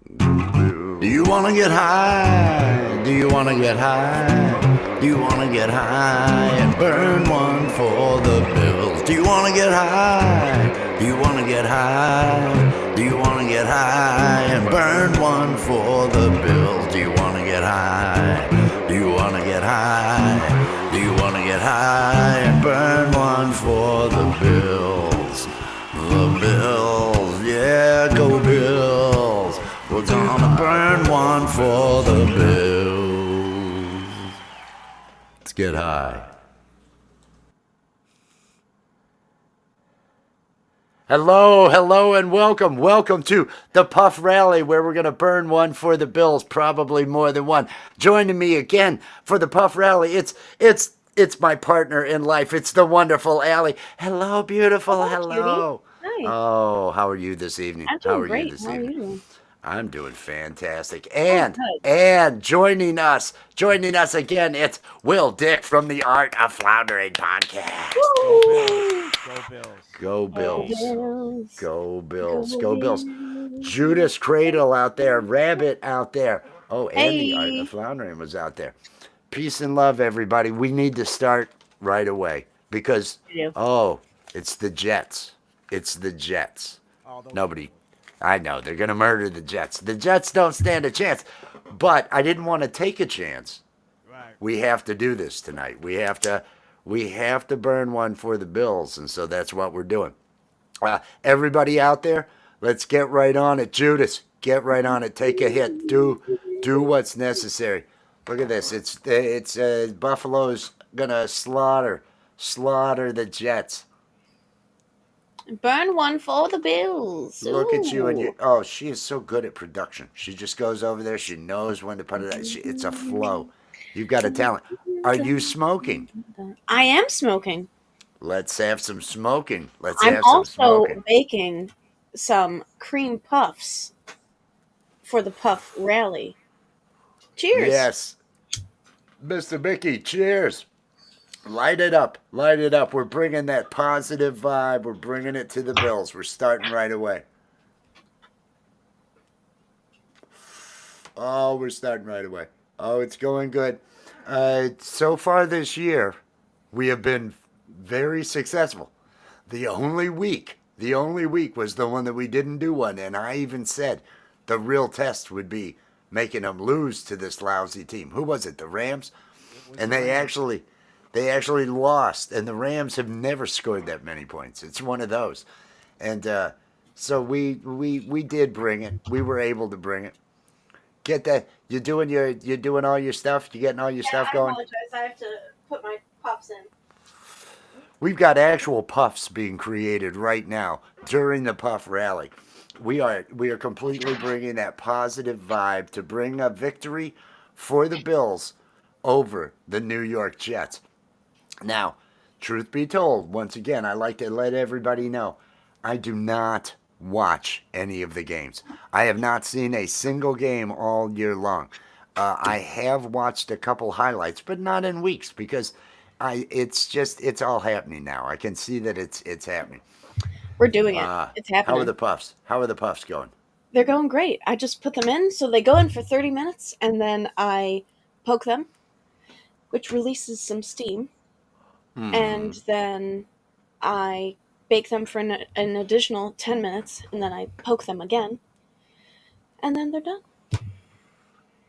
Do you wanna get high? Do you wanna get high? Do you wanna get high and burn one for the bills? Do you wanna get high? Do you wanna get high? Do you wanna get high and burn one for the bills? Do you wanna get high? Do you wanna get high? Do you wanna get high and burn one for the bills? The bills, yeah, go bills. We're gonna burn one for the bills. Let's get high. Hello, and welcome. Welcome to the Puff Rally, where we're going to burn one for the bills, probably more than one. Joining me again for the Puff Rally, it's my partner in life. It's the wonderful Allie. Hello, beautiful. Hello. Hello. Hi. Oh, how are you this evening? I'm How doing are you great. this How are evening? you doing? I'm doing fantastic. Oh, And good. and joining us again, it's Will Dick from the Art of Floundering podcast. Woo! Go Bills. Go Go Bills. Bills. Go Bills. Go Go Bills. Bills. Judas Cradle out there, Rabbit out there. Oh, and the Art of Hey. Floundering was out there. Peace and love, everybody. We need to start right away because, You. oh, it's the Jets. It's the Jets. All those Nobody, I know, they're going to murder the Jets. The Jets don't stand a chance. But I didn't want to take a chance. right. We have to do this tonight. We have to burn one for the Bills, and so that's what we're doing. Everybody out there, let's get right on it. Judas, get right on it. Take a hit. Do what's necessary. Look at this. It's Buffalo's gonna slaughter the Jets. Burn one for the Bills. Look at you and Ooh. you. Oh, she is so good at production. She just goes over there. She knows when to put it. It's a flow. You've got a talent. Are you smoking? I am smoking. Let's have some smoking. Let's I'm have some also smoking. baking some cream puffs for the Puff Rally. Cheers. Yes. Mr. Mickey, cheers. Light it up. Light it up. We're bringing that positive vibe. We're bringing it to the Bills. We're starting right away. Oh, we're starting right away. Oh, it's going good. So far this year, we have been very successful. The only week was the one that we didn't do one, and I even said the real test would be making them lose to this lousy team. Who was it? The Rams? It was And the they Rams. actually lost, and the Rams have never scored that many points. It's one of those, and so we did bring it. We were able to bring it. Get that? You're doing all your stuff. You getting all your stuff going. apologize. I have to put my puffs in. We've got actual puffs being created right now during the puff rally. We are completely bringing that positive vibe to bring a victory for the Bills over the New York Jets. Now, truth be told, once again, I like to let everybody know I do not watch any of the games. I have not seen a single game all year long. I have watched a couple highlights, but not in weeks because it's all happening now. I can see that it's happening. We're doing it. It's How are happening. the puffs? How are the puffs going? They're going great. I just put them in, so they go in for 30 minutes, and then I poke them, which releases some steam, and then I bake them for an additional 10 minutes, and then I poke them again, and then they're done.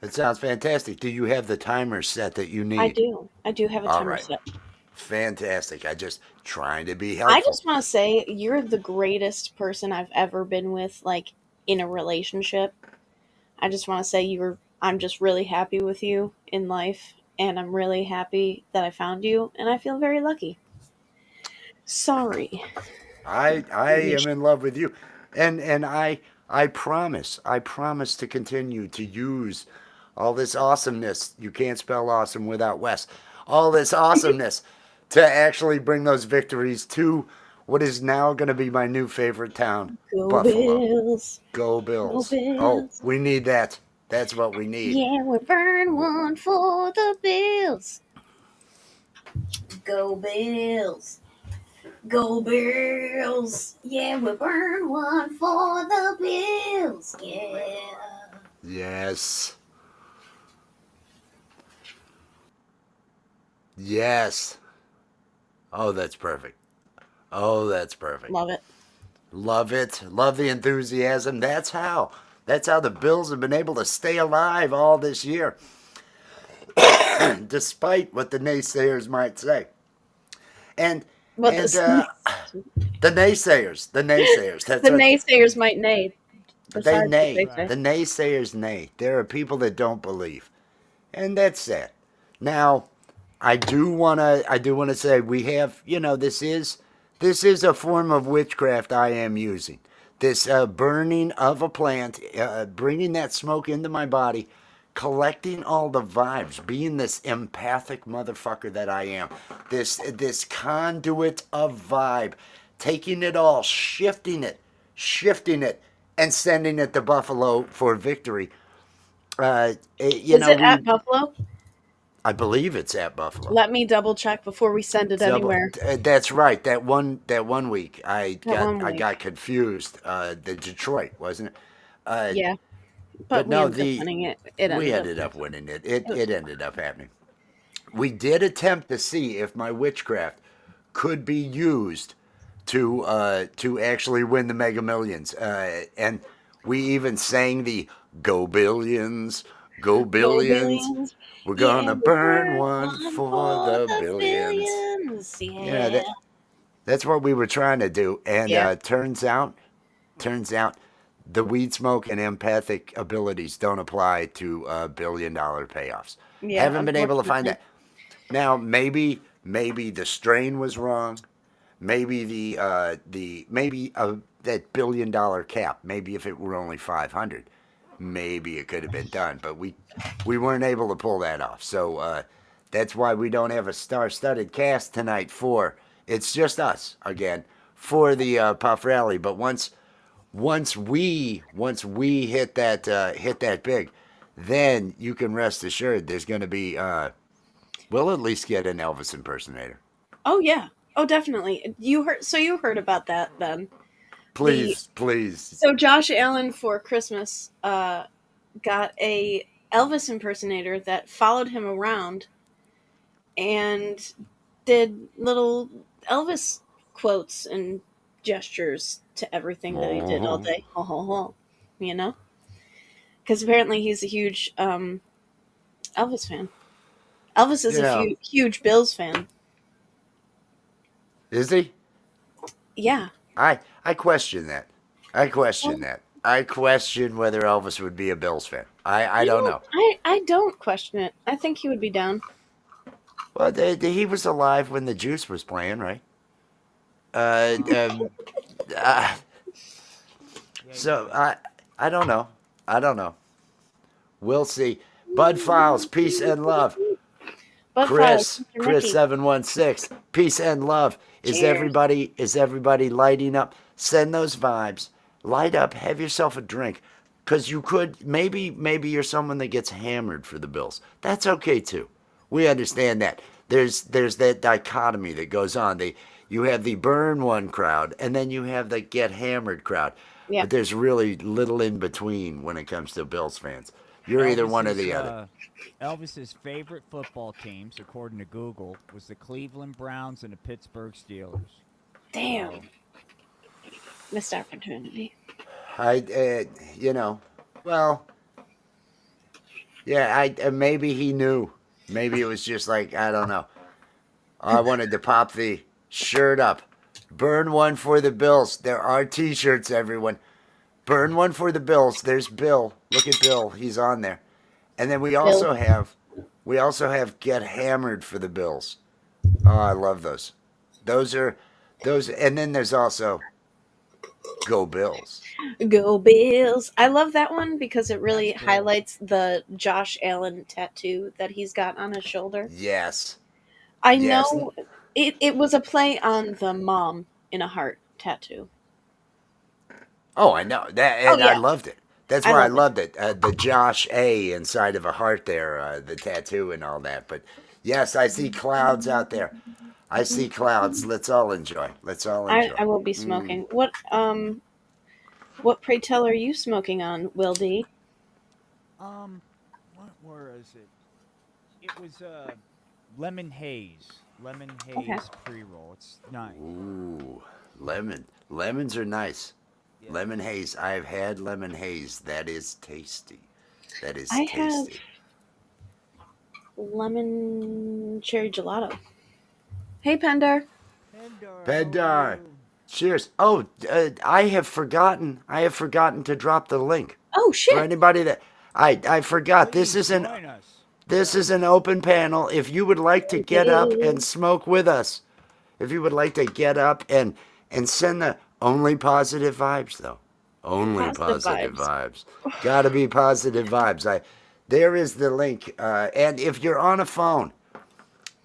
It sounds fantastic. Do you have the timer set that you need? I do. I do have a All timer right. set. Fantastic. I just trying to be I helpful. just want to say you're the greatest person I've ever been with, like, in a relationship. I just want to say I'm just really happy with you in life, and I'm really happy that I found you, and I feel very lucky. Sorry. I am in love with you, and I promise to continue to use all this awesomeness. You can't spell awesome without Wes. All this awesomeness to actually bring those victories to what is now going to be my new favorite town, Go Buffalo. Bills. Go Go Bills! Oh, Bills. we need that. That's what we need. Yeah, we burn one for the Bills. Go Bills. Go Bills. Yeah, we burn one for the Bills. Yeah. Yes. Yes. Oh, that's perfect. Oh, that's perfect. Love it. Love it. Love the enthusiasm. That's how. That's how the Bills have been able to stay alive all this year, despite what the naysayers might say. And What and this the naysayers, the naysayers. That's the what naysayers might neigh. they Besides what they nay. say. The naysayers nay. There are people that don't believe, and that's sad. Now, I do wanna say we have, this is a form of witchcraft I am using. This burning of a plant, bringing that smoke into my body, collecting all the vibes, being this empathic motherfucker that I am, this conduit of vibe, taking it all, shifting it, and sending it to Buffalo for victory. Is it We at Buffalo? I believe it's at Buffalo. Let me double check before we send it anywhere. That's right. That one week I That got one I week. got confused. The Detroit, wasn't it? Uh, Yeah. But but we no, ended up the winning it. It we ended up ended up winning it. It it was it ended up happening. We did attempt to see if my witchcraft could be used to actually win the Mega Millions, and we even sang the "Go Billions, Go Go Billions." billions. We're Yeah, gonna we burn burn one one for for the the billions. billions. Yeah, Yeah. that's what we were trying to do, and Yeah. turns out, the weed smoke and empathic abilities don't apply to $1 billion payoffs. Yeah, Haven't been able to find unfortunately. that. Now, maybe the strain was wrong. Maybe that $1 billion cap. Maybe if it were only 500, maybe it could have been done. But we weren't able to pull that off. So that's why we don't have a star-studded cast tonight. It's just us again for the Puff Rally. But once we hit that big, then you can rest assured there's going to be we'll at least get an Elvis impersonator. Oh yeah. Oh definitely. You heard about that then. The Please, please. So Josh Allen for Christmas got a Elvis impersonator that followed him around and did little Elvis quotes and gestures to everything that he did all Oh, day. Ho ho ho. You know? Because apparently he's a huge Elvis fan. Elvis is you a know, huge Bills fan. is he? Yeah. I question that. I question Well, that. I question whether Elvis would be a Bills fan. I I don't don't. know. I don't question it. I think he would be down. Well, he was alive when the Juice was playing, right? Uh, um, uh, so I don't know. I don't know. We'll see. Bud Files, peace and love. Bud Files, Chris, Mr. Chris Mickey. 716, peace and love. Is Cheers. everybody is everybody lighting up? Send those vibes. Light up. Have yourself a drink, because you could maybe you're someone that gets hammered for the Bills. That's okay too. We understand that. There's that dichotomy that goes on. You have the burn one crowd, and then you have the get hammered crowd. Yeah. But there's really little in between when it comes to Bills fans. You're either one or Elvis's the other. uh, Elvis's favorite football teams, according to Google, was the Cleveland Browns and the Pittsburgh Steelers. Damn. So Missed opportunity. I, well, yeah, maybe he knew. Maybe it was just like, I don't know. I wanted to pop the shirt up. Burn one for the Bills. There are T-shirts, everyone. Burn one for the Bills. There's Bill. Look at Bill. He's on there. And then we Bill. also have, Get Hammered for the Bills. Oh, I love those. Those are those. And then there's also Go Bills. Go Bills. I love that one because it that's really cool. highlights the Josh Allen tattoo that he's got on his shoulder. Yes, I yes. know it was a play on the mom in a heart tattoo. Oh, I know that, Oh and I yeah, loved it. That's I why I love it. loved it. The Josh A inside of a heart there, the tattoo and all that. But yes, I see clouds out there. I see clouds. Let's all enjoy. Let's all I enjoy. will be Mm. smoking. What pray tell are you smoking on, Will D? What was it? It was lemon haze. Lemon Okay. haze pre-roll. It's nice. Ooh, lemon. Lemons are nice. Yeah. Lemon haze. I've had lemon haze. That is tasty. That is I have tasty. lemon cherry gelato. Hey, Pender. Pendar, how are Pedar. you? Cheers. Oh, I have forgotten. I have forgotten to drop the link Oh for shit. anybody that I forgot. Please join us. This Yeah. is an open panel. If you would like to get up and smoke with us, if you would like to get up and send the only positive vibes though. Only Positive positive vibes. vibes. Gotta be positive vibes. There is the link. And if you're on a phone,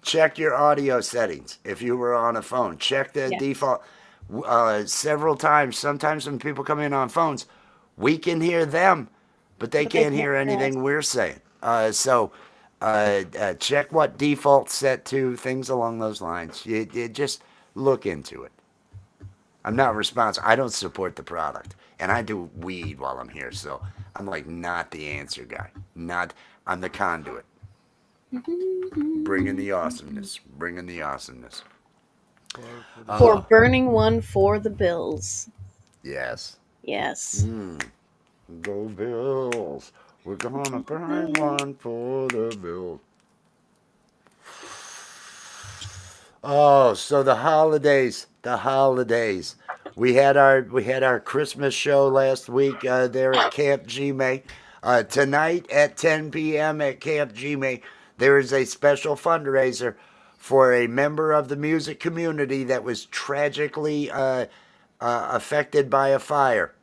check your audio settings. If you were on a phone, check the Yes. default. Several times, sometimes when people come in on phones, we can hear them, but they But they can't can't hear hear anything us. we're saying. Check what default's set to, things along those lines. You just look into it. I'm not responsible. I don't support the product, and I do weed while I'm here, so I'm like not the answer guy. Not. I'm the conduit. Bringing the awesomeness. Bringing the awesomeness. For the For Oh, bill. burning one for the Bills. yes. Yes. Go Bills. We're gonna burn one for the Bills. Oh, so the holidays, the holidays. We had our Christmas show last week there at Camp Gme. Tonight at 10 p.m. at Camp Gme, there is a special fundraiser for a member of the music community that was tragically affected by a fire.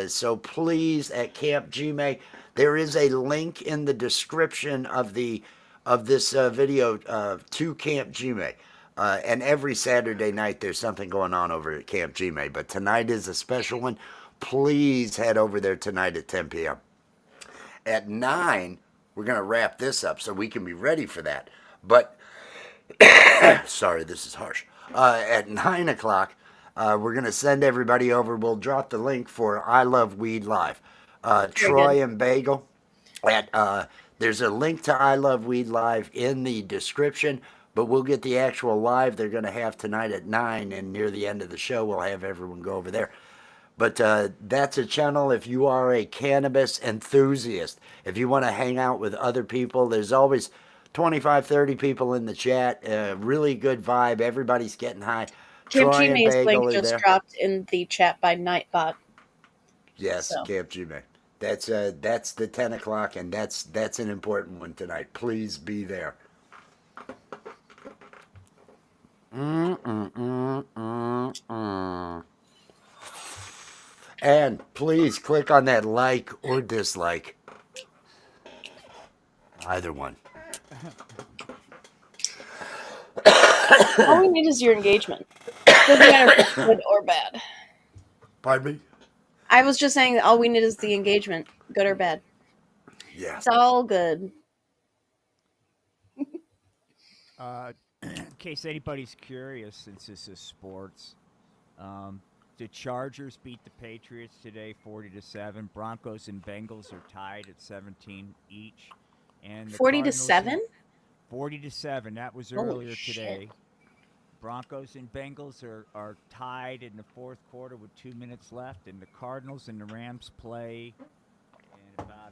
So please, at Camp Gme, there is a link in the description of this video to Camp Gme. And every Saturday night there's something going on over at Camp Gme, but tonight is a special one. Please head over there tonight at 10 p.m. At 9, we're going to wrap this up so we can be ready for that. But sorry, this is harsh. At 9 o'clock, we're going to send everybody over. We'll drop the link for I Love Weed Live. Very good. Troy and Bagel. There's a link to I Love Weed Live in the description, but we'll get the actual live they're going to have tonight at 9, and near the end of the show, we'll have everyone go over there. But that's a channel if you are a cannabis enthusiast. If you want to hang out with other people, there's always 25, 30 people in the chat. Really good vibe. Everybody's getting high. Camp Troy and Gmail's link Bagel are just there. dropped in the chat by Nightbot. Yes, So Camp Gmail. That's the 10 o'clock, and that's an important one tonight. Please be there. And please click on that like or dislike. Either one. all we need is your engagement. Doesn't matter if it's good or bad. Pardon me? I was just saying that all we need is the engagement, good or bad. Yeah. It's all good. In case anybody's curious, since this is sports, the Chargers beat the Patriots today, 40-7. Broncos and Bengals are tied at 17 each, and the 40 to Cardinals 7? 40-7. That was Holy earlier shit. today. Broncos and Bengals are tied in the fourth quarter with 2 minutes left, and the Cardinals and the Rams play in about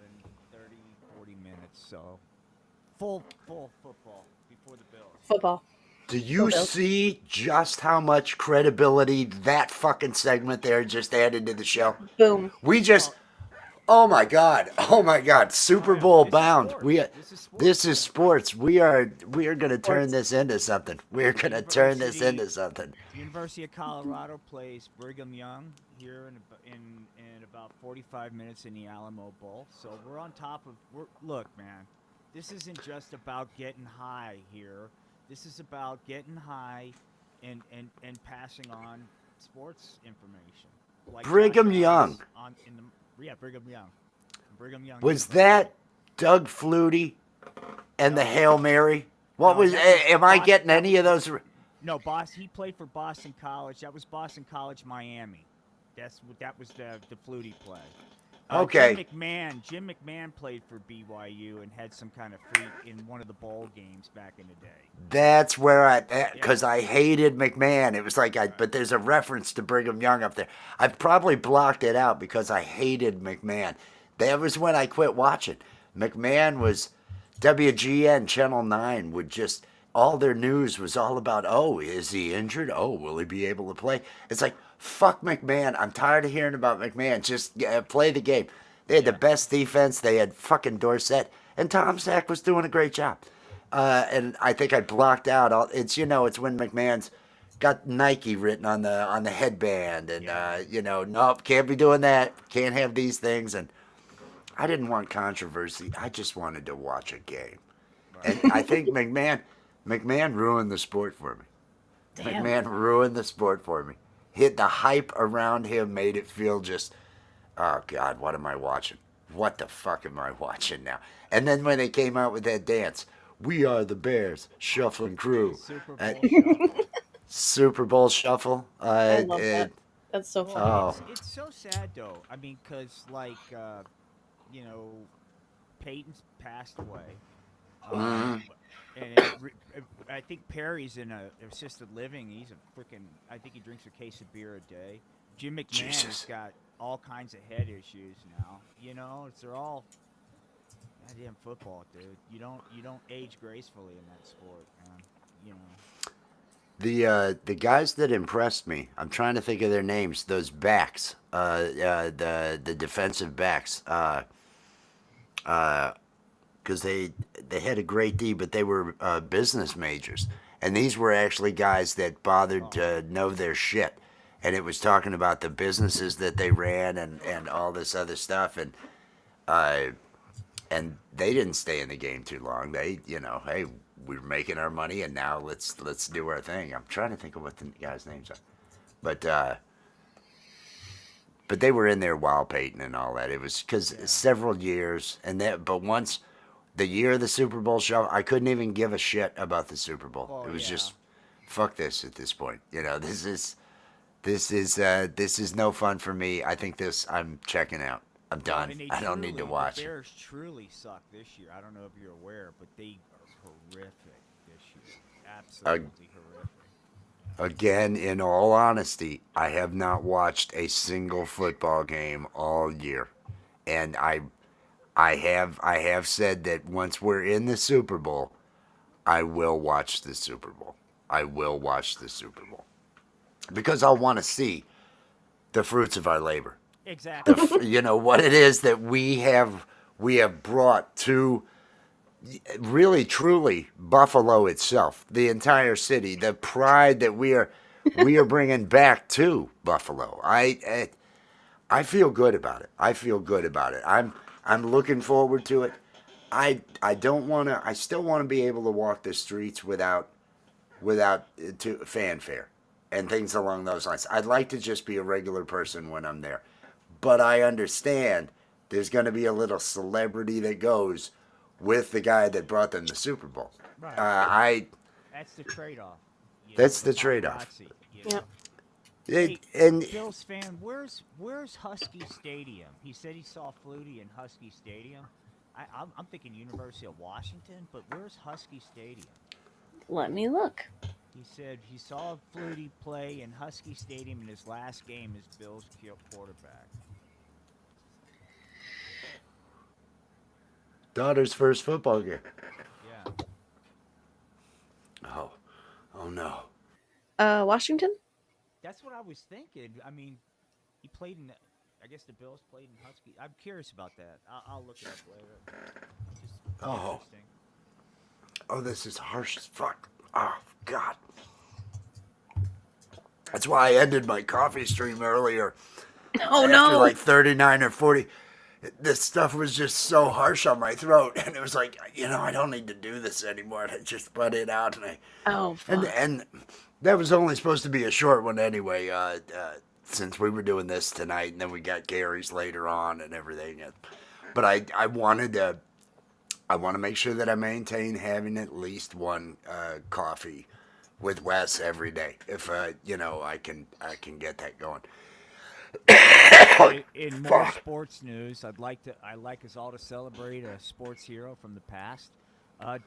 30, 40 minutes. So full football before the Bills. Football. Do you see just how much credibility that fucking segment there just added to the show? Boom. We just, oh my god, Super Bowl This is bound. sports. This is sports. We are gonna turn Sports. this into something. We're gonna turn this into something. The University of Colorado plays Brigham Young here in about 45 minutes in the Alamo Bowl. So we're on top of. Look, man, this isn't just about getting high here. This is about getting high and passing on sports information. Like Brigham Josh Young. Brigham Young. Brigham Young. Was that Doug Flutie and the Hail Mary? What No, was? that was Am I Boston- getting any of those? No, he played for Boston College. That was Boston College, Miami. That was the Flutie play. Jim Okay, McMahon. Jim McMahon played for BYU and had some kind of freak in one of the bowl games back in the day. that's where Yeah. because I hated McMahon. It was like Right. but there's a reference to Brigham Young up there. I probably blocked it out because I hated McMahon. That was when I quit watching. McMahon was WGN Channel 9 would just all their news was all about, oh, is he injured? Oh, will he be able to play? It's like, fuck McMahon. I'm tired of hearing about McMahon. Just play the game. They had the Yeah. best defense. They had fucking Dorsett, and Tom Sack was doing a great job. And I think I blocked out all. It's it's when McMahon's got Nike written on the headband, and Yeah. nope, can't be doing that. Can't have these things, and I didn't want controversy. I just wanted to watch a game. Right. And I think McMahon ruined the sport for me. Damn. McMahon ruined the sport for me. Hit the hype around him made it feel just, oh God, what am I watching? What the fuck am I watching now? And then when they came out with that dance, we are the Bears, shuffling crew, Super Bowl uh, shuffle. Super Bowl shuffle. I love that. That's so Well, funny. Oh. it's so sad though. I mean, cause like you know, Peyton's passed away, Mhm. and I think Perry's in a assisted living. He's a freaking. I think he drinks a case of beer a day. Jim McMahon has Jesus. got all kinds of head issues now. They're all goddamn football, dude. You don't age gracefully in that sport, man. You know. The guys that impressed me, I'm trying to think of their names. Those backs, the defensive backs, because they had a great D, but they were business majors, and these were actually guys that bothered to know their shit, and it was talking about the businesses that they ran and all this other stuff, uh, and they didn't stay in the game too long. They, hey, we're making our money, and now let's do our thing. I'm trying to think of what the guys' names are, but they were in there while Peyton and all that. It was because several years, but once the year of the Super Bowl show, I couldn't even give a shit about the Super Bowl. Oh, It was yeah. just fuck this at this point. This is no fun for me. I think I'm checking out. I'm done. And I don't need to watch The it. Bears truly suck this year. I don't know if you're aware, but they are horrific this year. Absolutely horrific. Again, in all honesty, I have not watched a single football game all year, and I have said that once we're in the Super Bowl, I will watch the Super Bowl. I will watch the Super Bowl because I want to see the fruits of our labor. Exactly. What it is that we have brought to really truly Buffalo itself, the entire city, the pride that we are bringing back to Buffalo. I feel good about it. I feel good about it. I'm looking forward to it. I don't want to. I still want to be able to walk the streets without to fanfare and things along those lines. I'd like to just be a regular person when I'm there, but I understand there's going to be a little celebrity that goes with the guy that brought them the Super Bowl. Right. That's the trade-off. That's the trade-off. paparazzi, you know. Yep. Hey, And Bills fan, where's Husky Stadium? He said he saw Flutie in Husky Stadium. I'm thinking University of Washington, but where's Husky Stadium? Let me look. He said he saw Flutie play in Husky Stadium in his last game as Bills quarterback. daughter's first football game. Yeah. Oh no. Washington? That's what I was thinking. I mean, he played in. I guess the Bills played in Husky. I'm curious about that. I'll look it up later. Just Oh. interesting. Oh, this is harsh as fuck. Oh God. That's why I ended my coffee stream earlier. Oh After no! like 39 or 40. This stuff was just so harsh on my throat, and it was like, I don't need to do this anymore. And I just put it out, Oh fuck! and that was only supposed to be a short one anyway. Since we were doing this tonight, and then we got Gary's later on and everything. But I wanted to. I want to make sure that I maintain having at least one coffee with Wes every day, if I can get that going. In more sports news, I'd like us all to celebrate a sports hero from the past.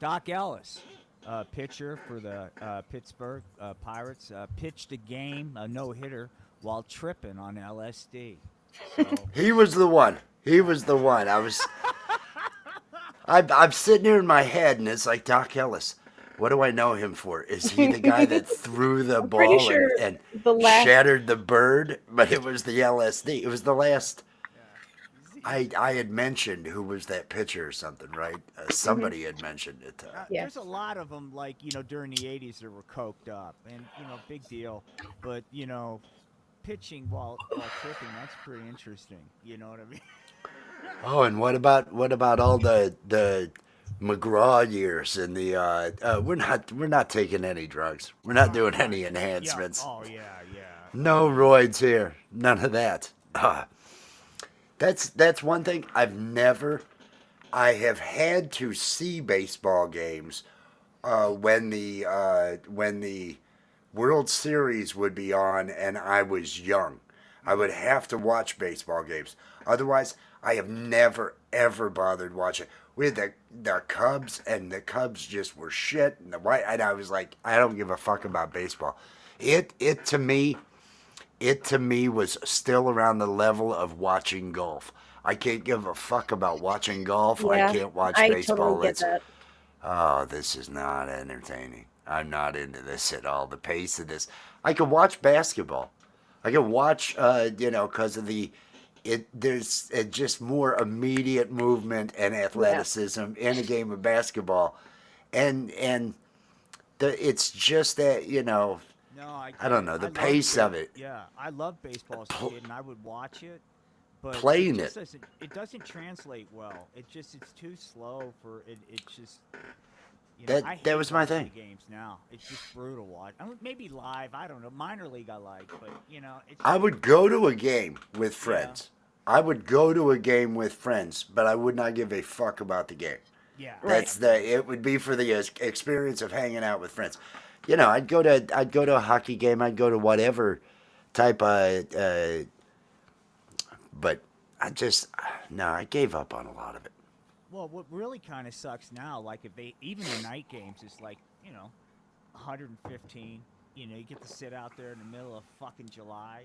Doc Ellis, pitcher for the Pittsburgh Pirates, pitched a game, a no-hitter, while tripping on LSD. So He was the one. He was the one. I'm sitting here in my head, and it's like, Doc Ellis. What do I know him for? Is he the guy that threw the pretty ball sure and the last shattered the bird? But it was the LSD. It was the last. I had mentioned who was that pitcher or something, right? Somebody had mentioned it. Yeah. There's a lot of them, like, during the 80s that were coked up. And, big deal. But, pitching while tripping, that's pretty interesting. You know what I mean? Oh, and what about all the McGraw years and the we're not taking any drugs. We're not doing any enhancements. Yeah. Oh, yeah. No roids here. None of that. That's one thing I have had to see baseball games when the World Series would be on and I was young. I would have to watch baseball games. Otherwise, I have never ever bothered watching. We had the Cubs, and the Cubs just were shit. And the White, and I was like, I don't give a fuck about baseball. It to me was still around the level of watching golf. I can't give a fuck about watching golf. Yeah, I can't watch I baseball. totally get that. Oh, this is not entertaining. I'm not into this at all. The pace of this. I could watch basketball. I could watch, because of there's just more immediate movement and athleticism in a game of basketball, and it's just that No, I don't know the pace of it. Yeah, I love baseball as a kid, and I would watch it. But Playing it doesn't translate well. It's too slow for it. It's just. I That was hate my watching thing. the games now. It's just brutal to watch. Maybe live. I don't know. Minor league I like, but it's. I would go to a game with friends. I would go to a game with friends, but I would not give a fuck about the game. Yeah. It would be for the experience of hanging out with friends. I'd go to a hockey game. I'd go to whatever type of. But I gave up on a lot of it. Well, what really kind of sucks now, like if they even the night games, it's like 115. You get to sit out there in the middle of fucking July,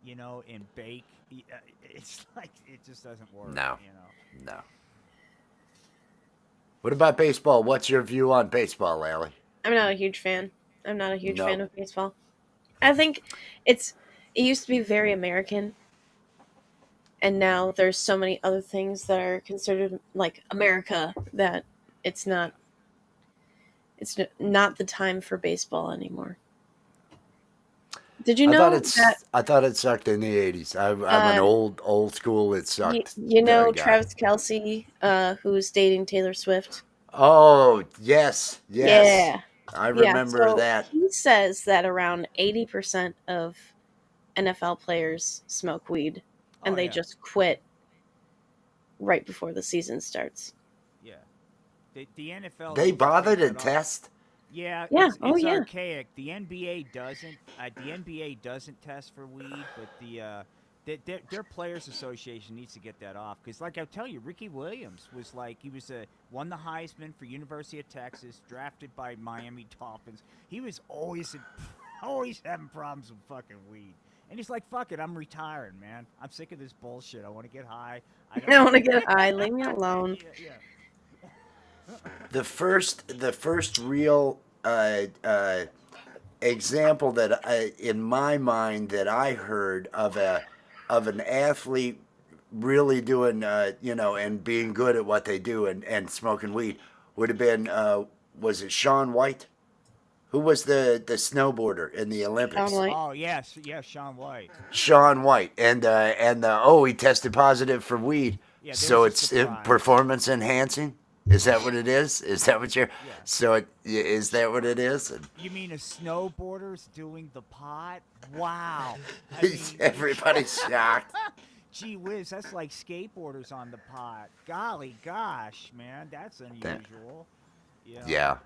and bake. It's like it just doesn't work. No. What about baseball? What's your view on baseball, Allie? I'm not a huge fan. I'm not a huge No. fan of baseball. I think it used to be very American. And now there's so many other things that are considered like America that it's not the time for baseball anymore. Did you know that? I thought it sucked in the 80s. I'm an old school. It sucked. You guy. Travis Kelce, who's dating Taylor Swift. Oh yes. Yeah. I remember so that. He says that around 80% of NFL players smoke weed. And they just quit right before the season starts. Yeah. The NFL. They bother to test? Yeah. Yeah. It's archaic. The NBA doesn't. The NBA doesn't test for weed, but their players' association needs to get that off. Because, like I tell you, Ricky Williams was won the Heisman for University of Texas, drafted by Miami Dolphins. He was always having problems with fucking weed. And he's like, fuck it, I'm retired, man. I'm sick of this bullshit. I want to get high. I want to get high. Leave me alone. Yeah. The first real example that in my mind that I heard of an athlete really doing and being good at what they do and smoking weed would have been was it Shaun White? Who was the snowboarder in the Olympics? Shaun White. Oh yes, Shaun White. Shaun White, and he tested positive for weed, Yeah, so there's a it's surprise. performance enhancing. Is that what it is? Is that what you're? Yeah. So is that what it is? You mean a snowboarder's doing the pot? Wow. I mean, Everybody's shocked. gee whiz, that's like skateboarders on the pot. Golly gosh, man, that's unusual. Yeah.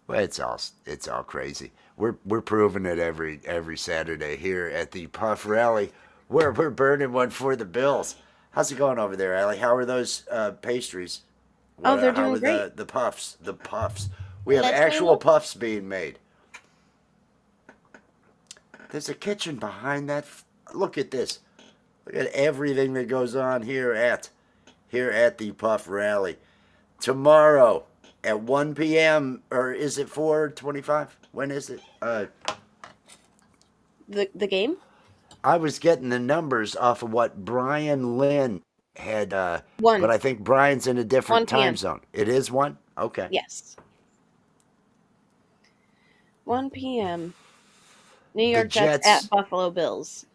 Well, it's all crazy. We're proving it every Saturday here at the Puff Rally. we're burning one for the Bills. How's it going over there, Allie? How are those pastries? Oh, they're How doing are great. the puffs? The puffs. We have Let's go actual look. puffs being made. There's a kitchen behind that. Look at this. Look at everything that goes on here at the Puff Rally. Tomorrow at 1 p.m. or is it 4:25? When is it? The game? I was getting the numbers off of what Brian Lynn had, but 1. I think Brian's in a different 1 time p.m. zone. It is one? Okay. Yes. 1 p.m. New The York Jets Jets at Buffalo Bills.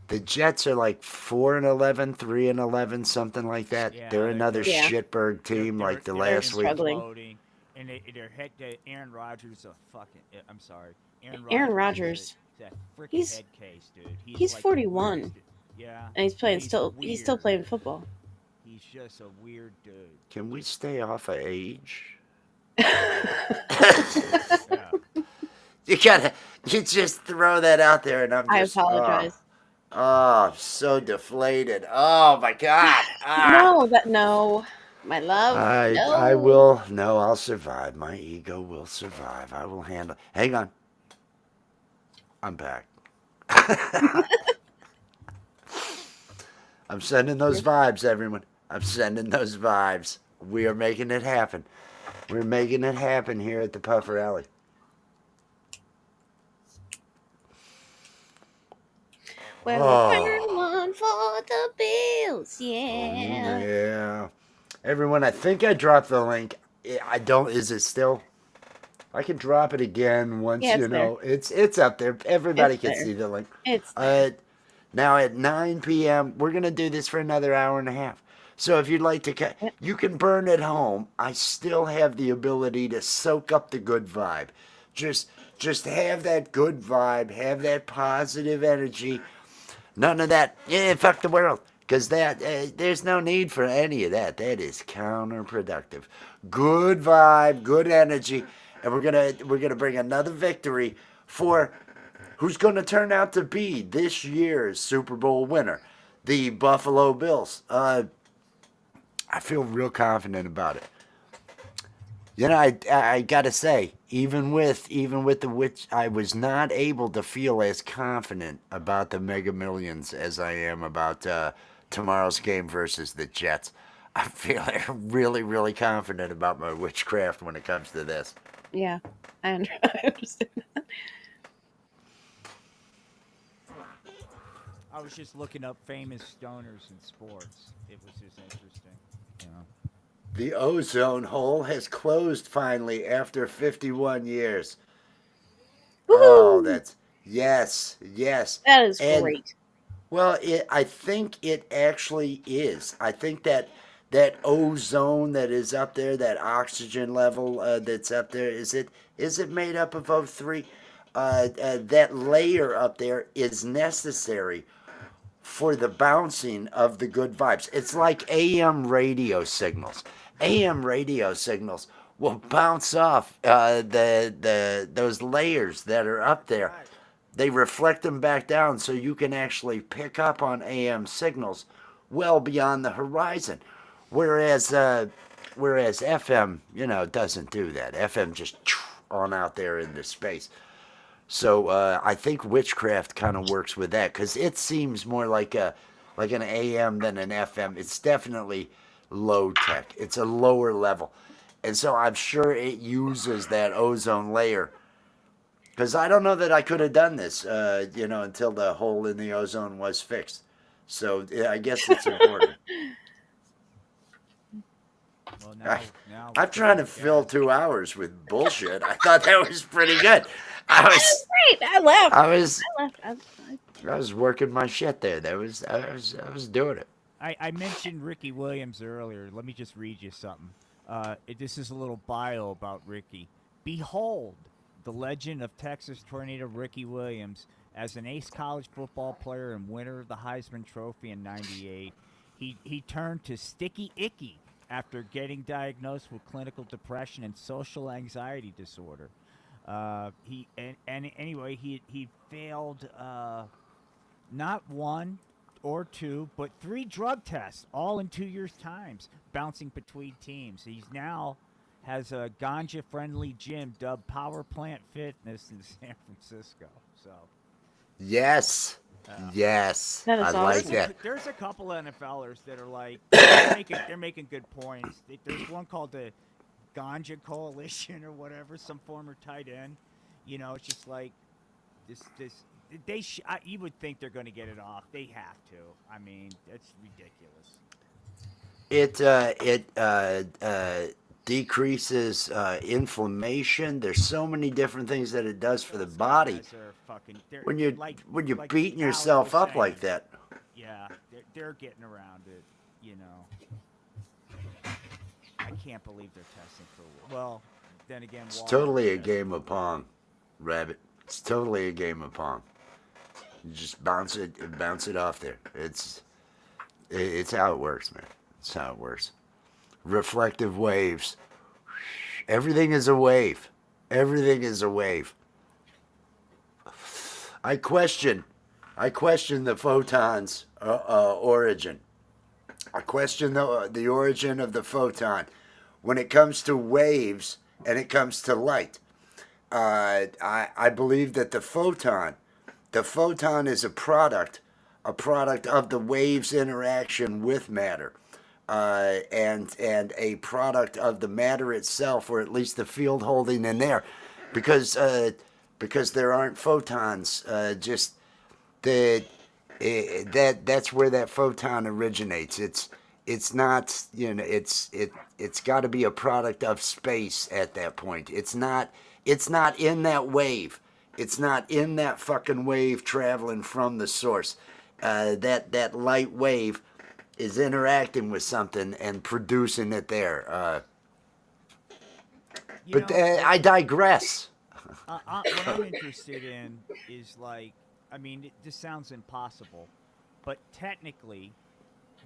the Jets are like 4-11, 3-11, something like that. Yeah, They're another Yeah. shitberg team like the they're last week. struggling. imploding, and their head. Aaron Rodgers a fucking. I'm sorry, Aaron Rodgers. Rodgers. Is a freaking He's- head case, dude. he's like the 41. weirdest dude. Yeah, And he's playing he's he's still weird. playing football. He's just a weird dude. Can we stay off of age? Yeah. You just throw that out there, and I'm I just. apologize. I'm so deflated. Oh my God. No, my love. No. I will. No, I'll survive. My ego will survive. I will handle. Hang on. I'm back. I'm sending those vibes, everyone. I'm sending those vibes. We are making it happen. We're making it happen here at the Puffer Alley. Well, Oh. turn one for the Bills. Yeah. Yeah. Everyone, I think I dropped the link. I don't. Is it still? I can drop it again once Yeah, it's you know. It's up there. Everybody It's can there. see the link. It's Now at 9 p.m., we're gonna do this for another hour and a half. So if you'd like to, Yep. you can burn at home. I still have the ability to soak up the good vibe. Just have that good vibe. Have that positive energy. None of that. Yeah, fuck the world. Because there's no need for any of that. That is counterproductive. Good vibe, good energy, and we're gonna bring another victory for who's going to turn out to be this year's Super Bowl winner, the Buffalo Bills. I feel real confident about it. You know, I gotta say, even with the which I was not able to feel as confident about the Mega Millions as I am about tomorrow's game versus the Jets. I feel really, really confident about my witchcraft when it comes to this. yeah. I understand that. I was just looking up famous stoners in sports. It was just interesting. You know. The ozone hole has closed finally after 51 years. Oh, Woohoo! that's yes. That is And great. well, I think it actually is. I think that ozone that is up there, that oxygen level that's up there, is it made up of O3? That layer up there is necessary for the bouncing of the good vibes. It's like AM radio signals. AM radio signals will bounce off those layers that are up there. Right. They reflect them back down so you can actually pick up on AM signals well beyond the horizon. Whereas FM, doesn't do that. FM just on out there into space. So I think witchcraft kind of works with that because it seems more like an AM than an FM. It's definitely low tech. It's a lower level, and so I'm sure it uses that ozone layer. Because I don't know that I could have done this, until the hole in the ozone was fixed. So yeah, I guess it's important. Well, now I'm trying to fill 2 hours with bullshit. I thought that was pretty good. I was Great. I laughed. I was I I was working my shit there. I was doing it. I mentioned Ricky Williams earlier. Let me just read you something. This is a little bio about Ricky. Behold, the legend of Texas tornado Ricky Williams. As an ace college football player and winner of the Heisman Trophy in '98, he turned to sticky icky after getting diagnosed with clinical depression and social anxiety disorder. Anyway, he failed not one or 2, but 3 drug tests, all in 2 years' times, bouncing between teams. He's now has a ganja-friendly gym dubbed Power Plant Fitness in San Francisco. So Yes. Yes. That I is like awesome. that. there's a couple of NFLers that are like they're making good points. There's one called the Ganja Coalition or whatever, some former tight end. You know, it's just like this. You would think they're going to get it off. They have to. I mean, it's ridiculous. It decreases inflammation. There's so many different things that it does for the Those body. guys are fucking. When you're Like beating Alex yourself was up like saying, that. Yeah, they're getting around it. You know, I can't believe they're testing for. Well, then again, It's Walmart totally a tested game for of Pong, Rabbit. It's totally a game of Pong. You just bounce it off there. It's how it works, man. It's how it works. Reflective waves. Everything is a wave. Everything is a wave. I question the photon's origin. I question the origin of the photon when it comes to waves and it comes to light. I believe that the photon is a product of the waves interaction with matter, and a product of the matter itself, or at least the field holding in there, because there aren't photons. Just the that's where that photon originates. It's not, it's got to be a product of space at that point. It's not in that wave. It's not in that fucking wave traveling from the source. That light wave is interacting with something and producing it there. You But know, I digress. what I'm interested in is like, I mean, this sounds impossible, but technically,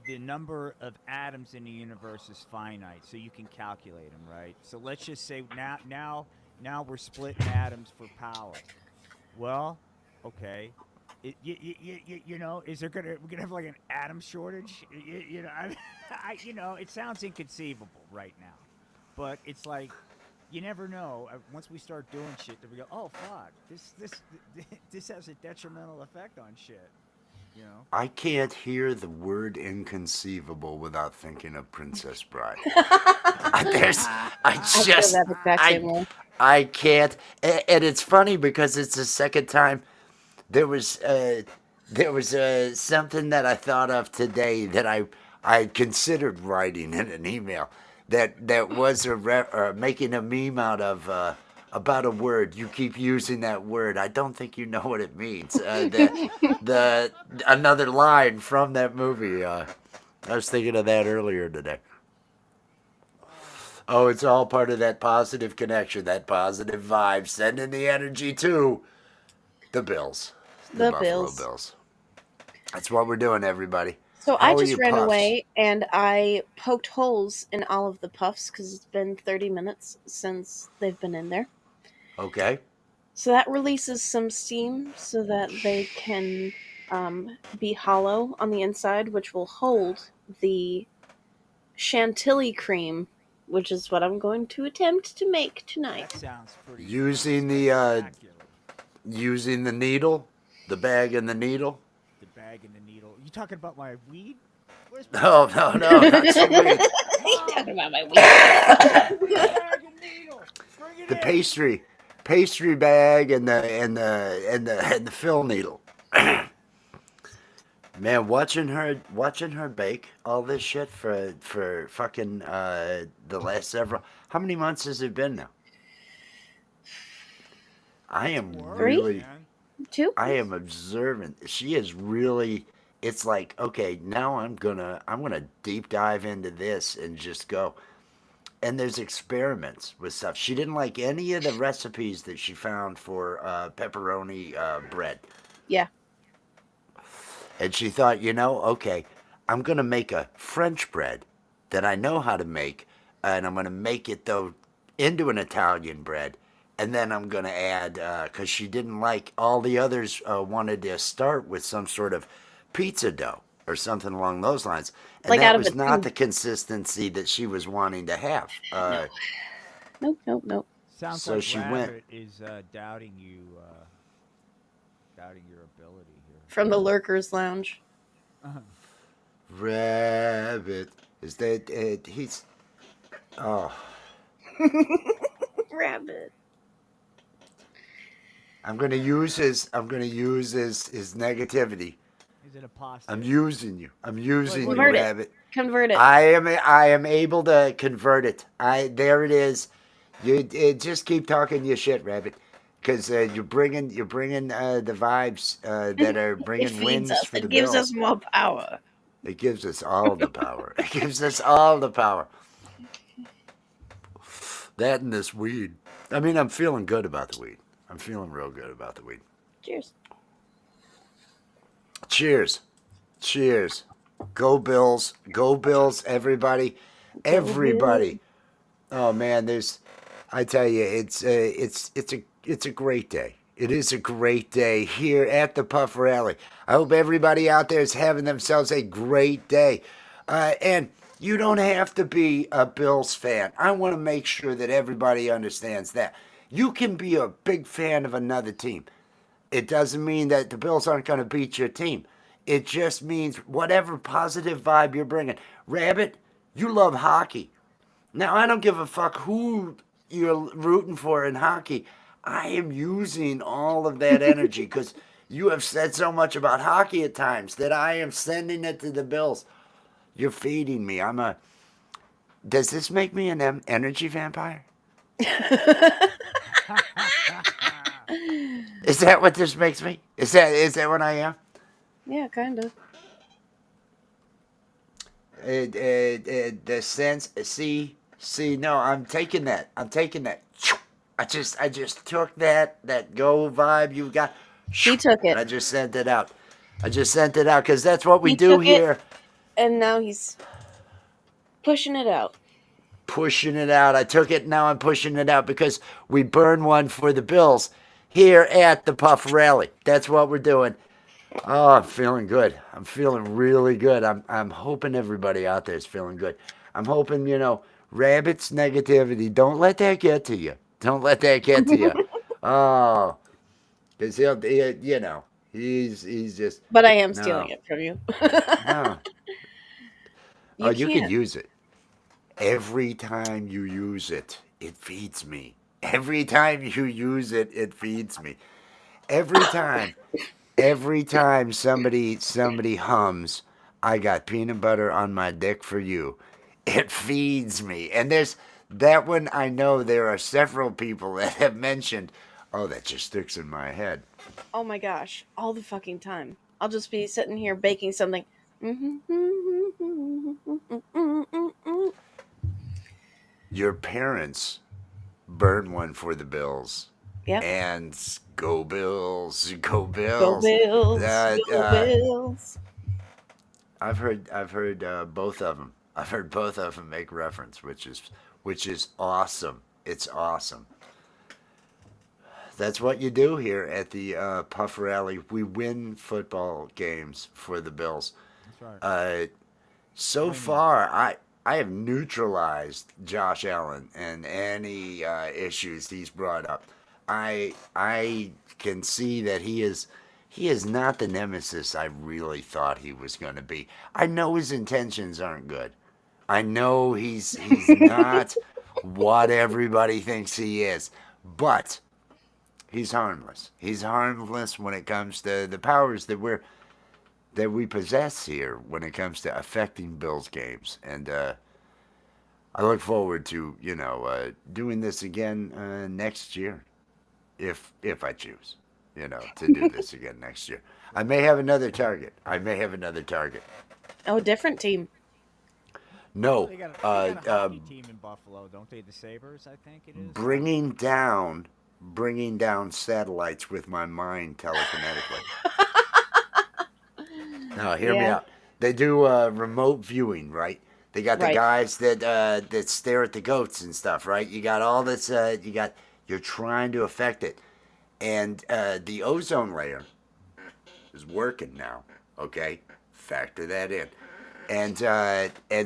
the number of atoms in the universe is finite, so you can calculate them, right? So let's just say now we're splitting atoms for power. Well, okay. Is there we're gonna have like an atom shortage? It sounds inconceivable right now, but it's like you never know. Once we start doing shit, that we go, oh fuck, this has a detrimental effect on shit. You know. I can't hear the word inconceivable without thinking of Princess Bride. I feel that exact same way. I can't, and it's funny because it's the second time there was something that I thought of today that I considered writing in an email that was making a meme out of about a word. You keep using that word. I don't think you know what it means. The another line from that movie. I was thinking of that earlier today. Oh, it's all part of that positive connection, that positive vibe, sending the energy to the Bills, the The Buffalo Bills. Bills. That's what we're doing, everybody. So How I are just your ran puffs? away and I poked holes in all of the puffs because it's been 30 minutes since they've been in there. Okay. So that releases some steam so that they can be hollow on the inside, which will hold the chantilly cream, which is what I'm going to attempt to make That tonight. sounds pretty Using spectacular. the needle, the bag and the needle. The bag and the needle. You talking about my weed? Where's my No, not so weird. Talking about my weed. bag and needle? Bring it The in. pastry bag and the fill needle. Man, watching her bake all this shit for fucking the last several. How many months has it been now? I am Work, really, man. 2? I am observant. She is really. It's like, okay, now I'm gonna deep dive into this and just go. And there's experiments with stuff. She didn't like any of the recipes that she found for pepperoni bread. Yeah. And she thought, okay, I'm going to make a French bread that I know how to make. And I'm going to make it, though, into an Italian bread. And then I'm going to add, because she didn't like all the others wanted to start with some sort of pizza dough. or something along those lines. And Like that out of was a not tube. the consistency that she was wanting to have. Nope. Sounds So like she went. Rabbit is doubting you, doubting your ability here. From the Lurkers Lounge. Rabbit. Is that he's oh Rabbit. I'm gonna use his negativity. He's an apostate. I'm using you. I'm using you, Convert it. Rabbit. Convert it. I am able to convert it. There it is. You just keep talking your shit, Rabbit, because you're bringing the vibes that are It bringing feeds wins us. for the It gives Bills. us more power. It gives us all the power. It gives us all the power. That and this weed. I mean, I'm feeling good about the weed. I'm feeling real good about the weed. Cheers. Cheers. Cheers. Go Bills. Go Bills, everybody. Everybody. Oh man, I tell you, it's a great day. It is a great day here at the Puff Rally. I hope everybody out there is having themselves a great day. And you don't have to be a Bills fan. I want to make sure that everybody understands that. You can be a big fan of another team. It doesn't mean that the Bills aren't going to beat your team. It just means whatever positive vibe you're bringing. Rabbit, you love hockey. Now, I don't give a fuck who you're rooting for in hockey. I am using all of that energy because you have said so much about hockey at times that I am sending it to the Bills. You're feeding me. Does this make me an energy vampire? Is that what this makes me? Is that what I am? Yeah, kind of. The sense. See. No, I'm taking that. I just took that go vibe you got. He took it. And I just sent it out. Because that's what we He do took it. here. And now he's pushing it out. Pushing it out. I took it. Now I'm pushing it out because we burn one for the Bills here at the Puff Rally. That's what we're doing. Oh, I'm feeling good. I'm feeling really good. I'm hoping everybody out there is feeling good. I'm hoping, Rabbit's negativity, don't let that get to you. Don't let that get to you. Oh, because he's just. But I am No. stealing it from you. No. You can't. can use it. Every time you use it, it feeds me. Every time you use it, it feeds me. Every time somebody hums, I got peanut butter on my dick for you. It feeds me. And there's that one. I know there are several people that have mentioned, oh, that just sticks in my head. Oh my gosh. All the fucking time. I'll just be sitting here baking something. Your parents burn one for the Bills. Yep. And go Bills, go Bills. Go Bills, go Bills. I've heard both of them. I've heard both of them make reference, which is awesome. It's awesome. That's what you do here at the Puff Rally. We win football games for the Bills. That's right. So far, I have neutralized Josh Allen and any issues he's brought up. I can see that he is not the nemesis I really thought he was going to be. I know his intentions aren't good. I know he's not what everybody thinks he is, but he's harmless. He's harmless when it comes to the powers that we possess here when it comes to affecting Bills games. And I look forward to doing this again next year, if I choose, to do this again next year. I may have another target. Oh, different team. No, They got a hockey team in Buffalo, don't they? The Sabres, I think it is. bringing down satellites with my mind telekinetically. Now, hear me out. They do remote viewing, right? They got the guys that stare at the goats and stuff, right? You got all this. You're trying to affect it, and the ozone layer is working now. Okay, Factor that in, and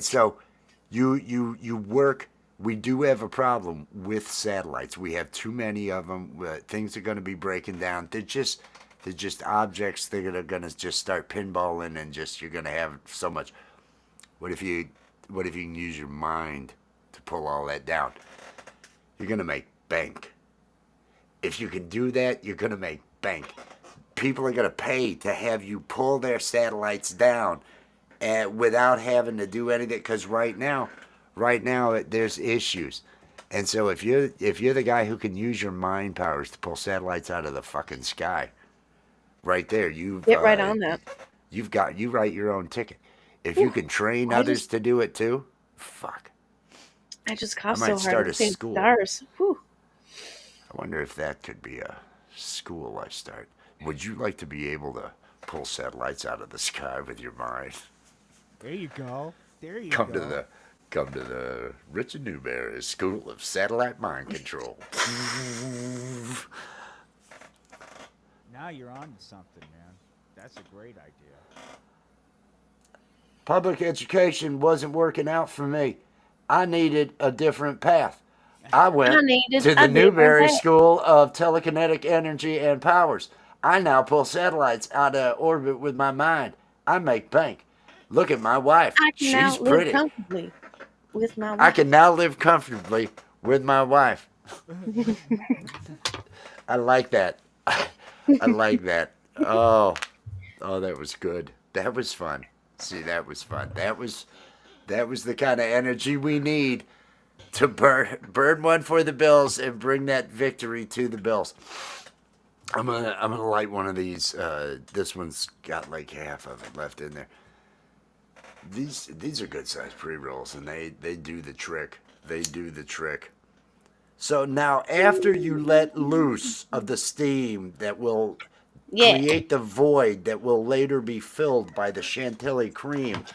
so you work. We do have a problem with satellites. We have too many of them. Things are going to be breaking down. They're just objects. They're going to just start pinballing, and just you're going to have so much. What if you can use your mind to pull all that down? You're going to make bank. If you can do that, you're going to make bank. People are going to pay to have you pull their satellites down, and without having to do anything. Because right now there's issues, and so if you're the guy who can use your mind powers to pull satellites out of the fucking sky, right there, you've Get right on that. you write your own ticket. If you can train others to do it too, fuck. I just cough I so might hard. start I'm a seeing school. stars. Whew. I wonder if that could be a school I start. Would you like to be able to pull satellites out of the sky with your mind? There you go. There you Come go. to the Richard Newberry School of Satellite Mind Control. Now you're on to something, man. That's a great idea. Public education wasn't working out for me. I needed a different path. I went to the Newberry School of Telekinetic Energy and Powers. I now pull satellites out of orbit with my mind. I make bank. Look at my wife. I can now She's live pretty. comfortably with my wife. I can now live comfortably with my wife. I like that. I like that. Oh, that was good. That was fun. See, that was fun. That was the kind of energy we need to burn one for the Bills and bring that victory to the Bills. I'm gonna light one of these. This one's got like half of it left in there. These are good sized pre-rolls, and they do the trick. They do the trick. So now, after you let loose of the steam that will create the void that will later be filled by the chantilly cream,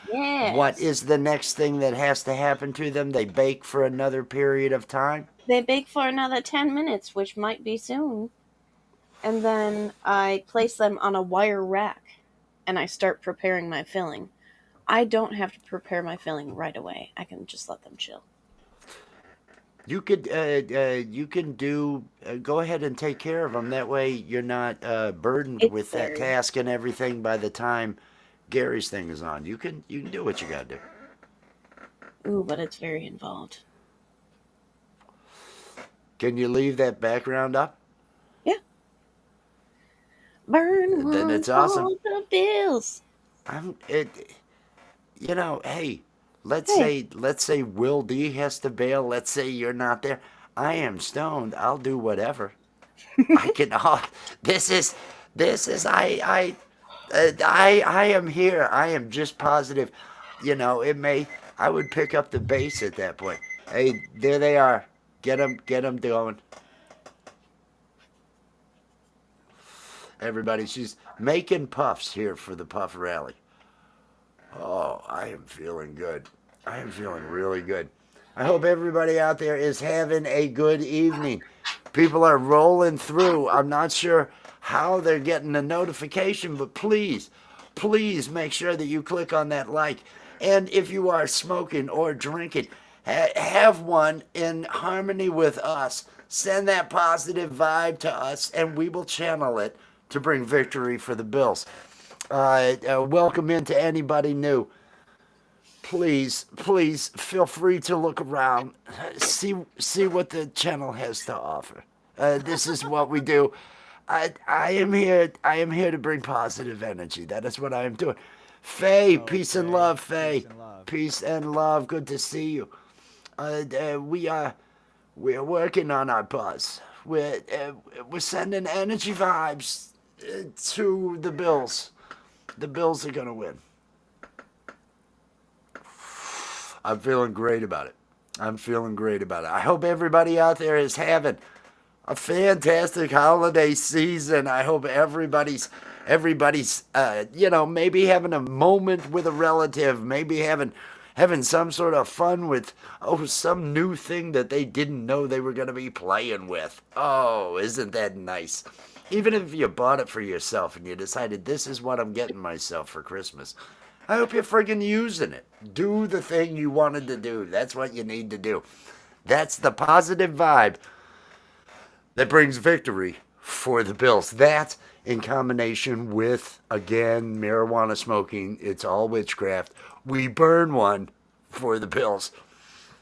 what is the next thing that has to happen to them? They bake for another period of time? They bake for another 10 minutes, which might be soon. And then I place them on a wire rack, and I start preparing my filling. I don't have to prepare my filling right away. I can just let them chill. You can do. Go ahead and take care of them. That way, you're not burdened with that task and everything. By the time Gary's thing is on, you can do what you gotta do. Ooh, but it's very involved. Can you leave that background up? Yeah. Burn Then it's awesome. for the Bills. Hey, let's say Will D has to bail. Let's say you're not there. I am stoned. I'll do whatever. I can. I am here. I am just positive. I would pick up the bass at that point. Hey, there they are. Get them going. Everybody, she's making puffs here for the puff rally. Oh, I am feeling good. I am feeling really good. I hope everybody out there is having a good evening. People are rolling through. I'm not sure how they're getting the notification, but please make sure that you click on that like. And if you are smoking or drinking, have one in harmony with us. Send that positive vibe to us, and we will channel it to bring victory for the Bills. Welcome into anybody new. Please feel free to look around, see what the channel has to offer. This is what we do. I am here to bring positive energy. That is what I am doing. Faye, peace and love, Faye. Peace and love. Good to see you. We're working on our buzz. We're sending energy vibes to the Bills. The Bills are going to win. I'm feeling great about it. I hope everybody out there is having a fantastic holiday season. I hope everybody's maybe having a moment with a relative, maybe having some sort of fun with some new thing that they didn't know they were going to be playing with. Oh, isn't that nice? Even if you bought it for yourself and you decided this is what I'm getting myself for Christmas, I hope you're friggin' using it. Do the thing you wanted to do. That's what you need to do. That's the positive vibe that brings victory for the Bills. That, in combination with, again, marijuana smoking, it's all witchcraft. We burn one for the Bills.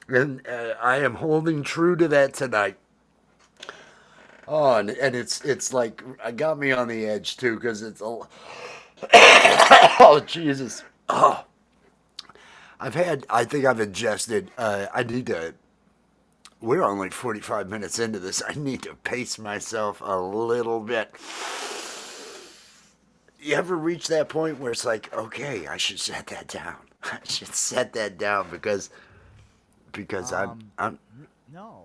And I am holding true to that tonight. Oh, and it's like, it got me on the edge, too, because it's a... Oh, Jesus. Oh. I think I've ingested, I need to, we're only 45 minutes into this. I need to pace myself a little bit. You ever reach that point where it's like, okay, I should set that down. I should set that down because I'm No.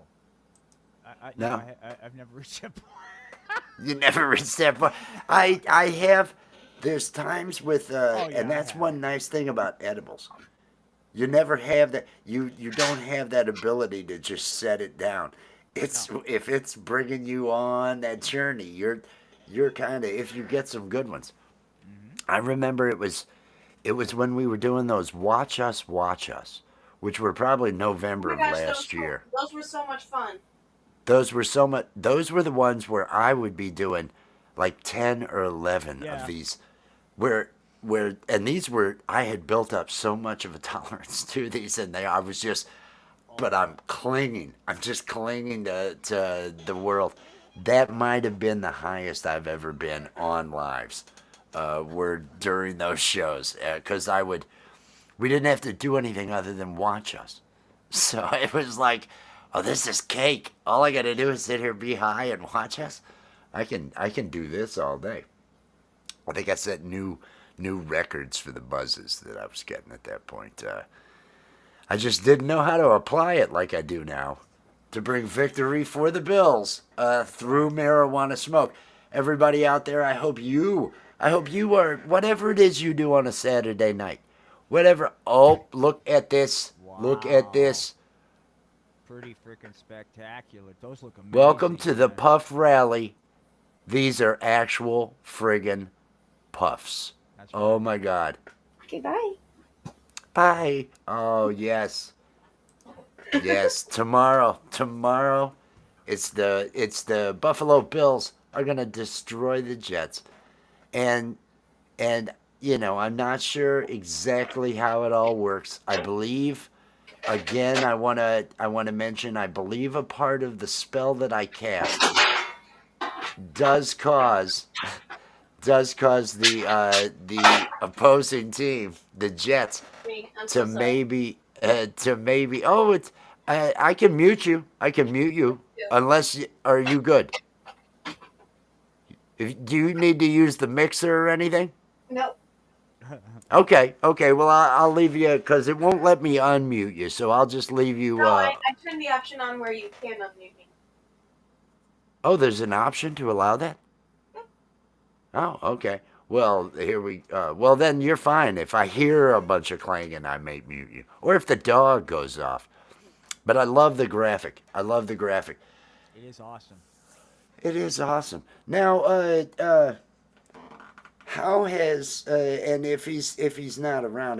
No. I've never reached that point. you never reach that point. I have, there's times with, yeah, and that's I have. one nice thing about edibles. You never have that. You don't have that ability to just set it down. If it's bringing you on that journey, you're kind of, if you get some good ones. I remember it was when we were doing those Watch Us, which were probably November of last year. Those were so much fun. Those were the ones where I would be doing like 10 or 11 Yeah. of these and these were, I had built up so much of a tolerance to these, and but I'm just clinging to the world. That might have been the highest I've ever been on lives, were during those shows, because we didn't have to do anything other than watch us. So it was like, oh, this is cake. All I got to do is sit here, be high, and watch us. I can do this all day. I think I set new records for the buzzes that I was getting at that point. I just didn't know how to apply it like I do now to bring victory for the Bills through marijuana smoke. Everybody out there, I hope you are, whatever it is you do on a Saturday night, whatever. Oh, look at this. Look at this. Pretty freaking spectacular. Those look amazing. Welcome to the man. Puff Rally. These are actual friggin' puffs. That's Oh right. my God. Okay, bye. Bye. Oh, yes. Yes, tomorrow, it's the Buffalo Bills are going to destroy the Jets. And I'm not sure exactly how it all works. I believe, again, I want to mention, I believe a part of the spell that I cast does cause the opposing team, the Jets, I'm to so sorry. maybe I can mute you. Unless are you good? Do you need to use the mixer or anything? Nope. Okay. Well, I'll leave you because it won't let me unmute you. So I'll just leave you. No, I turned the option on where you can unmute me. Oh, there's an option to allow that. Oh, okay. Well, well, then you're fine. If I hear a bunch of clanging, I may mute you, or if the dog goes off. But I love the graphic. It is awesome. It is awesome. Now, how has and if he's not around,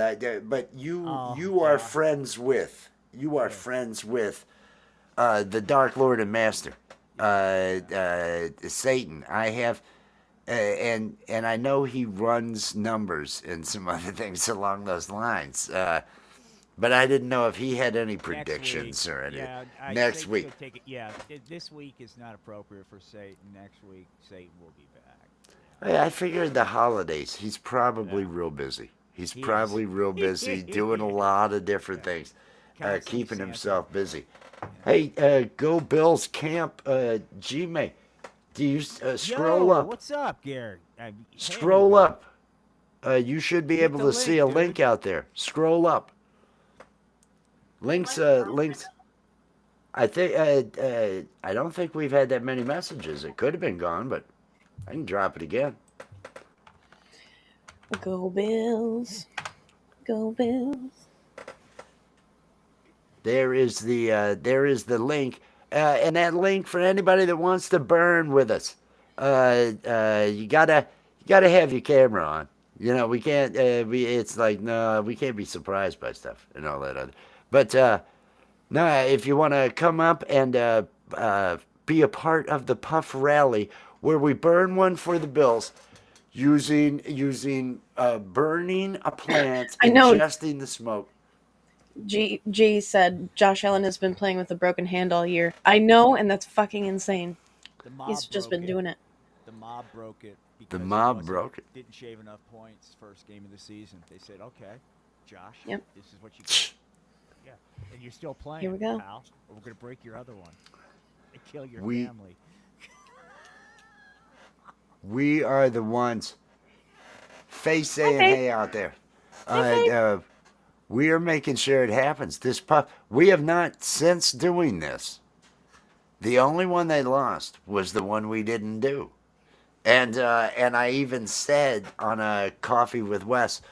but you are friends with the Dark Lord and Master, Satan. I have. And I know he runs numbers and some other things along those lines. But I didn't know if he had any predictions or anything. Yeah, Next Satan week. could take it. Yeah, this week is not appropriate for Satan. Next week, Satan will be back. I figured the holidays. He's probably Yeah. real busy. He's He probably is. real busy doing a lot of different things, Counseling keeping Santa. himself busy. Hey, go Bills Camp, G-May. Do you scroll Yo, up? What's up, Garrett? Scroll up. You should be able the to see a link, link dude. out there. Scroll up. Links. I think. I don't think we've had that many messages. It could have been gone, but I can drop it again. Go Bills. Go Bills. There is the link, and that link for anybody that wants to burn with us. You gotta have your camera on. We can't. It's like no, we can't be surprised by stuff and all that other. But no, if you want to come up and be a part of the Puff Rally, where we burn one for the Bills, using burning a plant, I know. ingesting the smoke. G said Josh Allen has been playing with a broken hand all year. I know, and that's fucking insane. The mob He's just broke been it. doing it. The mob broke it because The he mob broke it. didn't shave enough points first game of the season. They said, "Okay, Josh, Yep. this is what you get." Yeah, and you're still playing, Here we go. pal. Or we're gonna break your other one and kill your We- family. We are the ones. Face saying Okay. hey out there. Okay. We are making sure it happens. This Puff. We have not since doing this. The only one they lost was the one we didn't do. And I even said on a coffee with Wes,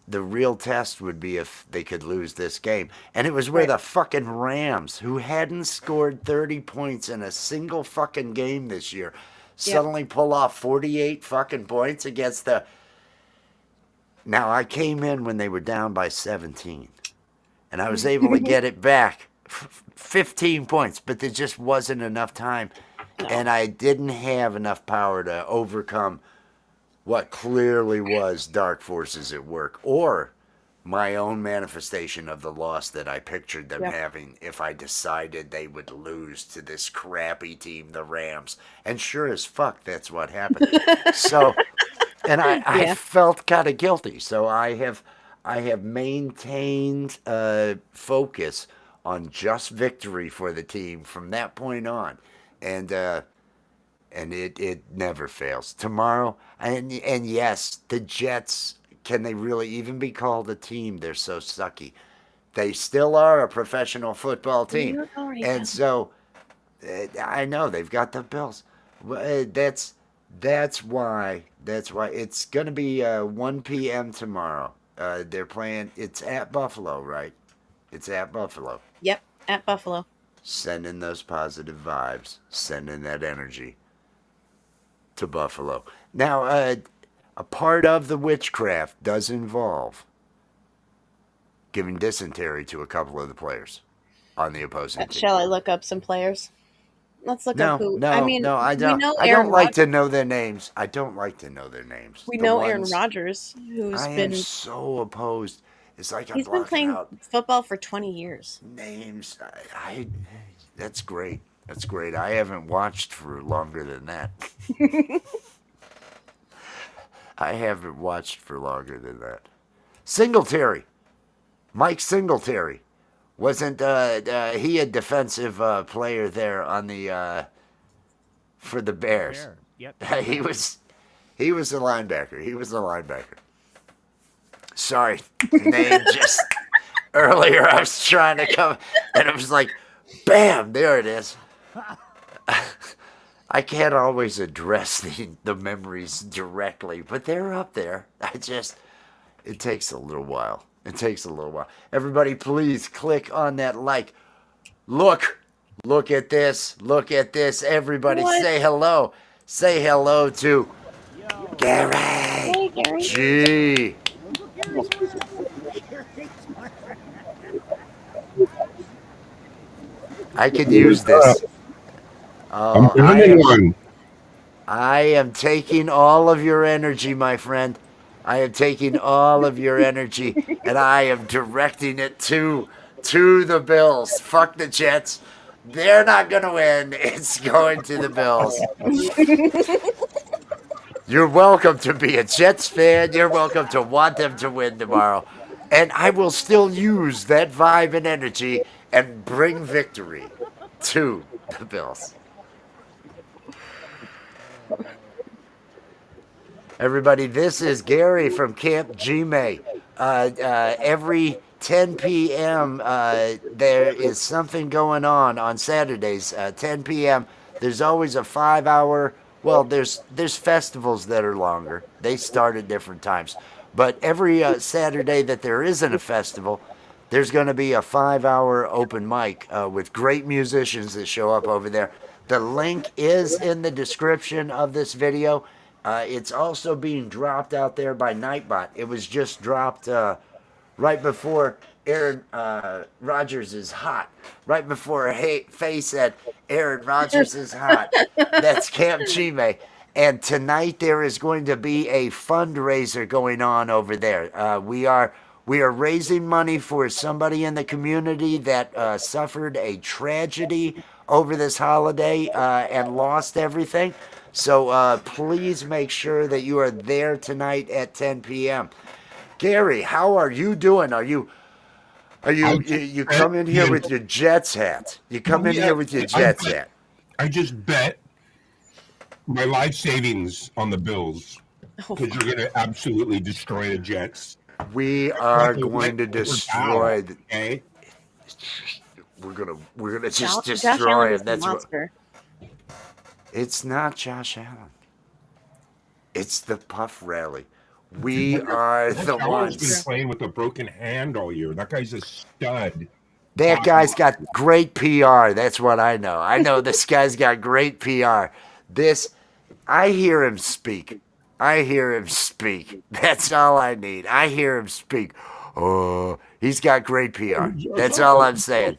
the real test would be if they could lose this game. And it was where the fucking Rams, who hadn't scored 30 points in a single fucking game this year, suddenly pull off 48 fucking points against the. Now, I came in when they were down by 17, and I was able to get it back 15 points, but there just wasn't enough time. And I didn't have enough power to overcome what clearly was dark forces at work, or my own manifestation of the loss that I pictured them having if I decided they would lose to this crappy team, the Rams. And sure as fuck, that's what happened. So, and I felt kind of guilty. So I have maintained focus on just victory for the team from that point on, and it never fails. Tomorrow, and yes, the Jets, can they really even be called a team? They're so sucky. They still are a professional football team. And so I know they've got the Bills. That's why it's going to be 1 p.m. tomorrow. They're playing. It's at Buffalo, right? It's at Buffalo. Yep, at Buffalo. Sending those positive vibes, sending that energy to Buffalo. Now, a part of the witchcraft does involve giving dysentery to a couple of the players on the opposing team. Shall I look up some players? Let's look up who. No, I mean, I don't. We know I Aaron don't like to Rodgers. know their names. I don't like to know their names. We The know Aaron ones Rodgers, who's I been. am so opposed. It's like I'm He's been blocking playing out football for 20 years. names. That's great. That's great. I haven't watched for longer than that. I haven't watched for longer than that. Singletary. Mike Singletary. Wasn't he a defensive player there on the for the Bears? Bear. Yep. He was a linebacker. He was a linebacker. Sorry, name just earlier I was trying to come and it was like, bam, there it is. I can't always address the memories directly, but they're up there. It takes a little while. It takes a little while. Everybody, please click on that like. Look at this. Look at this. Everybody say hello. Say hello to Gary. Hey, Gary. G. I could use this. I'm Oh, burning one. I am taking all of your energy, my friend. I am taking all of your energy and I am directing it to the Bills. Fuck the Jets. They're not going to win. It's going to the Bills. You're welcome to be a Jets fan. You're welcome to want them to win tomorrow. And I will still use that vibe and energy and bring victory to the Bills. Everybody, this is Gary from Camp G-May. Every 10 p.m., there is something going on Saturdays. 10 p.m., there's always a 5-hour. Well, there's festivals that are longer. They start at different times. But every Saturday that there isn't a festival, there's going to be a 5-hour open mic with great musicians that show up over there. The link is in the description of this video. It's also being dropped out there by Nightbot. It was just dropped right before Aaron Rodgers is hot. Right before Faye said, Aaron Rodgers is hot. That's Camp Chime. And tonight there is going to be a fundraiser going on over there. We are raising money for somebody in the community that suffered a tragedy over this holiday and lost everything. So please make sure that you are there tonight at 10 p.m. Gary, how are you doing? You come in here with your Jets hat? You come in here with your Jets hat? I just bet my life savings on the Bills because you're going to absolutely destroy the Jets. We are going to destroy. Okay. We're gonna just Josh destroy Allen him. is the That's what. monster. It's not Josh Allen. It's the Puff Rally. We are the Allen's been ones. playing with a broken hand all year. That guy's a stud. That guy's got great PR. That's what I know. I know this guy's got great PR. I hear him speak. That's all I need. I hear him speak. Oh, he's got great PR. That's all I'm saying.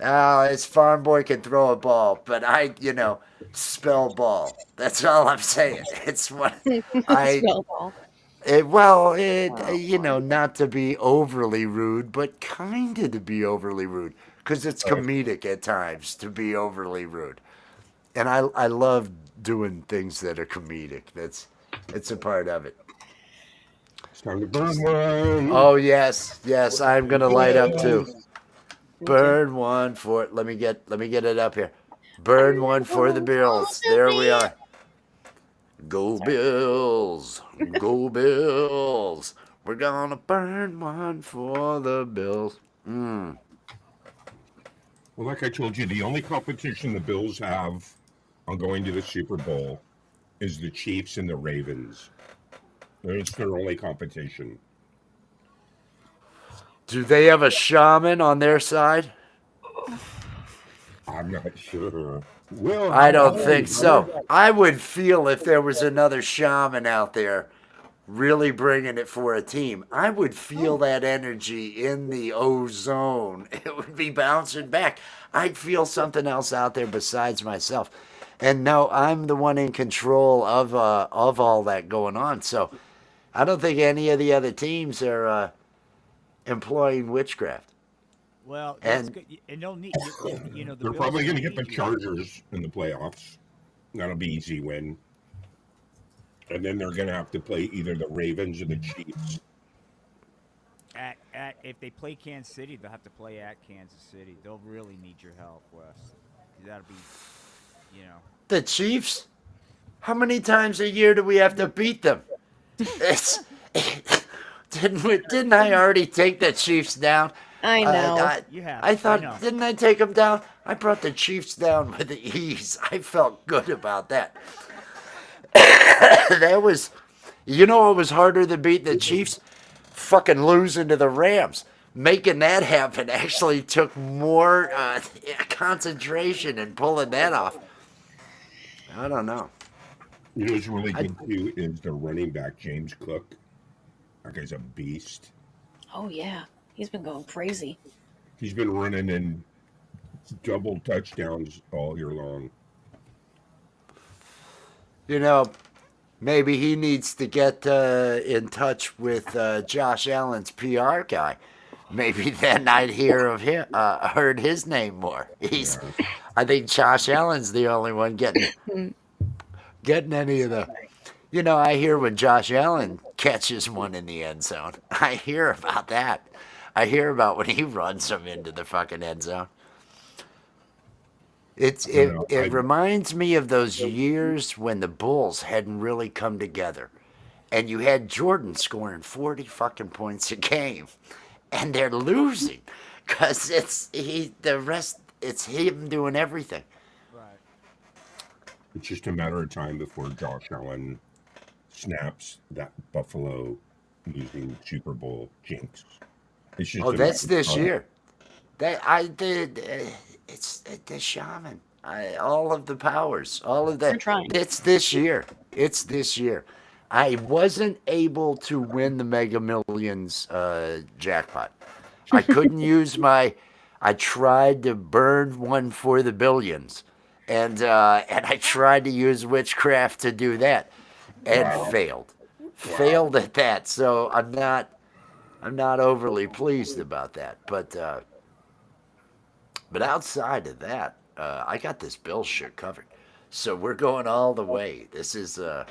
Oh, his farm boy can throw a ball, but spell ball. That's all I'm saying. It's what I. Spell ball. Not to be overly rude, but kind of to be overly rude, because it's comedic at times to be overly rude, and I love doing things that are comedic. It's a part of it. It's time to burn one. Oh yes, I'm gonna light up too. Burn one for it. Let me get it up here. Burn one for the Bills. There we are. Go Bills. Go Bills. We're gonna burn one for the Bills. Well, like I told you, the only competition the Bills have on going to the Super Bowl is the Chiefs and the Ravens. It's their only competition. Do they have a shaman on their side? I'm not sure. Well, I don't think so. I would feel if there was another shaman out there really bringing it for a team. I would feel that energy in the ozone. It would be bouncing back. I'd feel something else out there besides myself. And no, I'm the one in control of all that going on. So I don't think any of the other teams are employing witchcraft. Well, that's good. And they'll need, the they're Bills probably going to need get the you. Chargers in the playoffs. That'll be easy win. And then they're going to have to play either the Ravens or the Chiefs. If they play Kansas City, they'll have to play at Kansas City. They'll really need your help, Wes. That'll be, The Chiefs? How many times a year do we have to beat them? Didn't I already take the Chiefs down? I know. You have. I thought, I know. didn't I take them down? I brought the Chiefs down with ease. I felt good about that. That was, what was harder than beating the Chiefs? Fucking losing to the Rams. Making that happen actually took more concentration in pulling that off. I don't know. You know what's really good too is the running back, James Cook. That guy's a beast. Oh yeah, he's been going crazy. He's been running in double touchdowns all year long. Maybe he needs to get in touch with Josh Allen's PR guy. Maybe then I'd heard his name more. I think Josh Allen's the only one getting any of the. I hear when Josh Allen catches one in the end zone. I hear about that. I hear about when he runs them into the fucking end zone. It reminds me of those years when the Bulls hadn't really come together, and you had Jordan scoring 40 fucking points a game, and they're losing because it's him doing everything. Right. It's just a matter of time before Josh Allen snaps that Buffalo losing Super Bowl jinx. It's just That's this year. It's the shaman. All of the powers, all of You're that. trying. It's this year. It's this year. I wasn't able to win the Mega Millions jackpot. I couldn't use my. I tried to burn one for the billions, and I tried to use witchcraft to do that, and Wow. failed. Wow. Failed at that. So I'm not overly pleased about that. But outside of that, I got this Bill shit covered. So we're going all the way. This is a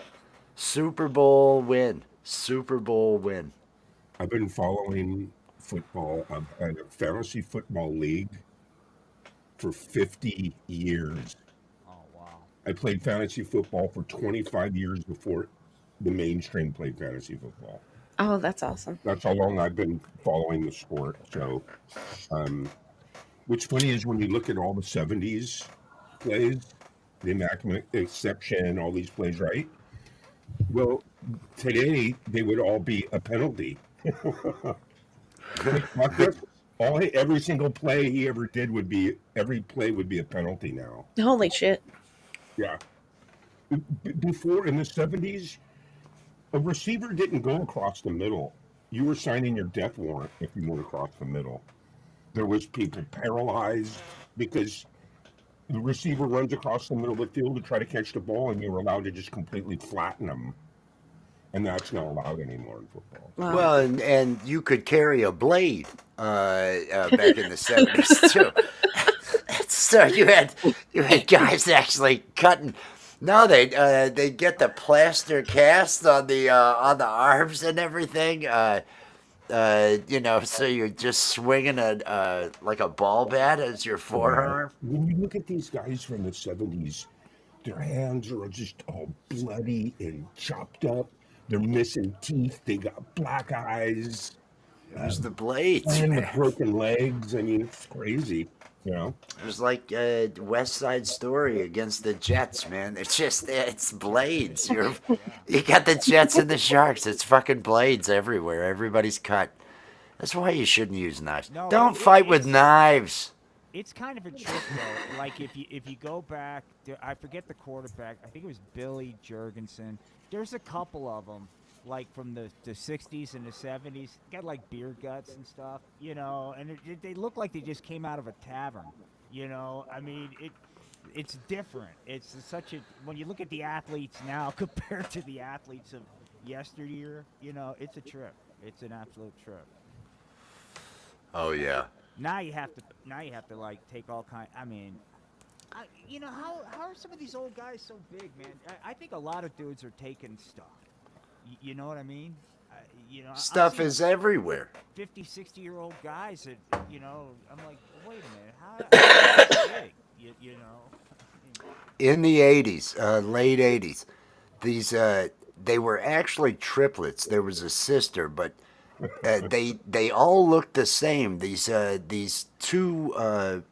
Super Bowl win. Super Bowl win. I've been following football. I've had a fantasy football league for 50 years. Oh wow. I played fantasy football for 25 years before the mainstream played fantasy football. Oh, that's awesome. That's how long I've been following the sport. So, um, what's funny is when you look at all the 70s plays, the Immaculate Exception, all these plays, right? Well, today they would all be a penalty. Every single play he ever did would be every play would be a penalty now. Holy shit. Yeah. Before in the 70s, a receiver didn't go across the middle. You were signing your death warrant if you went across the middle. There was people paralyzed because the receiver runs across the middle of the field to try to catch the ball, and you were allowed to just completely flatten them. And that's not allowed anymore in football. Wow. Well, and you could carry a blade back in the 70s too. So you had guys actually cutting. No, they get the plaster cast on the arms and everything. So you're just swinging a like a ball bat as your forearm. When you look at these guys from the 70s, their hands are just all bloody and chopped up. They're missing teeth. They got black eyes. There's the blades. Playing with Man. broken legs. I mean, it's crazy. You know? It was like West Side Story against the Jets, man. It's blades. You got the Jets and the Sharks. It's fucking blades everywhere. Everybody's cut. That's why you shouldn't use knives. No, Don't fight with it's- knives. It's kind of a trick though. Like if you go back, I forget the quarterback. I think it was Billy Jurgensen. There's a couple of them, like from the 60s and the 70s. Got like beer guts and stuff, and they look like they just came out of a tavern. I mean it's different. It's such a when you look at the athletes now compared to the athletes of yesteryear, it's a trip. It's an absolute trip. Oh yeah. Now you have to like take all kind. I mean, how are some of these old guys so big, man? I think a lot of dudes are taking stuff. You know what I mean? Stuff is everywhere. 50, 60-year-old guys that I'm like, wait a minute, how is this big? In the 80s, late 80s, these they were actually triplets. There was a sister, but they all looked the same. These two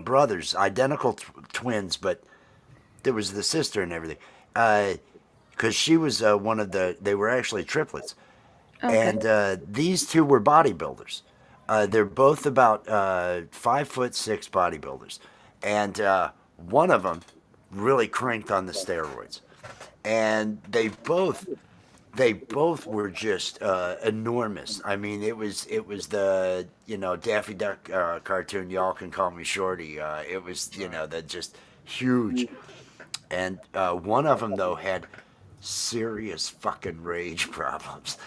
brothers, identical twins, but there was the sister and everything. Because she was one of they were actually triplets, and these two were bodybuilders. They're both about 5'6" bodybuilders, and one of them really cranked on the steroids, and they both were just enormous. I mean, it was the Daffy Duck cartoon. Y'all can call me Shorty. It was the just huge, and one of them though had serious fucking rage problems,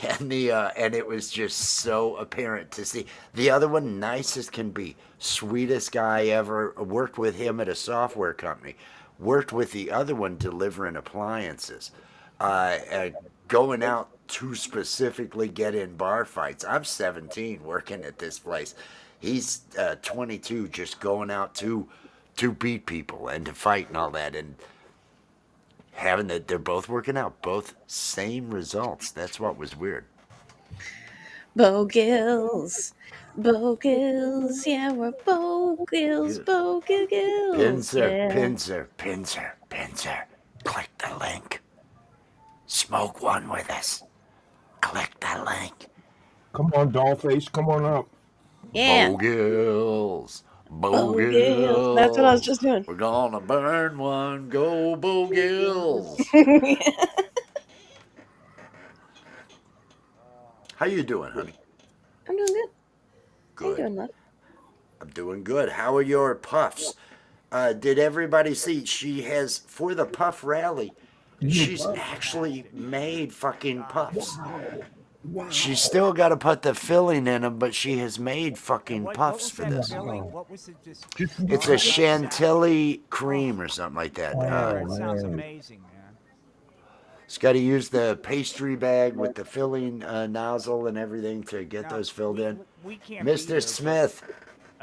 and it was just so apparent to see. The other one, nice as can be, sweetest guy ever. Worked with him at a software company. Worked with the other one delivering appliances. Going out to specifically get in bar fights. I'm 17 working at this place. He's 22 just going out to beat people and to fight and all that, and having that they're both working out, both same results. That's what was weird. Bogills. Bogills. Yeah, we're Bogills. Bogills. Pinzer. Click the link. Smoke one with us. Click the link. Come on, Dollface, come on up. Yeah. Bogills. Bo Gills. That's what I was just doing. We're gonna burn one. Go Bo Gills. How you doing, honey? I'm doing good. How you Good. doing, love? I'm doing good. How are your puffs? Did everybody see? She has, for the puff rally, she's actually made fucking puffs. Wow. She's still got to put the filling in them, but she has made And fucking what puffs was for that this. filling? What was it? Just It's a chantilly cream or something like that. that sounds man. amazing, man. It's got to use the pastry bag with the filling nozzle and everything to get Now, those filled in. we can't be there, Mr. but Smith,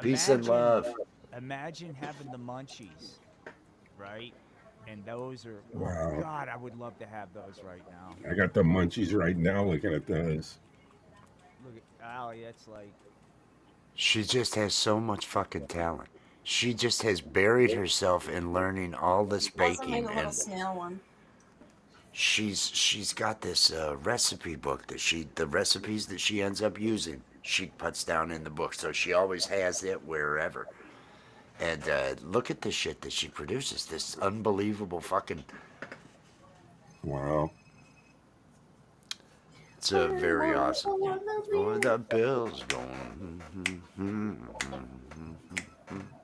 peace and imagine- love. Imagine having the munchies, right? And those are Wow. God, I would love to have those right now. I got the munchies right now looking at those. Look at Allie, that's like She just has so much fucking talent. She just has buried herself in learning all this baking, and snail one. she's got this recipe book that the recipes that she ends up using, she puts down in the book, so she always has it wherever. And look at the shit that she produces. This unbelievable fucking. Wow. It's very awesome. Oh, the bill's going.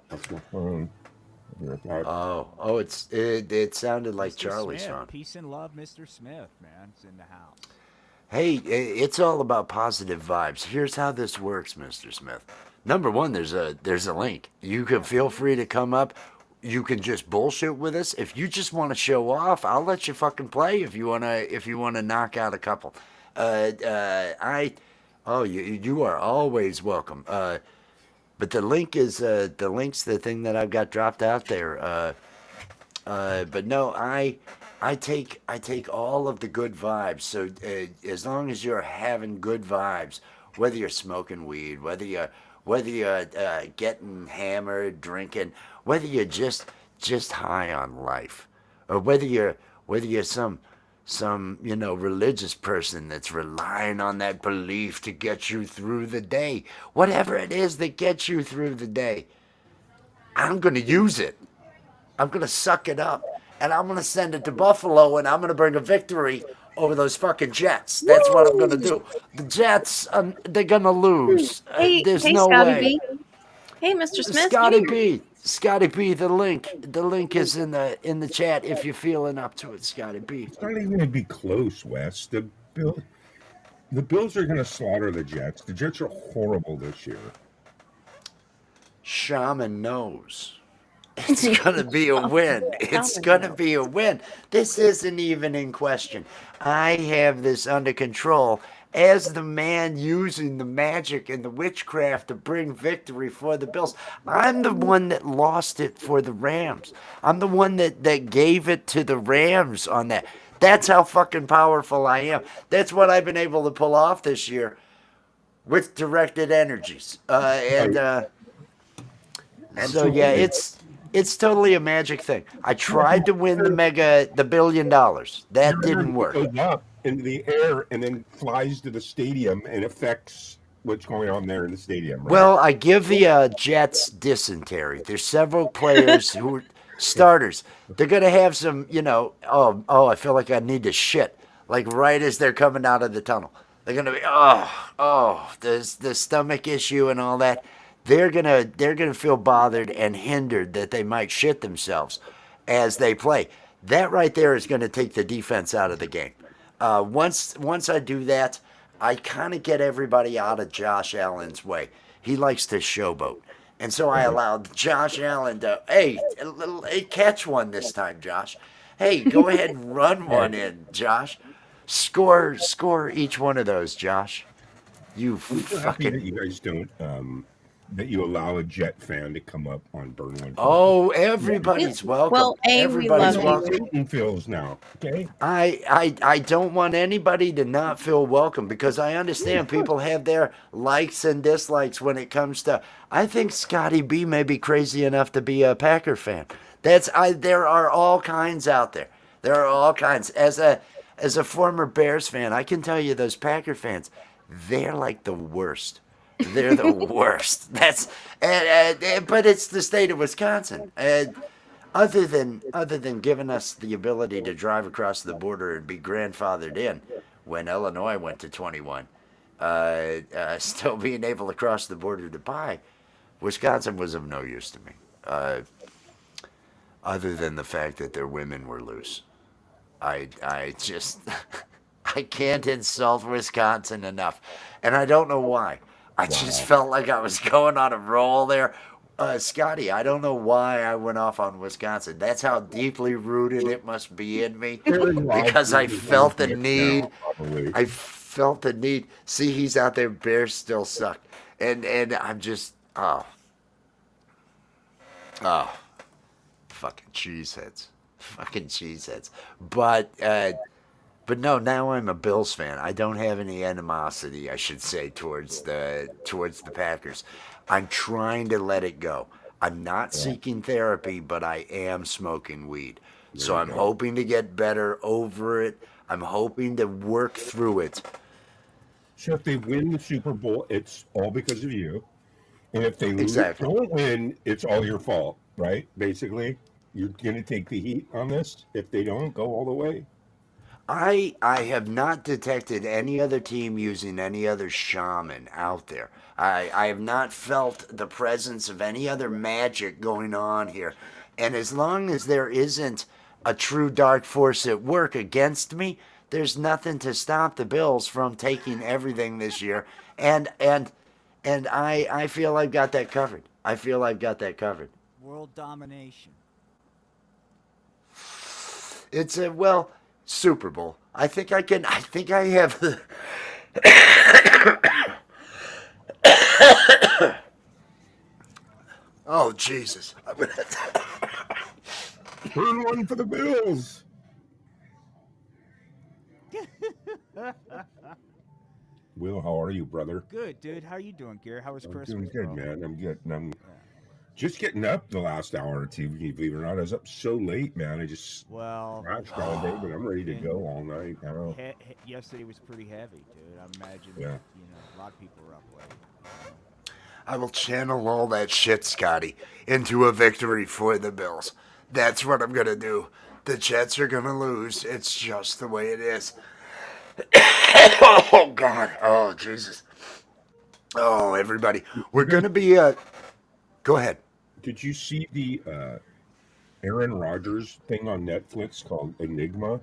That's my phone. Oh, it sounded like Mr. Charlie's Smith. phone. Peace and love, Mr. Smith, man. It's in the house. Hey, it's all about positive vibes. Here's how this works, Mr. Smith. Number one, there's a link. You can feel free to come up. You can just bullshit with us. If you just want to show off, I'll let you fucking play. If you wanna knock out a couple, you are always welcome. But the link's the thing that I've got dropped out there. But no, I take all of the good vibes. So as long as you're having good vibes, whether you're smoking weed, whether you're getting hammered, drinking, whether you're just high on life, or whether you're some religious person that's relying on that belief to get you through the day, whatever it is that gets you through the day, I'm gonna use it. I'm going to suck it up, and I'm going to send it to Buffalo, and I'm going to bring a victory over those fucking Jets. That's what I'm going to do. The Jets, they're going to lose. There's no Scotty way. B. Hey, Mr. Smith. Scotty B, the link is in the chat if you're feeling up to it, Scotty B. It's not even going to be close, Wes. The Bills are going to slaughter the Jets. The Jets are horrible this year. Shaman knows. It's going to be a win. It's going to be a win. This isn't even in question. I have this under control as the man using the magic and the witchcraft to bring victory for the Bills. I'm the one that lost it for the Rams. I'm the one that gave it to the Rams on that. That's how fucking powerful I am. That's what I've been able to pull off this year with directed energies. So yeah, it's totally a magic thing. I tried to win the $1 billion. That didn't work. It goes up into the air and then flies to the stadium and affects what's going on there in the stadium. Right? Well, I give the Jets dysentery. There's several players who are starters. They're going to have some, I feel like I need to shit. Like right as they're coming out of the tunnel. They're going to be, there's the stomach issue and all that. They're gonna feel bothered and hindered that they might shit themselves as they play. That right there is going to take the defense out of the game. Once I do that, I kind of get everybody out of Josh Allen's way. He likes to showboat, and so I allowed Josh Allen to hey catch one this time, Josh. Hey, go ahead and run one in, Josh. Score each one of those, Josh. You I'm so happy that fucking. you guys don't that you allow a Jet fan to come up on Burn One. Oh, everybody's welcome. Well, we Everybody's love welcome. Dayton feels now. Okay. I don't want anybody to not feel welcome because I understand people have their likes and dislikes when it comes to. I think Scotty B may be crazy enough to be a Packer fan. There are all kinds out there. There are all kinds. As a former Bears fan, I can tell you those Packer fans, they're like the worst. They're the worst. But it's the state of Wisconsin. Other than giving us the ability to drive across the border and be grandfathered in when Illinois went to 21, still being able to cross the border to buy, Wisconsin was of no use to me. Other than the fact that their women were loose. I just I can't insult Wisconsin enough, and I don't know why. I just felt like I was going on a roll there. Scotty, I don't know why I went off on Wisconsin. That's how deeply rooted it must be in me Aaron because I Rodgers is on felt the deck need. now, probably. I felt the need. See, he's out there. Bears still suck, and I'm just oh fucking cheeseheads, fucking cheeseheads. But no, now I'm a Bills fan. I don't have any animosity, I should say, towards the Packers. I'm trying to let it go. I'm not seeking therapy, but I am smoking weed. So you I'm go. hoping to get better over it. I'm hoping to work through it. So if they win the Super Bowl, it's all because of you. And if they Exactly. don't win, it's all your fault, right? Basically, you're going to take the heat on this if they don't go all the way. I have not detected any other team using any other shaman out there. I have not felt the presence of any other magic going on here. And as long as there isn't a true dark force at work against me, there's nothing to stop the Bills from taking everything this year. And I feel I've got that covered. I feel I've got that covered. World domination. It's a well Super Bowl. I think I can. I think I have the. Oh Jesus! Burn one for the Bills. Will, how are you, brother? Good, dude. How you doing, Gary? How was I'm Christmas, doing good, bro? man. I'm good. And I'm Yeah. just getting up the last hour or two, believe it or not. I was up so late, man. I just Well, scratched all day, but I'm ready to and go all night. I don't know. yesterday was pretty heavy, dude. I imagine Yeah. a lot of people were up late. I will channel all that shit, Scotty, into a victory for the Bills. That's what I'm gonna do. The Jets are gonna lose. It's just the way it is. Oh God! Oh Jesus! Oh everybody, we're gonna be. Go ahead. Did you see the Aaron Rodgers thing on Netflix called Enigma?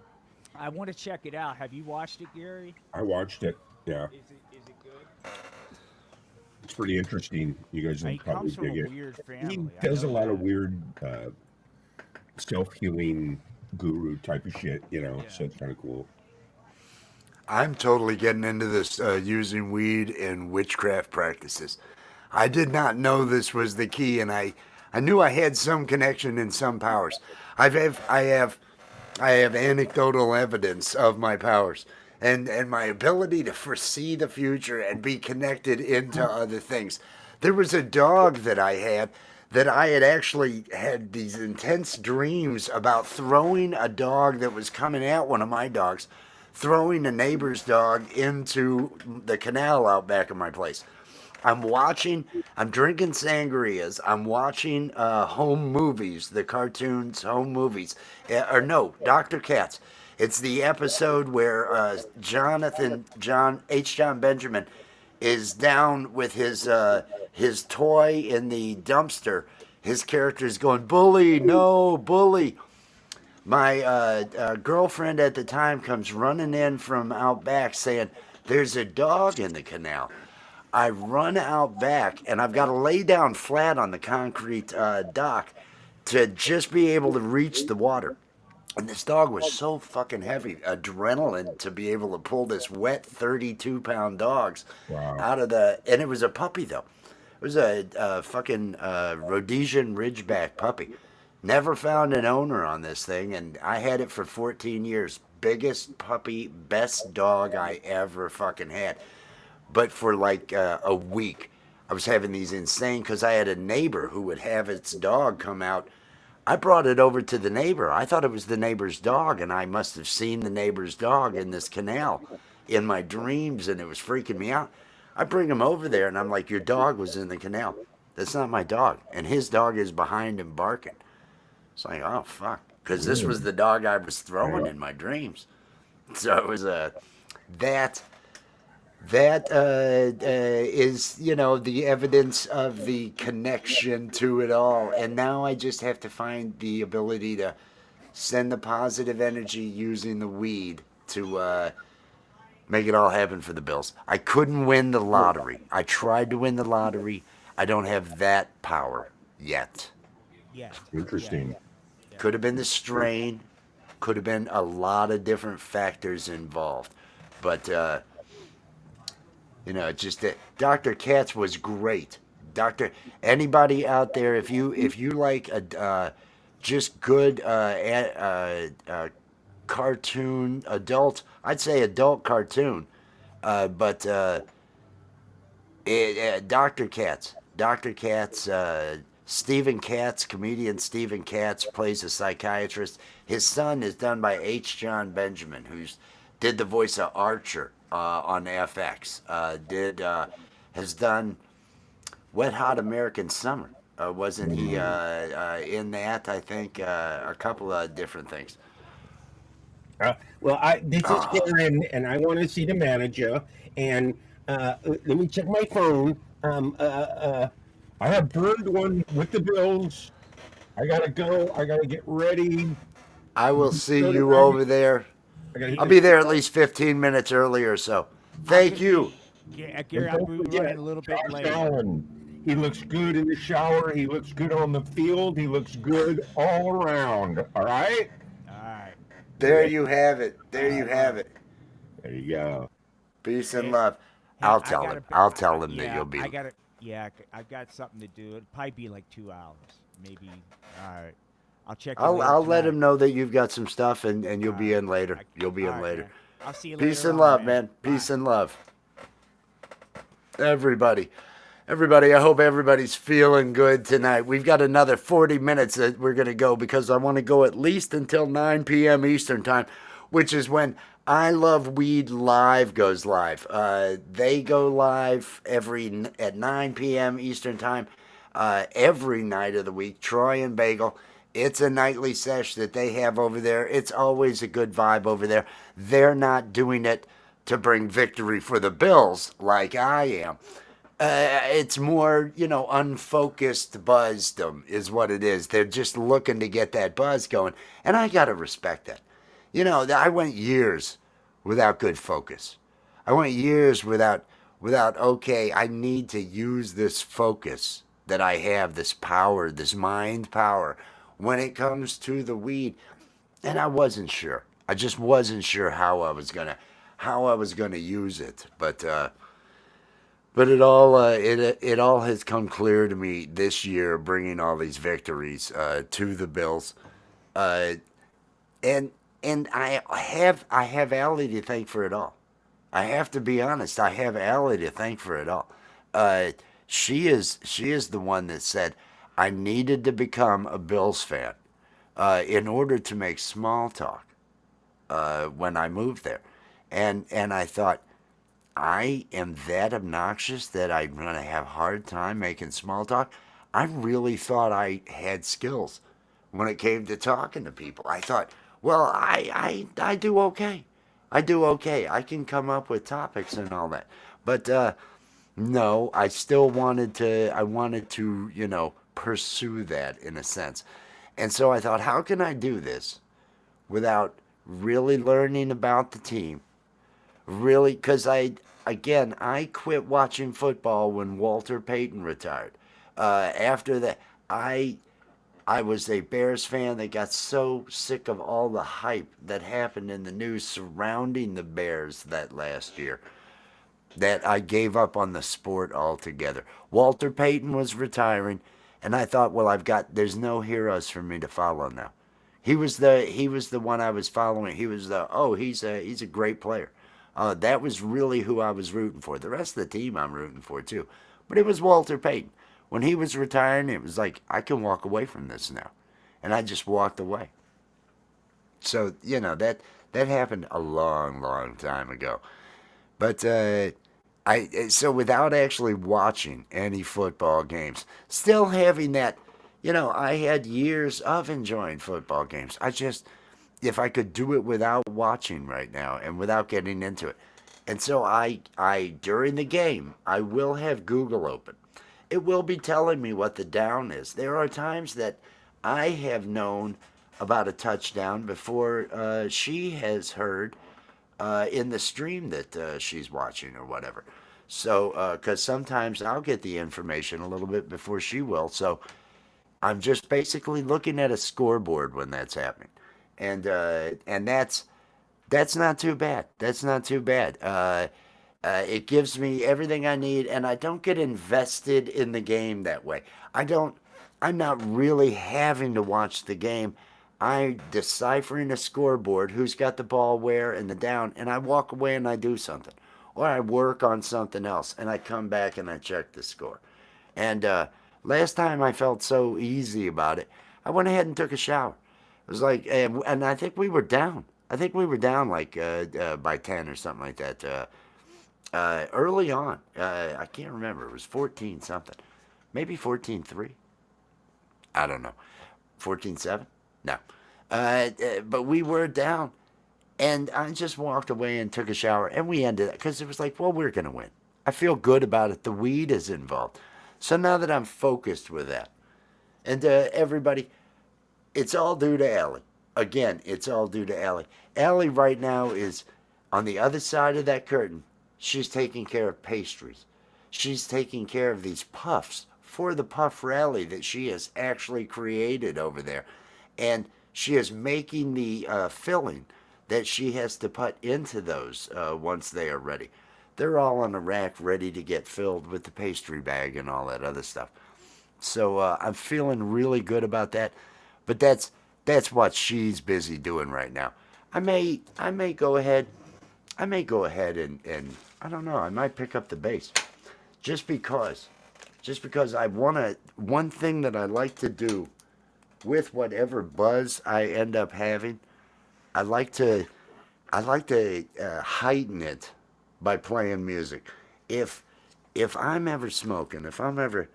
I want to check it out. Have you watched it, Gary? I watched it. Yeah, Is it good? it's pretty interesting. You guys will He probably comes from dig a it. weird family. He I does a know lot of that. weird self-healing guru type of shit, Yeah. so it's kind of cool. I'm totally getting into this using weed in witchcraft practices. I did not know this was the key, and I knew I had some connection and some powers. I have anecdotal evidence of my powers and my ability to foresee the future and be connected into other things. There was a dog that I had actually had these intense dreams about throwing a dog that was coming at one of my dogs, throwing a neighbor's dog into the canal out back of my place. I'm drinking sangrias, I'm watching home movies, the cartoons, home movies. Or no, Dr. Katz. It's the episode where John Benjamin is down with his toy in the dumpster. His character is going, bully, no, bully. My girlfriend at the time comes running in from out back saying, there's a dog in the canal. I run out back and I've got to lay down flat on the concrete dock to just be able to reach the water. And this dog was so fucking heavy, adrenaline to be able to pull this wet 32-pound dogs Wow. out of and it was a puppy though. It was a fucking Rhodesian Ridgeback puppy. Never found an owner on this thing, and I had it for 14 years. Biggest puppy, best dog I ever fucking had. But for like a week, I was having these insane, because I had a neighbor who would have its dog come out. I brought it over to the neighbor. I thought it was the neighbor's dog, and I must have seen the neighbor's dog in this canal in my dreams, and it was freaking me out. I bring him over there, and I'm like, your dog was in the canal. That's not my dog. And his dog is behind him barking. It's like, oh, fuck. Because this was the dog I was throwing in my dreams. So it was that is, the evidence of the connection to it all. And now I just have to find the ability to send the positive energy using the weed to make it all happen for the Bills. I couldn't win the lottery. I tried to win the lottery. I don't have that power yet. Yes. Interesting. Yeah. Could have been the strain. Could have been a lot of different factors involved. But, just that Dr. Katz was great. Anybody out there, if you like a just good cartoon adult, I'd say adult cartoon, but Dr. Katz, Stephen Katz, comedian Stephen Katz plays a psychiatrist. His son is done by H. John Benjamin, who's did the voice of Archer on FX. Has done Wet Hot American Summer. Wasn't he in that? I think a couple of different things. This is Karen, and I want to see the manager. And let me check my phone. I have burned one with the Bills. I gotta go. I gotta get ready. I will see you over there. I'll be there at least 15 minutes early or so. Thank you. Yeah, Gary, I'll be running a little bit Josh later. Allen. He looks good in the shower. He looks good on the field. He looks good all around. All right? All right. There you have it. There you have it. There you go. Peace and love. Hey, I'll tell him. I'll tell him that you'll be. I've got something to do. It'll probably be like 2 hours, maybe. All right. I'll check. I'll let him know that you've got some stuff and you'll be in later. You'll be in later. Man. I'll see you later. Peace and love, man. Peace and love. Everybody, I hope everybody's feeling good tonight. We've got another 40 minutes that we're going to go because I want to go at least until 9 p.m. Eastern time, which is when I Love Weed Live goes live. They go live at 9 p.m. Eastern time every night of the week. Troy and Bagel. It's a nightly sesh that they have over there. It's always a good vibe over there. They're not doing it to bring victory for the Bills like I am. It's more, unfocused buzzdom is what it is. They're just looking to get that buzz going. And I got to respect that. I went years without good focus. I went years without, okay, I need to use this focus that I have, this power, this mind power when it comes to the weed. And I wasn't sure. I just wasn't sure how I was gonna use it. But it all has come clear to me this year, bringing all these victories to the Bills, and I have Allie to thank for it all. I have to be honest. I have Allie to thank for it all. She is the one that said I needed to become a Bills fan in order to make small talk when I moved there, and I thought, I am that obnoxious that I'm going to have a hard time making small talk. I really thought I had skills when it came to talking to people. I thought, well, I do okay. I do okay. I can come up with topics and all that. But no, I still wanted to, pursue that in a sense. And so I thought, how can I do this without really learning about the team? Really, because I quit watching football when Walter Payton retired. After that, I was a Bears fan that got so sick of all the hype that happened in the news surrounding the Bears that last year that I gave up on the sport altogether. Walter Payton was retiring, and I thought, well, there's no heroes for me to follow now. He was the one I was following. He was he's a great player. That was really who I was rooting for. The rest of the team I'm rooting for too. But it was Walter Payton. When he was retiring, it was like, I can walk away from this now. And I just walked away. So, that happened a long, long time ago. But So without actually watching any football games, still having that, I had years of enjoying football games. If I could do it without watching right now and without getting into it. And so I during the game, I will have Google open. It will be telling me what the down is. There are times that I have known about a touchdown before she has heard in the stream that she's watching or whatever. So, because sometimes I'll get the information a little bit before she will. So I'm just basically looking at a scoreboard when that's happening, and that's not too bad. That's not too bad. It gives me everything I need, and I don't get invested in the game that way. I don't. I'm not really having to watch the game. I'm deciphering a scoreboard, who's got the ball where and the down, and I walk away and I do something, or I work on something else, and I come back and I check the score. And last time I felt so easy about it, I went ahead and took a shower. It was like, and I think we were down. I think we were down like by 10 or something like that. Early on, I can't remember. It was 14 something, maybe 14-3. I don't know, 14-7. No, but we were down, and I just walked away and took a shower, and we ended it because it was like, well, we're gonna win. I feel good about it. The weed is involved, so now that I'm focused with that, and everybody, it's all due to Allie. Again, it's all due to Allie. Allie right now is on the other side of that curtain. She's taking care of pastries. She's taking care of these puffs for the puff rally that she has actually created over there. And she is making the filling that she has to put into those once they are ready. They're all on a rack ready to get filled with the pastry bag and all that other stuff. So I'm feeling really good about that. But that's what she's busy doing right now. I may go ahead. And I don't know. I might pick up the bass, just because I want to. One thing that I like to do with whatever buzz I end up having, I like to heighten it by playing music. If I'm ever smoking, if I'm ever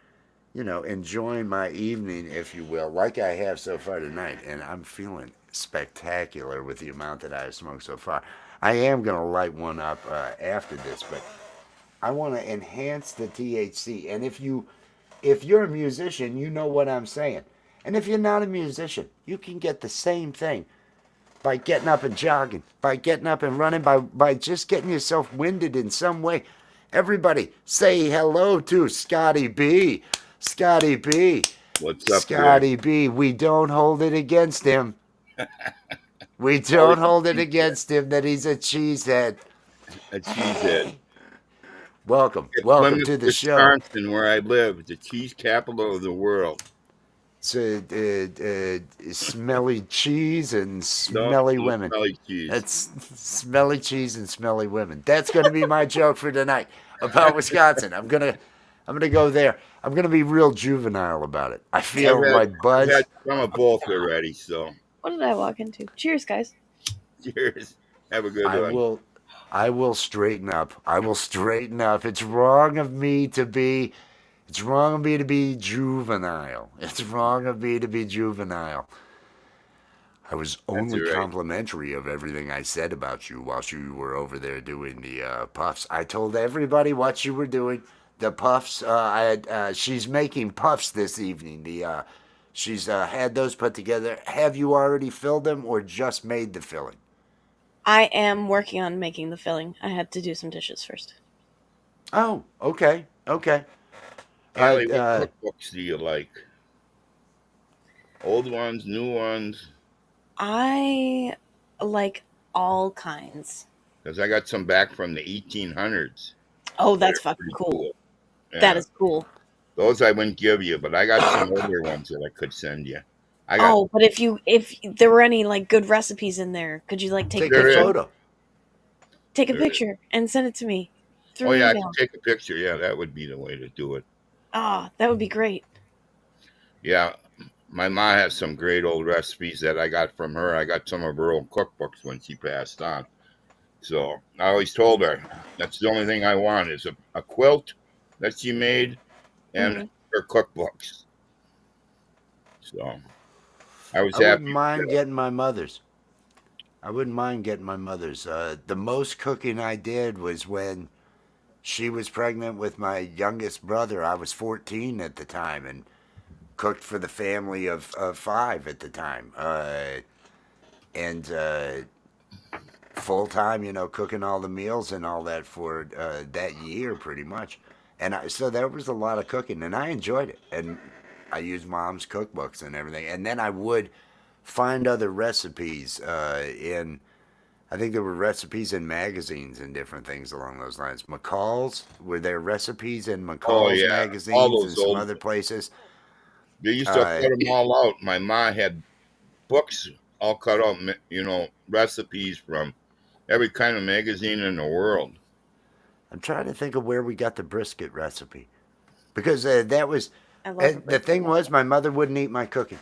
enjoying my evening, if you will, like I have so far tonight, and I'm feeling spectacular with the amount that I have smoked so far. I am going to light one up after this, but I want to enhance the THC. And if you're a musician, you know what I'm saying. And if you're not a musician, you can get the same thing by getting up and jogging, by getting up and running, by just getting yourself winded in some way. Everybody, say hello to Scotty B. Scotty B. What's up, Scotty B. We don't hold it against him. We don't hold it against him that he's a cheesehead. A cheesehead. Welcome It's to Plymouth, the show. Wisconsin, where I live, the cheese capital of the world. It's smelly cheese and smelly women. Smelly cheese. That's smelly cheese and smelly women. That's going to be my joke for tonight about Wisconsin. I'm gonna go there. I'm gonna be real juvenile about it. I feel like Buzz. I've had some of both already, so What did I walk into? Cheers, guys. cheers. Have a good one. I will straighten up. I will straighten up. It's wrong of me to be juvenile. It's wrong of me to be juvenile. I was only complimentary of everything I said about you while you were over there doing the puffs. I told everybody what you were doing. The puffs. She's making puffs this evening. She's had those put together. Have you already filled them or just made the filling? I am working on making the filling. I had to do some dishes first. Oh, okay. Allie, what cookbooks do you like? Old ones, new ones? I like all kinds. Because I got some back from the 1800s. Oh, that's fucking cool. Yeah. That is cool. Those I wouldn't give you, but I got some older ones that I could send you. But if there were any like good recipes in there, could you like take a photo? Take a picture and send it to me. Oh yeah, I can take a picture. Yeah, that would be the way to do it. Ah, that would be great. Yeah, my mom has some great old recipes that I got from her. I got some of her old cookbooks when she passed on. So I always told her that's the only thing I want is a quilt that she made and Mhm. her cookbooks. So I was I wouldn't happy. mind getting my mother's. I wouldn't mind getting my mother's. The most cooking I did was when she was pregnant with my youngest brother. I was 14 at the time and cooked for the family of five at the time. And full time, cooking all the meals and all that for that year pretty much. So there was a lot of cooking and I enjoyed it. And I used mom's cookbooks and everything. And then I would find other recipes I think there were recipes in magazines and different things along those lines. McCall's, were there recipes in Oh McCall's yeah, all magazines and those some old. other places? They used to Uh, cut them all out. My ma had books all cut out. Recipes from every kind of magazine in the world. I'm trying to think of where we got the brisket recipe because that was I love a the brisket thing was my recipe. mother wouldn't eat my cooking.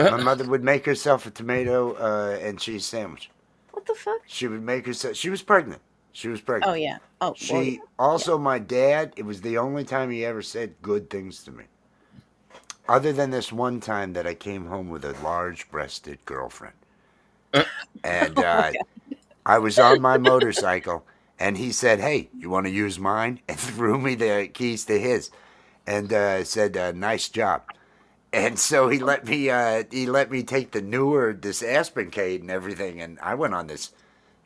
My mother would make herself a tomato and cheese sandwich. What the fuck? She would make herself. She was pregnant. She was Oh pregnant. yeah. Oh well. She Yeah. also my dad. It was the only time he ever said good things to me. Other than this one time that I came home with a large-breasted girlfriend, and Oh my god. I was on my motorcycle, and he said, "Hey, you want to use mine?" and threw me the keys to his, and said, "Nice job." And so he let me take the newer this Aspencade and everything, and I went on this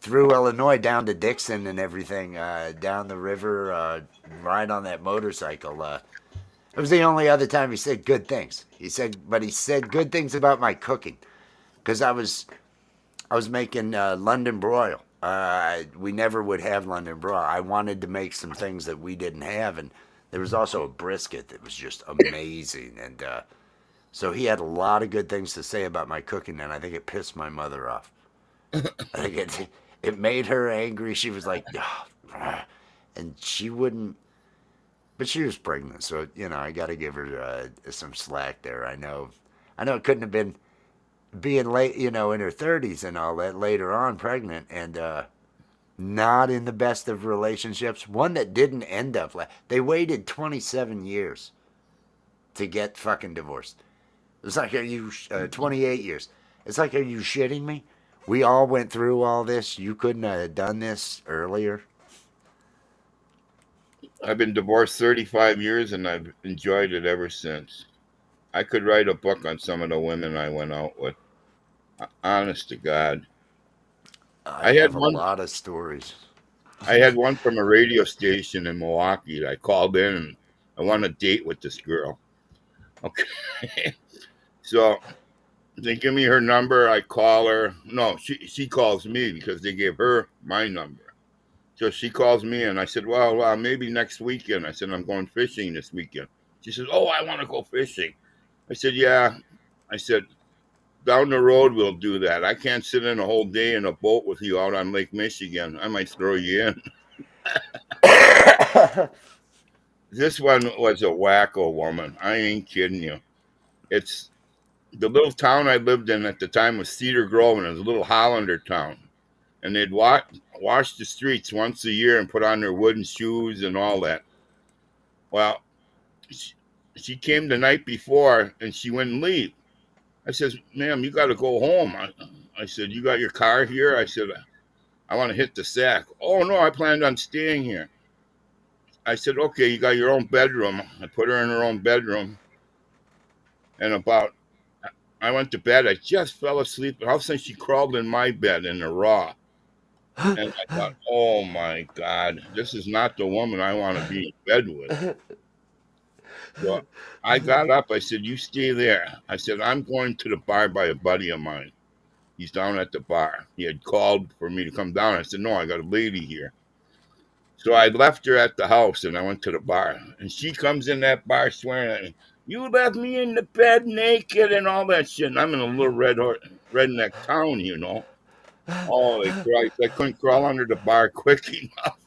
through Illinois down to Dixon and everything, down the river, ride on that motorcycle. It was the only other time he said good things. But he said good things about my cooking because I was making London broil. We never would have London broil. I wanted to make some things that we didn't have, and there was also a brisket that was just amazing. And so he had a lot of good things to say about my cooking, and I think it pissed my mother off. I think it made her angry. She was like, "Ugh," and she wouldn't. But she was pregnant, so I got to give her some slack there. I know it couldn't have been being late, in her 30s and all that, later on pregnant, and not in the best of relationships. One that didn't end up. They waited 27 years to get fucking divorced. It's like, 28 years. It's like, are you shitting me? We all went through all this. You couldn't have done this earlier. I've been divorced 35 years and I've enjoyed it ever since. I could write a book on some of the women I went out with. Honest to God. I I had have a one lot of stories. I had one from a radio station in Milwaukee. I called in and I want a date with this girl. Okay. So they give me her number. I call her. No, she calls me because they gave her my number. So she calls me and I said, well, maybe next weekend. I said, I'm going fishing this weekend. She says, oh, I want to go fishing. I said, yeah. I said, down the road, we'll do that. I can't sit in a whole day in a boat with you out on Lake Michigan. I might throw you in. This one was a wacko woman. I ain't kidding you. It's the little town I lived in at the time was Cedar Grove, and it was a little Hollander town. And they'd wash the streets once a year and put on their wooden shoes and all that. Well, she, she came the night before and she wouldn't leave. I says, ma'am, you got to go home. I said, you got your car here? I said, I want to hit the sack. Oh, no, I planned on staying here. I said, okay, you got your own bedroom. I put her in her own bedroom. And I went to bed. I just fell asleep. All of a sudden, she crawled in my bed in the raw. And I thought, oh my God, this is not the woman I want to be in bed with. So I got up. I said, you stay there. I said, I'm going to the bar by a buddy of mine. He's down at the bar. He had called for me to come down. I said, no, I got a lady here. So I left her at the house and I went to the bar. And she comes in that bar swearing at me, you left me in the bed naked and all that shit. And I'm in a little redneck town, you know. Holy Christ, I couldn't crawl under the bar quick enough.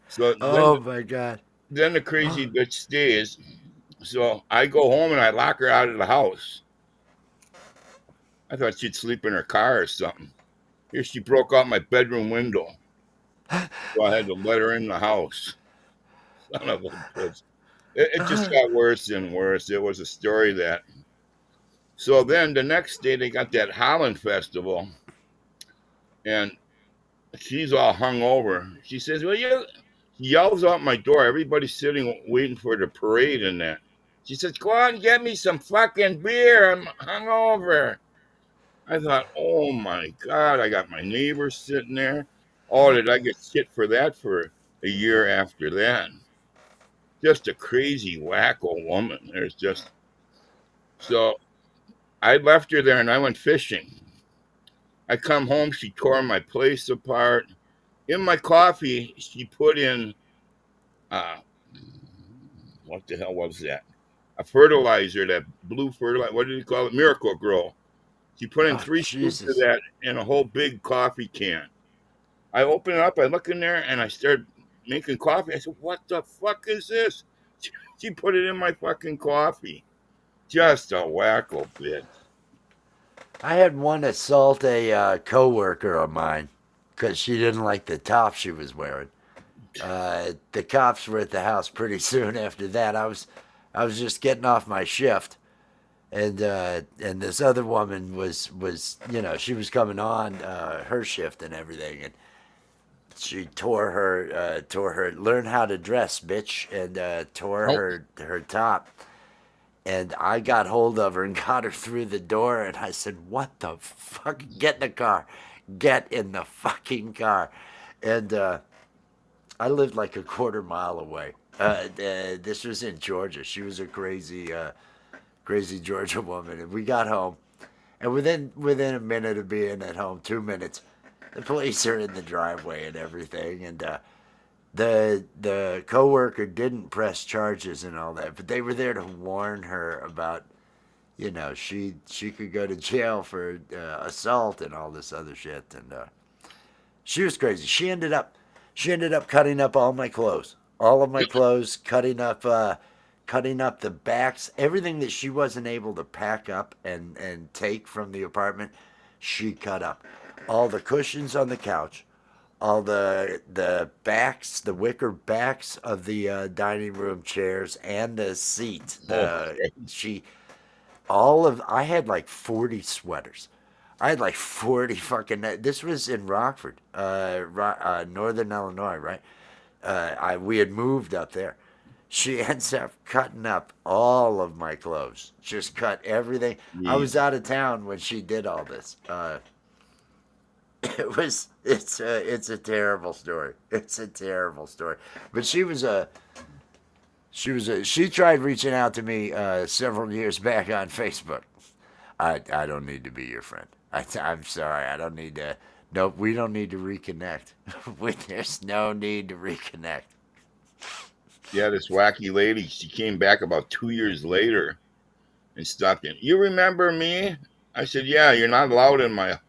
So Oh my god. then the crazy bitch stays. So I go home and I lock her out of the house. I thought she'd sleep in her car or something. Here she broke out my bedroom window. So I had to let her in the house. Son of a bitch. It just got worse and worse. It was a story that. So then the next day they got that Holland Festival, and she's all hung over. She says, "Well, you," she yells out my door. Everybody's sitting waiting for the parade and that. She says, "Go out and get me some fucking beer. I'm hungover." I thought, "Oh my God!" I got my neighbors sitting there. Oh, did I get shit for that for a year after that? Just a crazy wacko woman. There's just so I left her there and I went fishing. I come home, she tore my place apart. In my coffee, she put in uh, what the hell was that? A fertilizer, that blue fertilizer. What did you call it? Miracle Grow. She put in Oh, 3 scoops of Jesus. that in a whole big coffee can. I open it up, I look in there, and I start making coffee. I said, "What the fuck is this?" She put it in my fucking coffee. Just a wacko bitch. I had one assault a coworker of mine because she didn't like the top she was wearing. The cops were at the house pretty soon after that. I was just getting off my shift, and this other woman was she was coming on her shift and everything, and she tore her learn how to dress, bitch, and tore Nope. her top. And I got hold of her and got her through the door, and I said, "What the fuck? Get in the car. Get in the fucking car." And I lived like a quarter mile away. This was in Georgia. She was a crazy Georgia woman. And we got home, and within a minute of being at home, 2 minutes, the police are in the driveway and everything. And the coworker didn't press charges and all that, but they were there to warn her about she could go to jail for assault and all this other shit. And she was crazy. She ended up cutting up all my clothes, all of my clothes, cutting up the backs, everything that she wasn't able to pack up and take from the apartment. She cut up all the cushions on the couch, all the backs, the wicker backs of the dining room chairs and the seat. Oh, The she all of I had like 40 sweaters. I had like 40 fucking. This was in Rockford, Northern Illinois, right? We had moved up there. She ends up cutting up all of my clothes. Just cut everything. I was Jesus. out of town when she did all this. It's a terrible story. It's a terrible story. But she tried reaching out to me several years back on Facebook. I don't need to be your friend. I'm sorry. I don't need to. Nope, we don't need to reconnect. There's no need to reconnect. Yeah, this wacky lady, she came back about 2 years later and stopped in. "You remember me?" I said, "Yeah, you're not allowed in my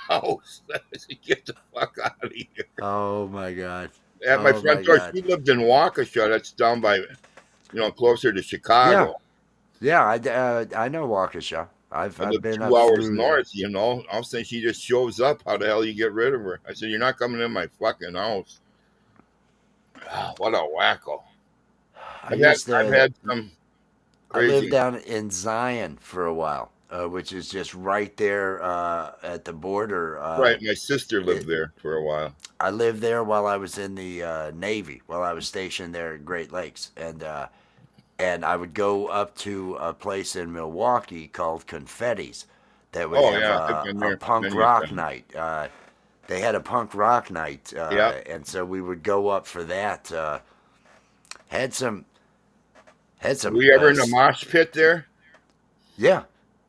house." I said, "Get the fuck out of here." Oh my god. At my Oh my front door, god. she lived in Waukesha. That's down by, closer to Yeah, Chicago. yeah. I know Waukesha. I I've live been up 2 hours through there. north, I'm saying she just shows up. How the hell you get rid of her? I said, "You're not coming in my fucking house." What a wacko. I I've had, used I've to. had some I lived crazy. down in Zion for a while, which is just right there at the border. Right, my sister lived It, there for a while. I lived there while I was in the Navy, while I was stationed there at Great Lakes, and I would go up to a place in Milwaukee called Confetti's that would Oh have yeah, I've been a there punk many a rock time. night. They had a punk rock night, Yep. and so we would go up for that. Had some, had Were some, you ever in the mosh pit there? yeah.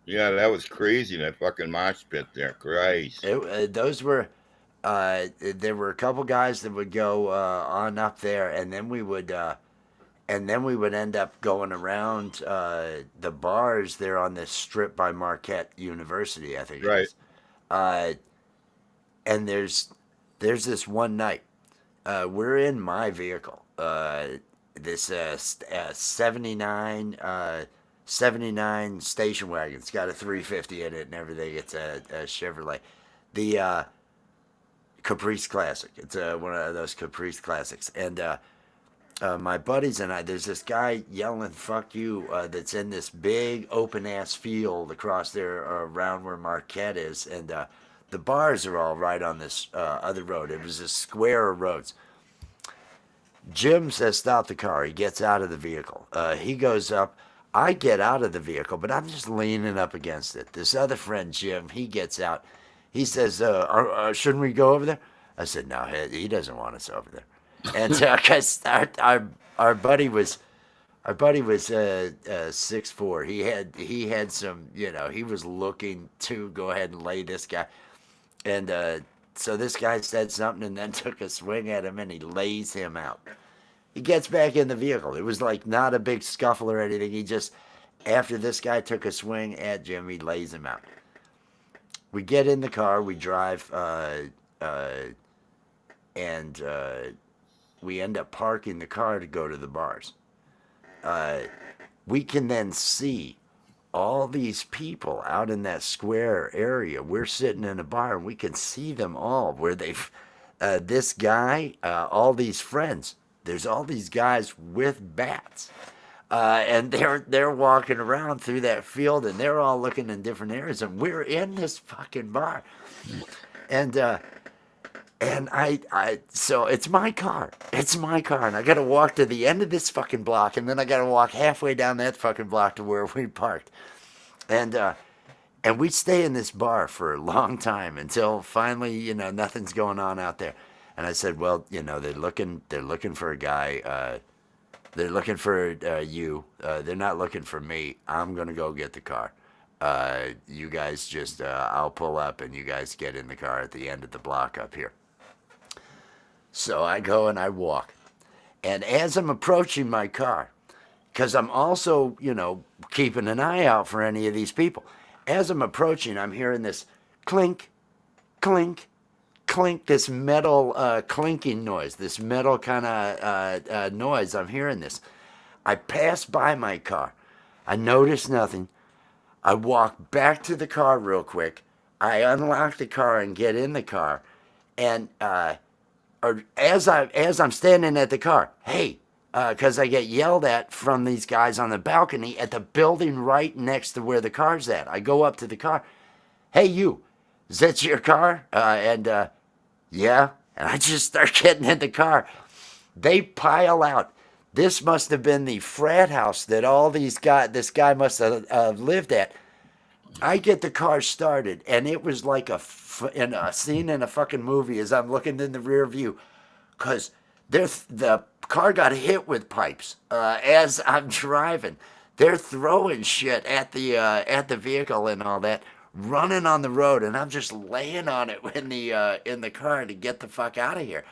Yeah, that was crazy. That fucking mosh pit there. Christ. Those were there were a couple guys that would go on up there, and then we would end up going around the bars there on this strip by Marquette University, I think it Right. is. Uh, and there's this one night. We're in my vehicle. This 79 station wagon. It's got a 350 in it and everything. It's a Chevrolet. The Caprice Classic. It's one of those Caprice Classics. And my buddies and I, there's this guy yelling "fuck you" that's in this big open ass field across there around where Marquette is, and the bars are all right on this other road. It was a square of roads. Jim says stop the car. He gets out of the vehicle. He goes up. I get out of the vehicle, but I'm just leaning up against it. This other friend, Jim, he gets out. He says, shouldn't we go over there? I said, no, he doesn't want us over there. And because our buddy was 6'4". He had some, he was looking to go ahead and lay this guy. And so this guy said something and then took a swing at him and he lays him out. He gets back in the vehicle. It was like not a big scuffle or anything. He just, after this guy took a swing at Jim, he lays him out. We get in the car, we drive, and we end up parking the car to go to the bars. We can then see all these people out in that square area. We're sitting in a bar and we can see them all where they've, this guy, all these friends, there's all these guys with bats. And they're walking around through that field and they're all looking in different areas and we're in this fucking bar. And so it's my car. It's my car. And I got to walk to the end of this fucking block. And then I got to walk halfway down that fucking block to where we parked. And we stay in this bar for a long time until finally, nothing's going on out there. And I said, well, they're looking for a guy. They're looking for you. They're not looking for me. I'm going to go get the car. You guys just, I'll pull up and you guys get in the car at the end of the block up here. So I go and I walk. And as I'm approaching my car, because I'm also, keeping an eye out for any of these people. As I'm approaching, I'm hearing this clink, clink, clink, this metal clinking noise, this metal kind of noise. I'm hearing this. I pass by my car. I notice nothing. I walk back to the car real quick. I unlock the car and get in the car. And as I'm standing at the car, hey, because I get yelled at from these guys on the balcony at the building right next to where the car's at. I go up to the car. Hey, you, is that your car? Yeah. And I just start getting in the car. They pile out. This must have been the frat house that all these guys, this guy must have lived at. I get the car started, and it was like a scene in a fucking movie as I'm looking in the rear view, because the car got hit with pipes as I'm driving. They're throwing shit at the vehicle and all that, running on the road, and I'm just laying on it in the car to get the fuck out of here.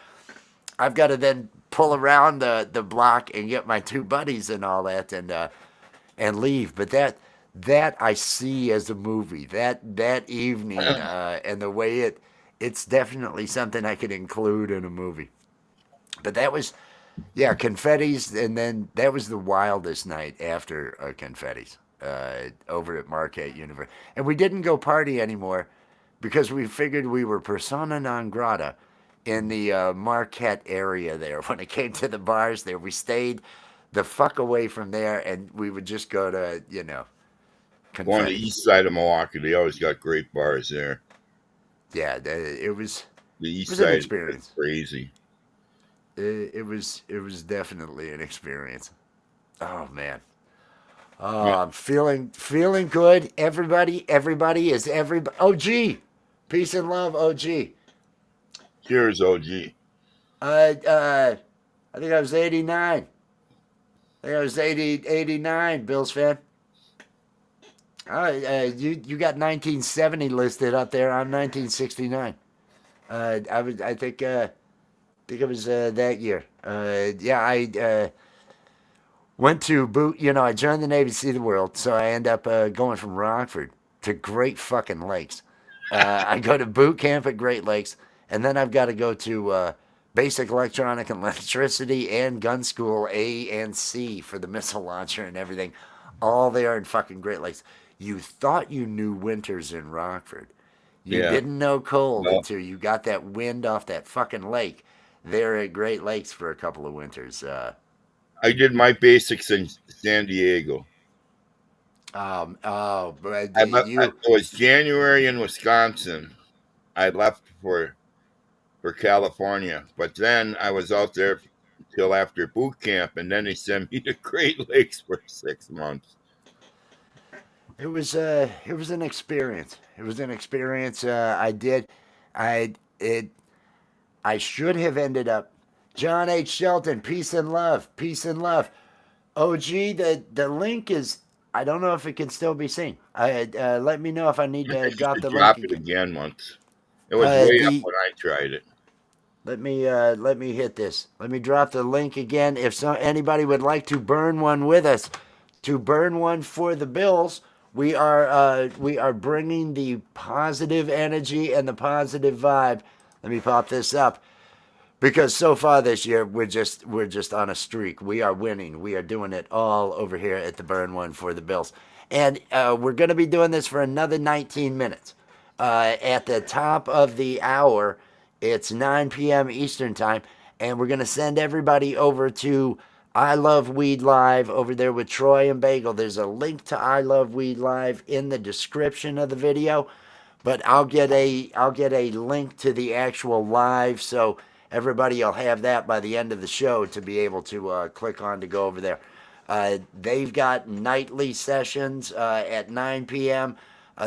I've got to then pull around the block and get my two buddies and all that and leave. But that I see as a movie. That evening and the way it's definitely something I could include in a movie. But that was, Confetti's, and then that was the wildest night after Confetti's over at Marquette University. And we didn't go party anymore because we figured we were persona non grata in the Marquette area there. When it came to the bars there, we stayed the fuck away from there, and we would just go to, Confetti's. On the east side of Milwaukee, they always got great bars there. Yeah, it was the east it was side. an experience. Is crazy. It was definitely an experience. Oh man. Oh, yeah. I'm feeling good. Everybody is everybody. OG, peace and love, OG. Cheers, OG. I think I was 89. I think I was 89, Bills fan. You got 1970 listed up there. I'm 1969. I think it was that year. I went to boot. I joined the Navy to see the world, so I end up going from Rockford to Great fucking Lakes. I go to boot camp at Great Lakes, and then I've got to go to basic electronic and electricity and gun school A and C for the missile launcher and everything, all there in fucking Great Lakes. You thought you knew winters in Rockford. You Yeah. didn't know cold No. until you got that wind off that fucking lake there at Great Lakes for a couple of winters. I did my basics in San Diego. But I left. you, It was January in Wisconsin. I left for California, but then I was out there till after boot camp, and then they sent me to Great Lakes for 6 months. it was an experience. It was an experience. I it I should have ended up. John H. Shelton, peace and love, peace and love. OG, the link is. I don't know if it can still be seen. Let me know if I need I to think you drop should the drop link it again. again once. It was way up The when I tried it. let me hit this. Let me drop the link again. If anybody would like to burn one with us, to burn one for the Bills, we are bringing the positive energy and the positive vibe. Let me pop this up. Because so far this year we're just on a streak. We are winning. We are doing it all over here at the Burn One for the Bills, and we're going to be doing this for another 19 minutes. At the top of the hour, it's 9 p.m. Eastern time, and we're going to send everybody over to I Love Weed Live over there with Troy and Bagel. There's a link to I Love Weed Live in the description of the video, but I'll get a link to the actual live, so everybody will have that by the end of the show to be able to click on to go over there. They've got nightly sessions at 9 p.m.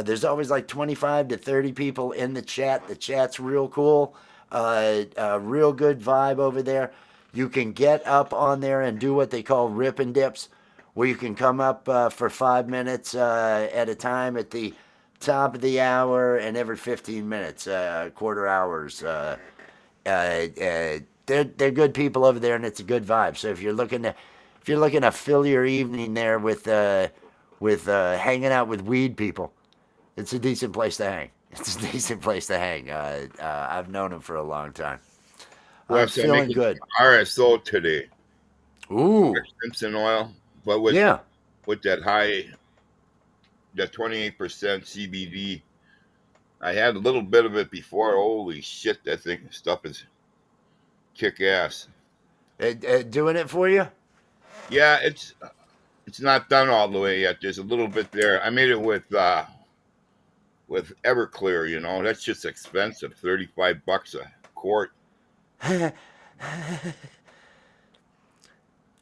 There's always like 25 to 30 people in the chat. The chat's real cool. Real good vibe over there. You can get up on there and do what they call rip and dips, where you can come up for 5 minutes at a time at the top of the hour and every 15 minutes, quarter hours. They're good people over there, and it's a good vibe. So if you're looking to fill your evening there with hanging out with weed people, it's a decent place to hang. It's a decent place to hang. I've known him for a long time. I'm Wes, I'm feeling making good. RSO today. Ooh, Simpson oil, but yeah. with that 28% CBD. I had a little bit of it before. Holy shit, that stuff is kick ass. Doing it for you? Yeah, it's not done all the way yet. There's a little bit there. I made it with Everclear. You know, that's just expensive. $35 a quart.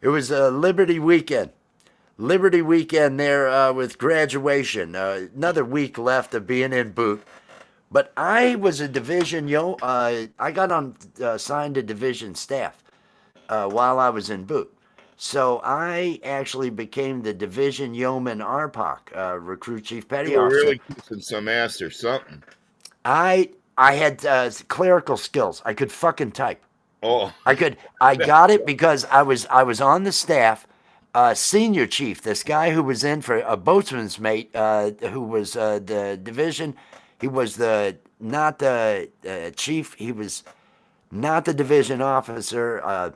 It was a Liberty weekend. Liberty weekend there with graduation. Another week left of being in boot. But I was a division I got on signed to division staff while I was in boot. So I actually became the division yeoman RPOC, recruit chief petty You were officer. really kissing some ass or something. I had clerical skills. I could fucking type. Oh, I got it because I was on the staff. Senior chief, this guy who was in for a boatswain's mate, who was the division. He was not the chief. He was not the division officer.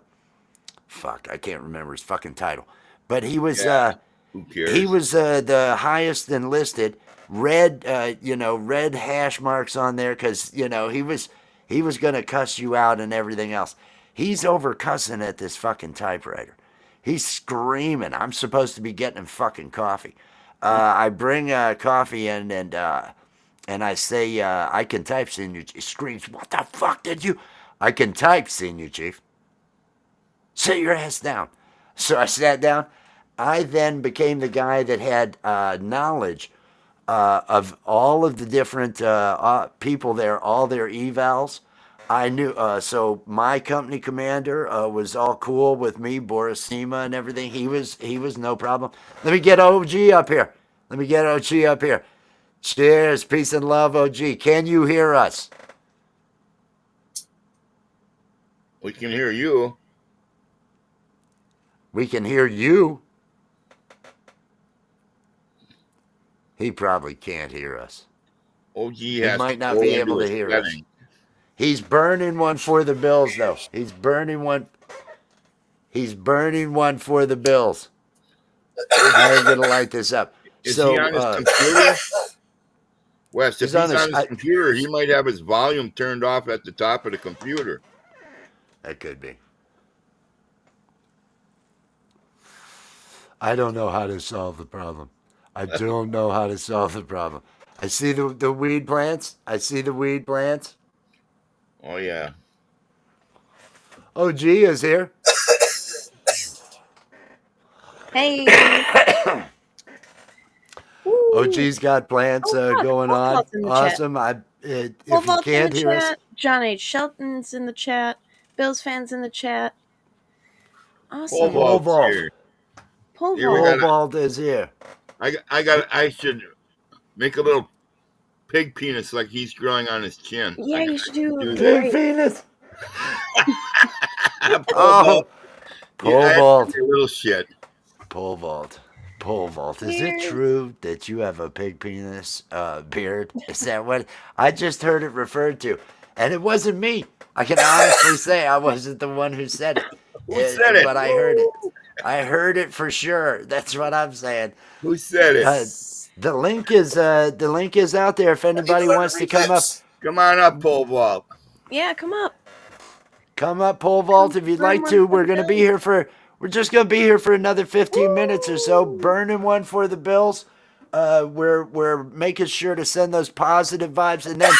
Fuck, I can't remember his fucking title. But he was who cares? he was the highest enlisted. Red hash marks on there because he was gonna cuss you out and everything else. He's over cussing at this fucking typewriter. He's screaming. I'm supposed to be getting him fucking coffee. I bring coffee in and I say, I can type, Senior Chief. He screams, what the fuck did you? I can type, Senior Chief. Sit your ass down. So I sat down. I then became the guy that had knowledge of all of the different people there, all their evals. I knew, so my company commander was all cool with me, Boris Sema and everything. He was no problem. Let me get OG up here. Cheers, peace and love, OG. Can you hear us? We can hear you. We can hear you. He probably can't hear us. OG He has might not go be into able to his hear us. settings. He's burning one for the Bills, though. He's burning one for the Bills. I'm going to light this up. Is So, he on his computer? Wes, if He's on he's his. on his computer, he might have his volume turned off at the top of the computer. That could be. I don't know how to solve the problem. I don't know how to solve the problem. I see the weed plants. I see the weed plants. Oh yeah. Oh, G is here. Hey. OG's got plants going Pole on. Vault's in the chat. Awesome. Pole If you Vault's in can't the hear us, chat. John H. Shelton's in the chat. Bills fans in the chat. Awesome. Pole Vault's Vault. here. Pole Here we Vault. Pole Vault is here. I should make a little pig penis like he's growing on his chin. Yeah, you should do do a that. Big great. penis. Pole Vault. Pole Yeah, Vault. a little shit. Pole Vault. Pole Vault. Is it Weird. true that you have a pig penis beard? Is that what I just heard it referred to? And it wasn't me. I can honestly say I wasn't the one who said it. Who said it? But I heard it. I heard it for sure. That's what I'm saying. Who said it? The link is out there if anybody wants to come up. Come on up, Pole Vault. Yeah, come up. Come up, Pole Vault, if you'd like to. We're gonna be here for. We're just gonna be here for another 15 minutes or so, burning one for the Bills. We're making sure to send those positive vibes, and then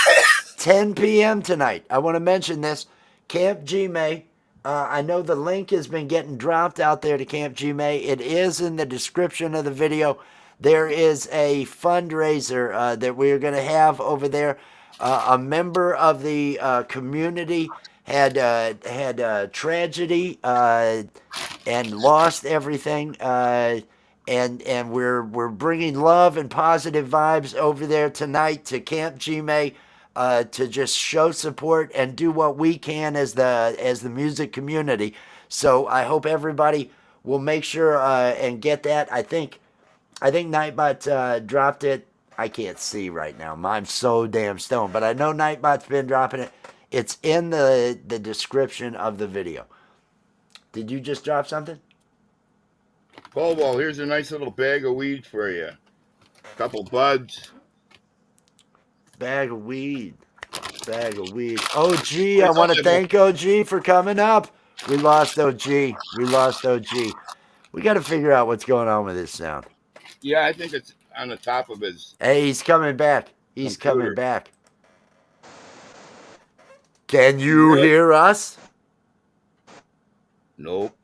10 p.m. tonight. I want to mention this, Camp G-May. I know the link has been getting dropped out there to Camp G-May. It is in the description of the video. There is a fundraiser that we're going to have over there. A member of the community had tragedy and lost everything. And we're bringing love and positive vibes over there tonight to Camp G-May. To just show support and do what we can as the music community. So I hope everybody will make sure and get that. I think Nightbot dropped it. I can't see right now. I'm so damn stoned, but I know Nightbot's been dropping it. It's in the description of the video. Did you just drop something? Pole Vault, here's a nice little bag of weed for you. A couple buds. Bag of weed. OG, I want to thank OG for coming up. We lost OG. We got to figure out what's going on with his sound. Yeah, I think it's on the top of his. Hey, he's coming back. Coming back. Can you hear us? Nope.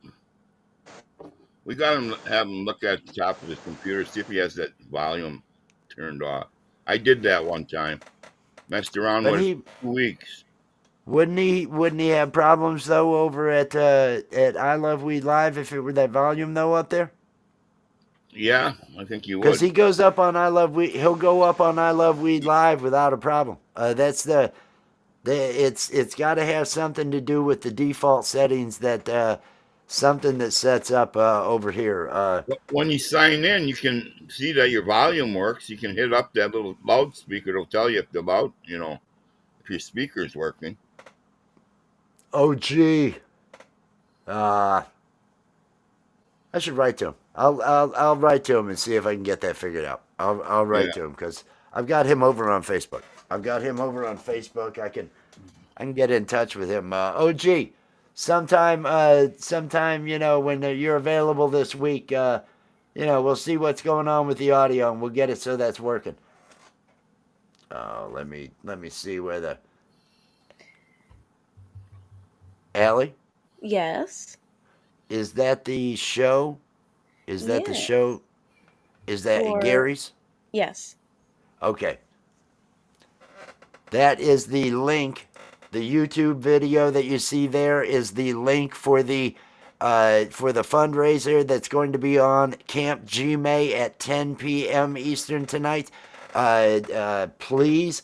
We got him. Have him look at the top of his computer, see if he has that volume turned off. I did that one time. Messed around with it for 2 weeks. Wouldn't he have problems though over at I Love Weed Live if it were that volume though up there? Yeah, I think you would. Because he goes up on I Love Weed. He'll go up on I Love Weed Live without a problem. That's it's got to have something to do with the default settings that something that sets up over here. When you sign in, you can see that your volume works. You can hit up that little loudspeaker. It'll tell you if the if your speaker's working. Oh, gee. I should write to him. I'll write to him and see if I can get that figured out. I'll write to him because I've got him over on Facebook. I can get in touch with him. OG, sometime when you're available this week, we'll see what's going on with the audio and we'll get it so that's working. Let me see where the Allie? Yes. Is that the show? Is that the Yes. show? Is that Gary's? Yes. Okay. That is the link. The YouTube video that you see there is the link for the fundraiser that's going to be on Camp G-May at 10 p.m. Eastern tonight. Please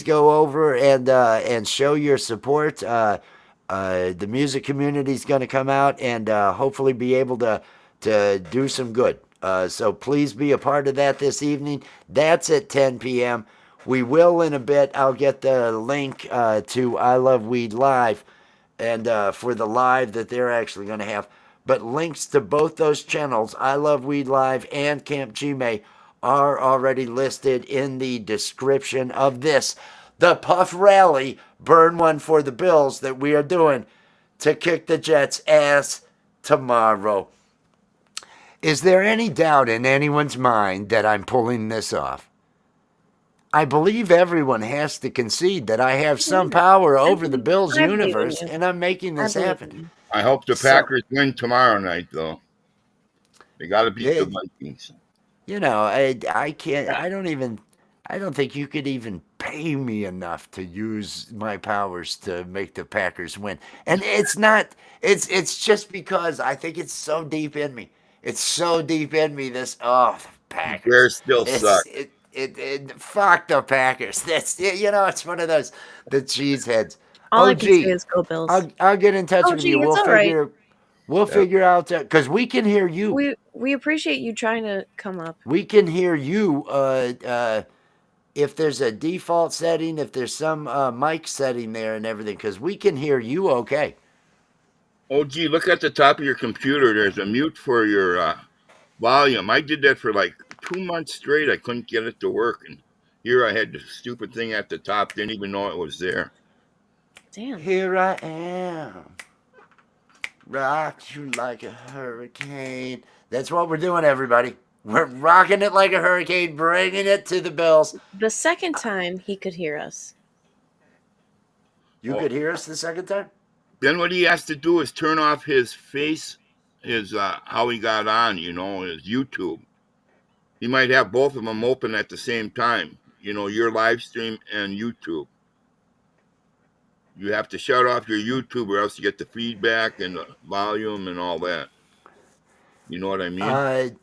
go over and show your support. The music community is going to come out and hopefully be able to do some good. So please be a part of that this evening. That's at 10 p.m. We will in a bit. I'll get the link to I Love Weed Live and for the live that they're actually going to have. But links to both those channels, I Love Weed Live and Camp G-May, are already listed in the description of this. The Puff Rally, burn one for the Bills that we are doing to kick the Jets' ass tomorrow. Is there any doubt in anyone's mind that I'm pulling this off? I believe everyone has to concede that I have some power over the Bills I believe in universe, you. and I'm making I this believe happen. in you. I hope the So- Packers win tomorrow night, though. They got to beat the Vikings. You know, I can't. I don't think you could even pay me enough to use my powers to make the Packers win. And it's not. It's just because I think it's so deep in me. It's so deep in me. This the Packers. Bears still It's, suck. fuck the Packers. That's it's one of those the cheeseheads. All I Oh can say gee, is go Bills. I'll get in touch Oh, with gee, you. it's all right. We'll figure out because we can hear you. We appreciate you trying to come up. We can hear you. If there's a default setting, if there's some mic setting there and everything, because we can hear you okay. Oh, gee, look at the top of your computer. There's a mute for your volume. I did that for like 2 months straight. I couldn't get it to work. And here I had the stupid thing at the top. Didn't even know it was there. Damn. Here I am. Rock you like a hurricane. That's what we're doing, everybody. We're rocking it like a hurricane, bringing it to the Bills. The second time he could hear us. You could hear us the second time? Then what he has to do is turn off his face, his how he got on, his YouTube. He might have both of them open at the same time, your live stream and YouTube. You have to shut off your YouTube or else you get the feedback and the volume and all that. You know what I mean?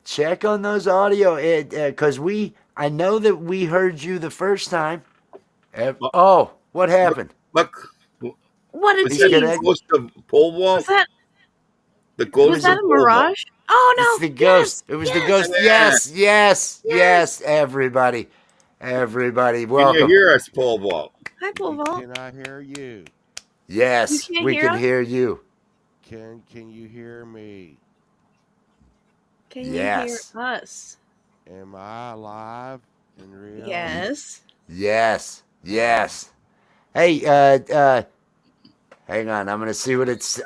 Check on those audio, because I know that we heard you the first time. What happened? Look, What a was that tease! the ghost of pole wall? Was that The ghost was that of a pole wall. mirage? Oh no! It's the ghost. Yes, It was the yes, ghost. Yes, everybody. Everybody, Can welcome. you hear us, pole vault? Hi, Pole Vault. Can I hear you? Yes, You can't we hear can us? hear you. Can you hear me? Can you Yes. hear us? Am I alive in real? Yes. Yes. Hey, hang on. I'm gonna see what it's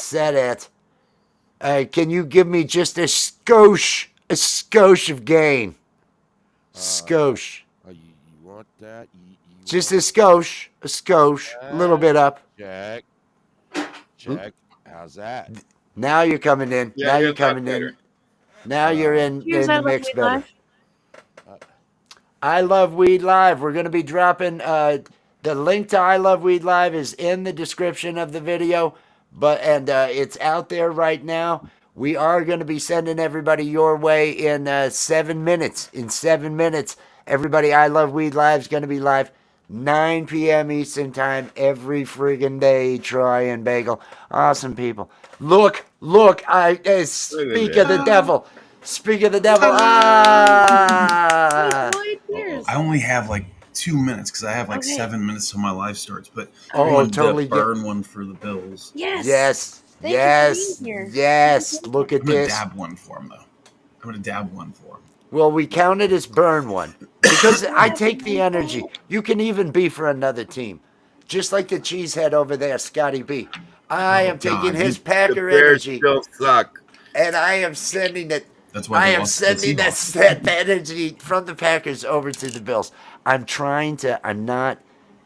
set at. Can you give me just a skosh of gain? Skosh. You want that? You Just a want skosh, a little bit up. check. How's that? Now you're coming in. Yeah, now you're you're coming better. in. Now you're in Here's the I Love mix Weed better. Live. I Love Weed Live. We're going to be dropping the link to I Love Weed Live is in the description of the video, and it's out there right now. We are going to be sending everybody your way in 7 minutes. In 7 minutes, everybody, I Love Weed Live is going to be live 9 p.m. Eastern Time every friggin' day. Troy and Bagel, awesome people. Look! Speak of the devil. Speak of the devil. Lloyd, cheers. I only have like 2 minutes because I have like Okay. 7 minutes till my life starts. But Oh, I wanted totally to burn one for the Bills. Yes. Thank you for being here. Yes. Look at I'm gonna this. dab one for him though. I'm gonna dab one for him. Well, we count it as burn one because I take the energy. You can even be for another team, just like the cheesehead over there, Scotty B. I am taking God, his The Packer Bears energy, still suck. and I am sending it. That's why I they am lost to the sending Seahawks. that energy from the Packers over to the Bills. I'm not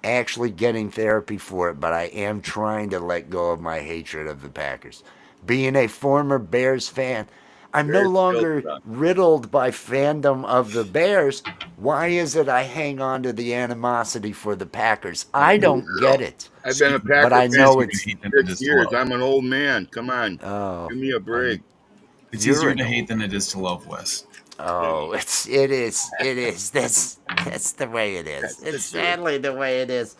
actually getting therapy for it, but I am trying to let go of my hatred of the Packers. Being a former Bears fan, I'm Bears no still longer suck. riddled by fandom of the Bears. Why is it I hang on to the animosity for the Packers? I don't get it. I've been a Packer I fan know for it's- 6 years. I'm an old man. Come on. Oh, Give me a break. It's You're easier an to old- hate than it is to love, Wes. oh, it is. That's the way it is. That's the It's truth. sadly the way it is.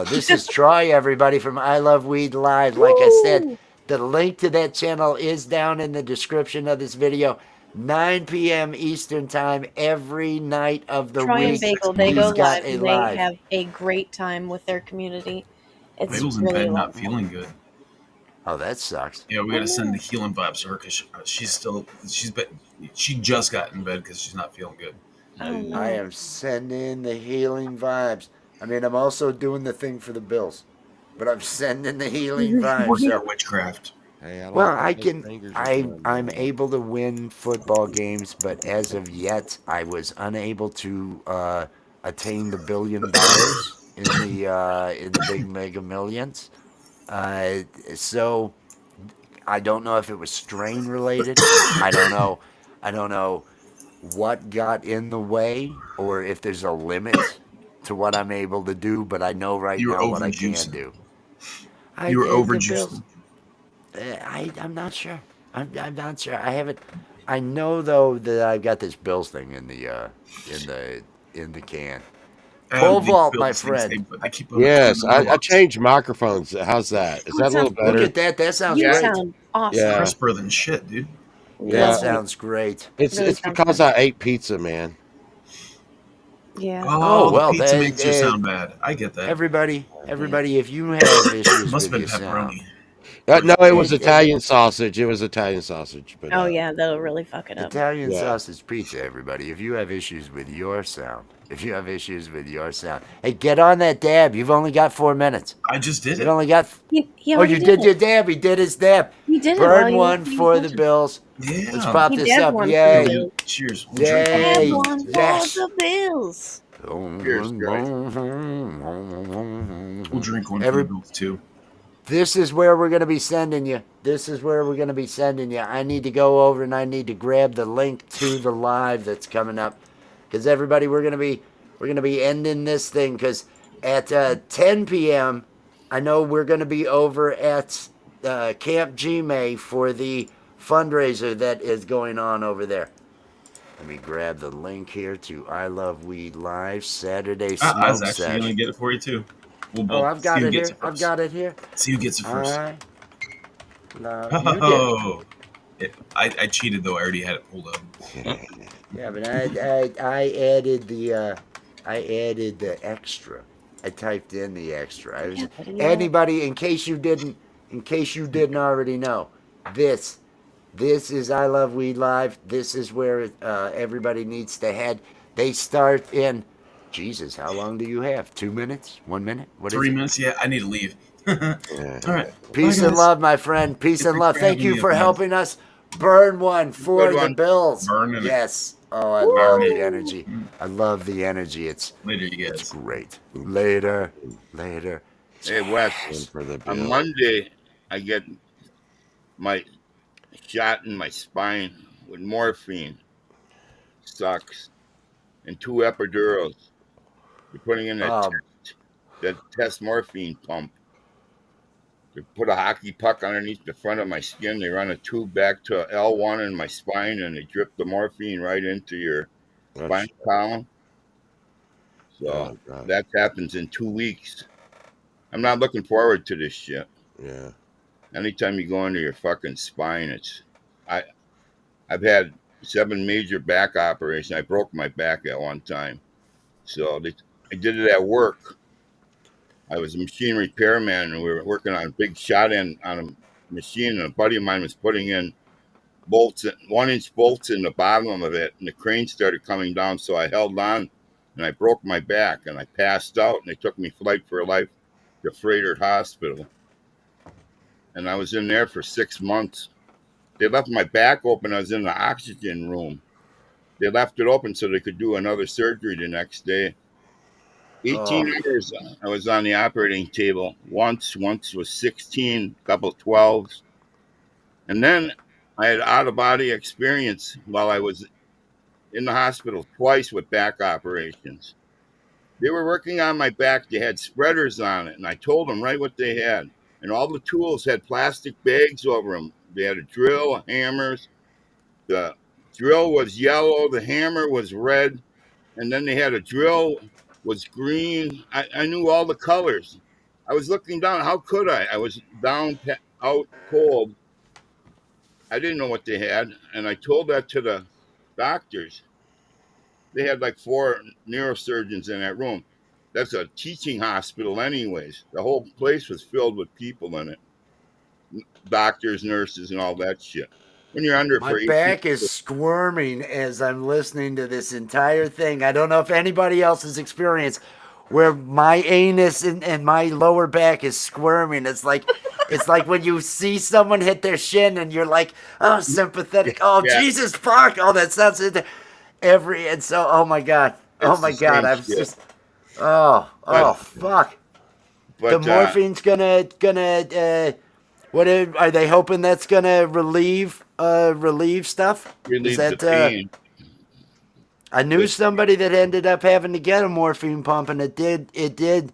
This is Troy, everybody, from I Love Weed Live. Like I said, the link to that channel is down in the description of this video. 9 p.m. Eastern Time every night of the Troy and week. Bagel, they He's go got live a and live. they have a great time with their community. It's Bagel's in really bed a lot not of fun. feeling good. Oh, that sucks. Yeah, we Oh, gotta send no. the healing vibes to her because she just got in bed because she's not feeling good. Oh, no. I am sending the healing vibes. I mean, I'm also doing the thing for the Bills, but I'm sending the healing vibes. Working So, her witchcraft. Hey, I don't well, think I those can. fingers are I done, I'm man. able to win football games, but as of yet, I was unable to attain the $1 billion in the big Mega Millions. Uh, so I don't know if it was strain related. I don't know. I don't know what got in the way or if there's a limit to what I'm able to do, but I know right You were now what I can overjuicing. do. I You were did the Bills. overjuicing. I'm not sure. I'm not sure. I haven't. I know though that I've got this Bills thing in the in the can. Pole These vault, my Bills things, friend. they keep on Yes, putting I mailbox. changed microphones. How's that? Is Oh, it that a little sounds Look better? at that. That sounds You Yeah. great. sound awesome. Yeah, Crisper than shit, dude. That yeah. Lovely. sounds great. It's Really it's sounds because good. I ate pizza, man. Yeah. Oh Oh, the well, pizza makes you sound bad. I get that. everybody, if you have issues Must with have your been sound, pepperoni. No, it was Mm. Italian sausage. It was Italian sausage, but Oh, yeah, that'll really fuck it up. Italian yeah. sausage pizza, everybody. If you have issues with your sound, hey, get on that dab. You've only got 4 minutes. I just did You've it. only got. He Oh, already you did did it. your dab. He did his dab. He did it while Burn you weren't one paying for the attention. Bills. Let's Yeah. pop He this dabbed up. one for the Here, Yay! Bills. dude. Cheers. We'll drink one. Dab Yay! one for Yes. the Bills. Cheers, guys. We'll drink one for the Every Bills too. This is where we're going to be sending you. I need to go over and I need to grab the link to the live that's coming up, because everybody, we're gonna be ending this thing because at 10 p.m. I know we're going to be over at Camp Gmae for the fundraiser that is going on over there. Let me grab the link here to I Love Weed Live Saturday I was Smoke actually gonna Sesh. get it for you too. We'll Oh, both I've see got who it gets here. it first. See who gets it first. I love you did. Oh, I cheated though. I already had it pulled up. Yeah, but I added the extra. I typed in the extra. I was Yeah, but anybody in case you didn't already know. This this is I Love Weed Live. This is where everybody needs to head. They start in Jesus, how long do you have? 2 minutes? 1 minute? What is 3 minutes. it? Yeah, I need to leave. All right. Bye, Peace and guys. love, my friend. Peace and Thanks love. for Thank having you me, for man. helping us burn one for Good the one. Bills. Burning it. Yes. Oh, I Woo! love the energy. I love the energy. It's Later, you it's guys. great. Later. Hey, Wes. One for the On bill. Monday, I get my shot in my spine with morphine. Sucks. And 2 epidurals. They're putting in Um, that test morphine pump. They put a hockey puck underneath the front of my skin. They run a tube back to L1 in my spine, and they drip the morphine right into your spinal That's column. So oh god. that happens in 2 weeks. I'm not looking forward to this shit. Yeah. Anytime you go into your fucking spine, I I've had 7 major back operations. I broke my back at one time, so I did it at work. I was a machine repairman, and we were working on a big shot in on a machine, and a buddy of mine was putting in bolts, 1-inch bolts in the bottom of it, and the crane started coming down. So I held on, and I broke my back, and I passed out, and they took me flight for life to Freighter Hospital, and I was in there for 6 months. They left my back open. I was in the oxygen room. They left it open so they could do another surgery the next day. 18 oh, hours I was on the operating table. Once was 16, a couple 12s. And then I had out of body experience while I was in the hospital twice with back operations. They were working on my back. They had spreaders on it, and I told them right what they had. And all the tools had plastic bags over them. They had a drill, hammers. The drill was yellow, the hammer was red, and then they had a drill was green. I knew all the colors. I was looking down. How could I? I was down out cold. I didn't know what they had, and I told that to the doctors. They had like 4 neurosurgeons in that room. That's a teaching hospital, anyways. The whole place was filled with people in it. doctors, nurses, and all that shit. When you're under My for 18, back is squirming as I'm listening to this entire thing. I don't know if anybody else has experienced where my anus and my lower back is squirming. It's like when you see someone hit their shin and you're like, oh, sympathetic. Oh, yeah, Jesus, fuck. Oh, that sounds and so, oh my God. Oh it's my the God. same I was shit. just, oh, But fuck. The but morphine's what are they hoping that's gonna relieve stuff? Is relieve the that pain. I knew But somebody that ended up having to get a morphine pump, and it did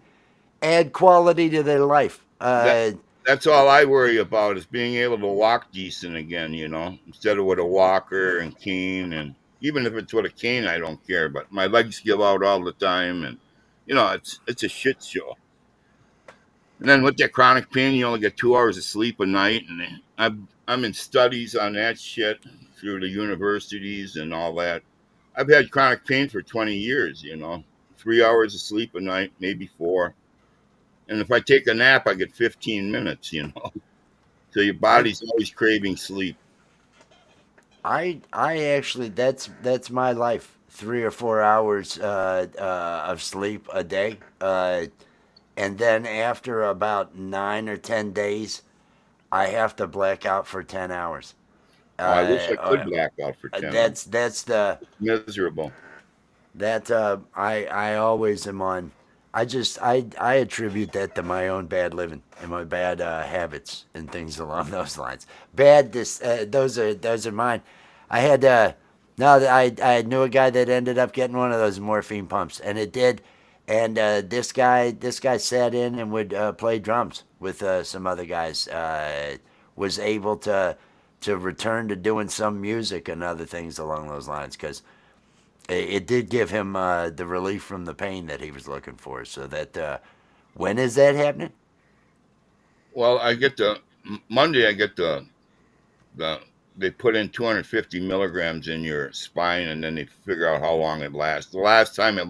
add quality to their life. that that's all I worry about is being able to walk decent again. Instead of with a walker and cane, and even if it's with a cane, I don't care. But my legs give out all the time, and it's a shit show. And then with that chronic pain, you only get 2 hours of sleep a night, and I'm in studies on that shit through the universities and all that. I've had chronic pain for 20 years. 3 hours of sleep a night, maybe four. And if I take a nap, I get 15 minutes. So your I body's always craving sleep. I actually that's my life. 3 or 4 hours of sleep a day, and then after about 9 or 10 days, I have to black out for 10 hours. Oh, I wish I could Uh, black out for 10 hours. that's the Miserable. that I always am on. I attribute that to my own bad living and my bad habits and things along those lines. Those are mine. I had no I knew a guy that ended up getting one of those morphine pumps, and it did. And this guy sat in and would play drums with some other guys. Was able to return to doing some music and other things along those lines because it did give him the relief from the pain that he was looking for. So that when is that happening? Well, Monday. I get the they put in 250 milligrams in your spine, and then they figure out how long it lasts. The last time it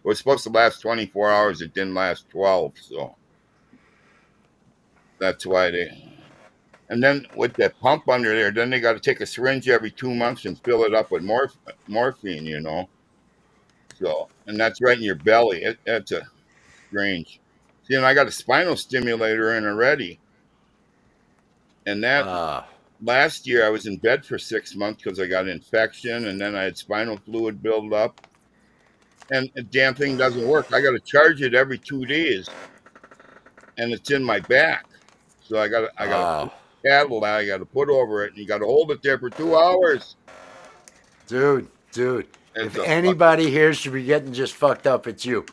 was supposed to last 24 hours. It didn't last 12, so that's why they. And then with that pump under there, then they got to take a syringe every 2 months and fill it up with morphine. So, and that's right in your belly. That's a strange. See, and I got a spinal stimulator in already, and that Uh, last year I was in bed for 6 months because I got an infection, and then I had spinal fluid build up, and the damn thing doesn't work. I got to charge it every 2 days, and it's in my back, so I got a uh, paddle that I got to put over it, and you got to hold it there for 2 hours. dude, It's if a anybody here should be getting just fucked up, it's you.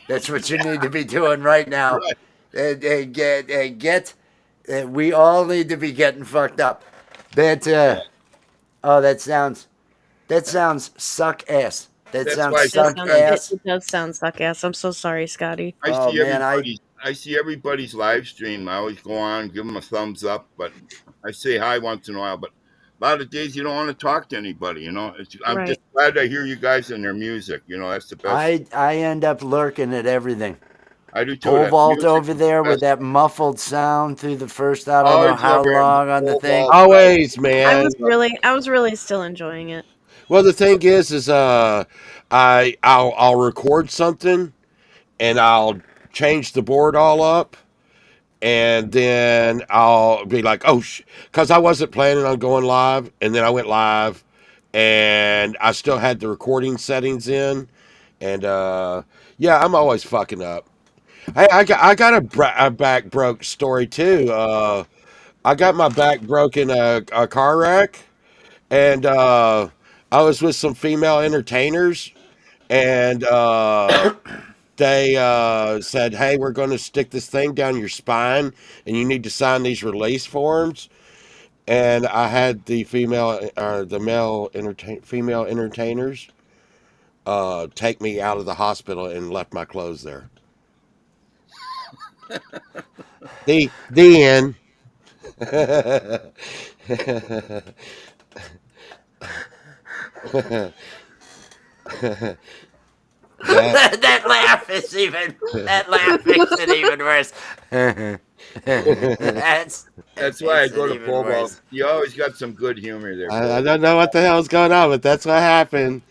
That's what you need to be doing right now. right. Get. We all need to be getting fucked up. That oh, that sounds suck ass. That That's sounds why I It does tell suck sound friends. ass. it does sound suck ass. I'm so sorry, Scotty. I Oh see man, everybody's live stream. I always go on, give them a thumbs up, but I say hi once in a while. But a lot of days you don't want to talk to anybody. I'm just Right. glad I hear you guys and their music. That's the best. I end up lurking at everything. I do too. Pole That vault music over is the there with best. that muffled sound through the first I don't know Always how love hearing the long on the pole thing. vault. Always, I man. was really still enjoying it. Well, the thing is I'll record something and I'll change the board all up, and then I'll be like, oh, because I wasn't planning on going live, and then I went live, and I still had the recording settings in, and yeah, I'm always fucking up. Hey, I got a back broke story too. I got my back broken a car wreck, and I was with some female entertainers, and they said, "Hey, we're going to stick this thing down your spine, and you need to sign these release forms." And I had the female entertainers take me out of the hospital and left my clothes there. The end. that That laugh makes it even worse. That's That's why I makes go it to even pole vault. worse. You always got some good humor there, I Bo. don't know what the hell's going on, but that's what happened.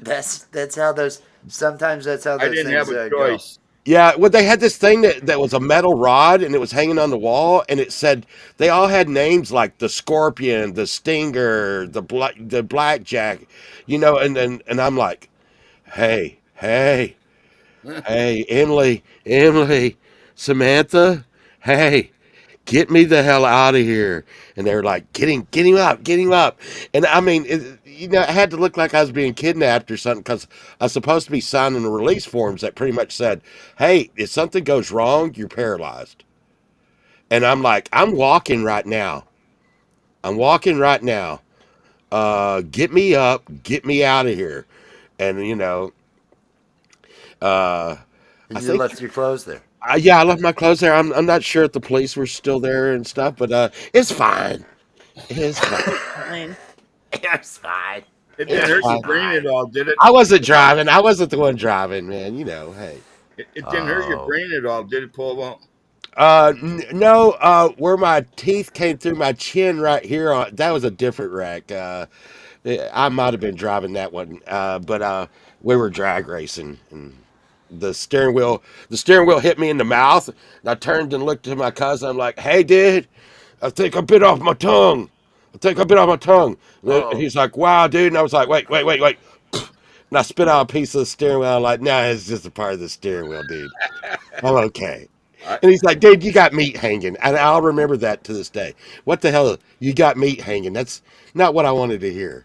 That's how those. Sometimes that's how I those didn't have things a go. choice. Yeah, well, they had this thing that was a metal rod and it was hanging on the wall, and it said they all had names like the Scorpion, the Stinger, the Blackjack, and I'm like, hey, hey, Emily, Samantha, hey, get me the hell out of here. And they were like, get him up. And I mean, it had to look like I was being kidnapped or something because I was supposed to be signing the release forms that pretty much said, hey, if something goes wrong, you're paralyzed. And I'm like, I'm walking right now. I'm walking right now. Get me up, get me out of here. And, uh, I And you think left your clothes there. yeah, I left my clothes there. I'm not sure if the police were still there and stuff, but it's fine. It's fine. Fine. It's fine. It didn't It's hurt your fine. brain at all, did it? I wasn't driving. I wasn't the one driving, man. Hey. It didn't hurt your Oh, brain at all, did it, pole vault? No. Where my teeth came through my chin right here, that was a different wreck. I might have been driving that one, but we were drag racing, and the steering wheel hit me in the mouth. And I turned and looked to my cousin. I'm like, "Hey, dude, I think I bit off my tongue. I think I bit off my tongue." And oh, he's like, "Wow, dude." And I was like, "Wait." And I spit out a piece of the steering wheel. I'm like, "Nah, it's just a part of the steering wheel, dude. I'm okay." I, And he's like, "Dude, you got meat hanging." And I'll remember that to this day. What the hell? You got meat hanging? That's not what I wanted to hear.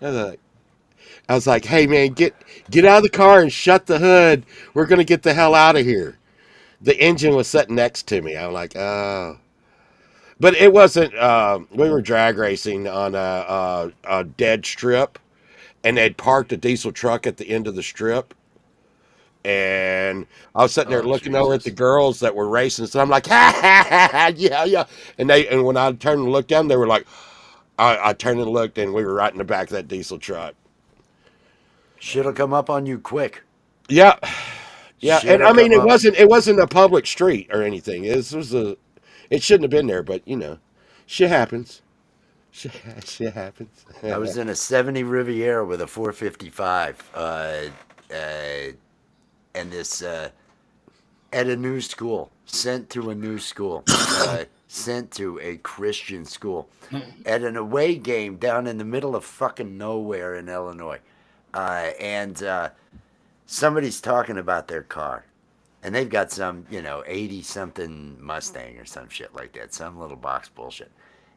I was like, "Hey, man, get out of the car and shut the hood. We're gonna get the hell out of here." The engine was sitting next to me. I'm like, "Oh." But it wasn't. We were drag racing on a dead strip, and they'd parked a diesel truck at the end of the strip. And I was sitting there oh, looking over at the Jesus. girls that were racing. So I'm like, ha ha ha, ha yeah. And when I turned and looked down, they were like, I turned and looked, and we were right in the back of that diesel truck. Should have come up on you quick. Yeah, yeah. Should And I have mean, come up. it wasn't a public street or anything. It shouldn't have been there, but shit happens. Shit, shit happens. I was in a 70 Riviera with a 455, and this at a new school, sent to a new school, sent to a Christian school, at an away game down in the middle of fucking nowhere in Illinois, and somebody's talking about their car. And they've got some, 80 something Mustang or some shit like that, some little box bullshit.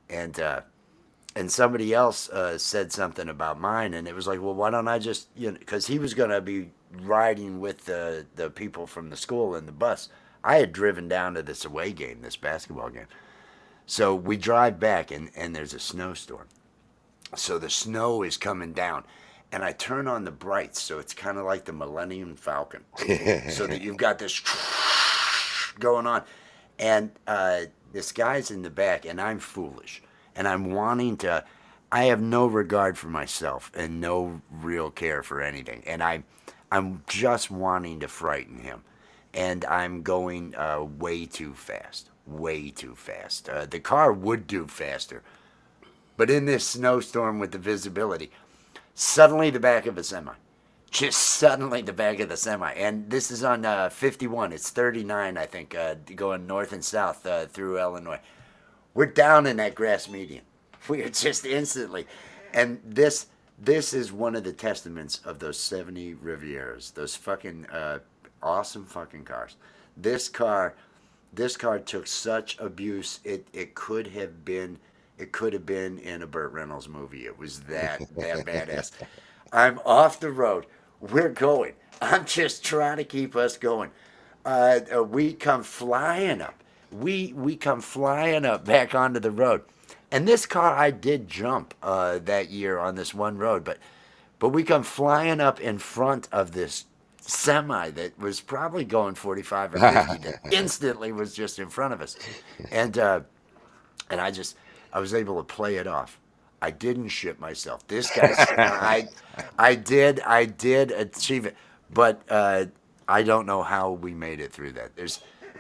And somebody else said something about mine, and it was like, well, why don't I just, because he was going to be riding with the people from the school in the bus. I had driven down to this away game, this basketball game. So we drive back, and there's a snowstorm. So the snow is coming down, and I turn on the brights, so it's kind of like the Millennium Falcon, so that you've got this going on, and this guy's in the back, and I'm foolish, and I'm wanting to. I have no regard for myself and no real care for anything, and I'm just wanting to frighten him, and I'm going way too fast, way too fast. The car would do faster, but in this snowstorm with the visibility, suddenly the back of a semi. Just suddenly the back of the semi. And this is on 51. It's 39, I think, going north and south through Illinois. We're down in that grass median. We're just instantly. And this is one of the testaments of those 70 Rivieras. Those fucking awesome fucking cars. This car took such abuse. It could have been in a Burt Reynolds movie. It was that badass. I'm off the road. We're going. I'm just trying to keep us going. We come flying up. We come flying up back onto the road. And this car I did jump that year on this one road, but we come flying up in front of this semi that was probably going 45 or 50 that instantly was just in front of us. And I was able to play it off. I didn't shit myself. This guy's I did achieve it, but I don't know how we made it through that.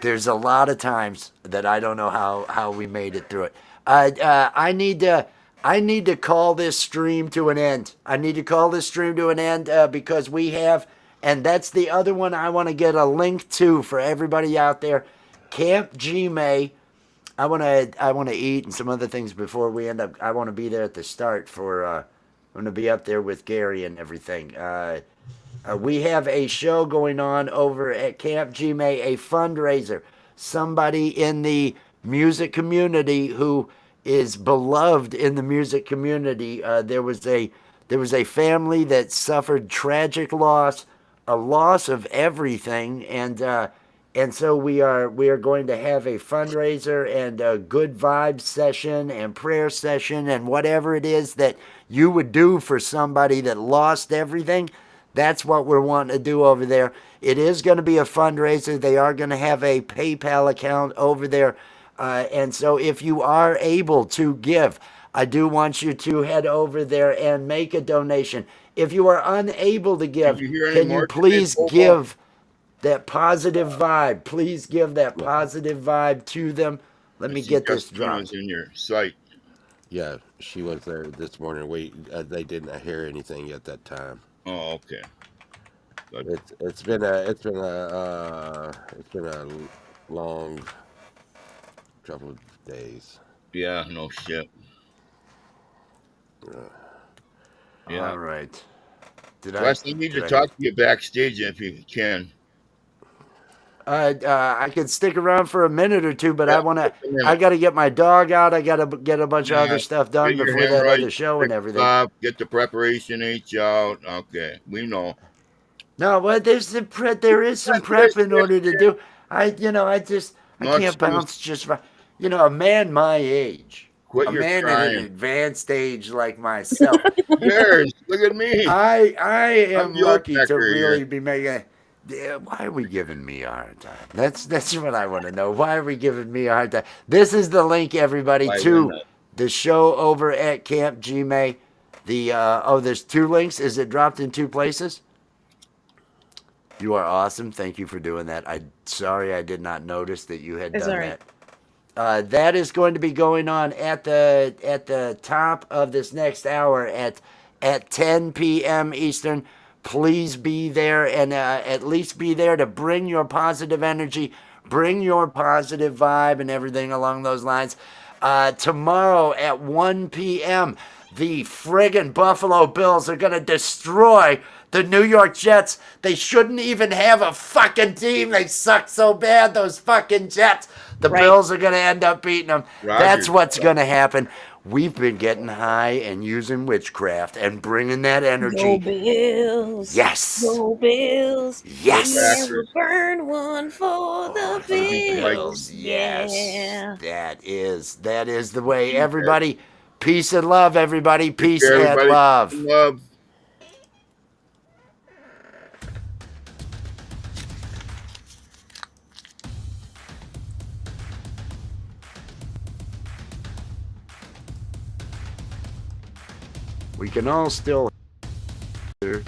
There's a lot of times that I don't know how we made it through it. I need to call this stream to an end. Because we have, and that's the other one I want to get a link to for everybody out there. Camp G May. I want to eat and some other things before we end up. I want to be there at the start for. I'm going to be up there with Gary and everything. We have a show going on over at Camp G May, a fundraiser. Somebody in the music community who is beloved in the music community. There was a family that suffered tragic loss, a loss of everything, and so we are going to have a fundraiser and a good vibe session and prayer session and whatever it is that you would do for somebody that lost everything. That's what we're wanting to do over there. It is going to be a fundraiser. They are going to have a PayPal account over there. And so if you are able to give, I do want you to head over there and make a donation. If you are unable to give, Did you hear any can you more please today, Bobo? give that positive vibe? Please give that positive vibe to them. Let me get this Justine was dropped. in your site. Yeah, she was there this morning. They didn't hear anything at that time. Oh, okay. Good. It's been a long couple of days. Yeah, no shit. Yeah. All right. Wes, I need to talk to you backstage if you can. I could stick around for a minute or two, but Yeah, I got to get my dog out. I got to get a bunch of other stuff done get your before that hemorrhoids other show and fixed everything. up, get the preparation H out. Okay, we know. No, well, there is some prep in order to do. I can't bounce just right. A man my age, Quit a your man at an crying. advanced age like myself. Yours, look at me. I am I'm the old lucky to pecker really here. be making. Why are we giving me a hard time? That's what I want to know. Why are we giving me a hard time? This is the link, everybody, Why to not? the show over at Camp G May. There's 2 links. Is it dropped in 2 places? You are awesome. Thank you for doing that. Sorry I did not notice that you had It's done all right. that. That is going to be going on at the top of this next hour at 10 p.m. Eastern. Please be there and at least be there to bring your positive energy, bring your positive vibe and everything along those lines. Tomorrow at 1 p.m., the friggin' Buffalo Bills are going to destroy the New York Jets. They shouldn't even have a fucking team. They suck so bad, those fucking Jets. The Bills are going to end up beating them. That's what's going to happen. We've been getting high and using witchcraft and bringing that energy. Go Bills. Yes. Go Bills. Yes. Yeah, we'll burn one for the Bills. Yes. Yeah. That is the way. Everybody, peace and love, everybody. Peace and Everybody, love. love. We can all still hear.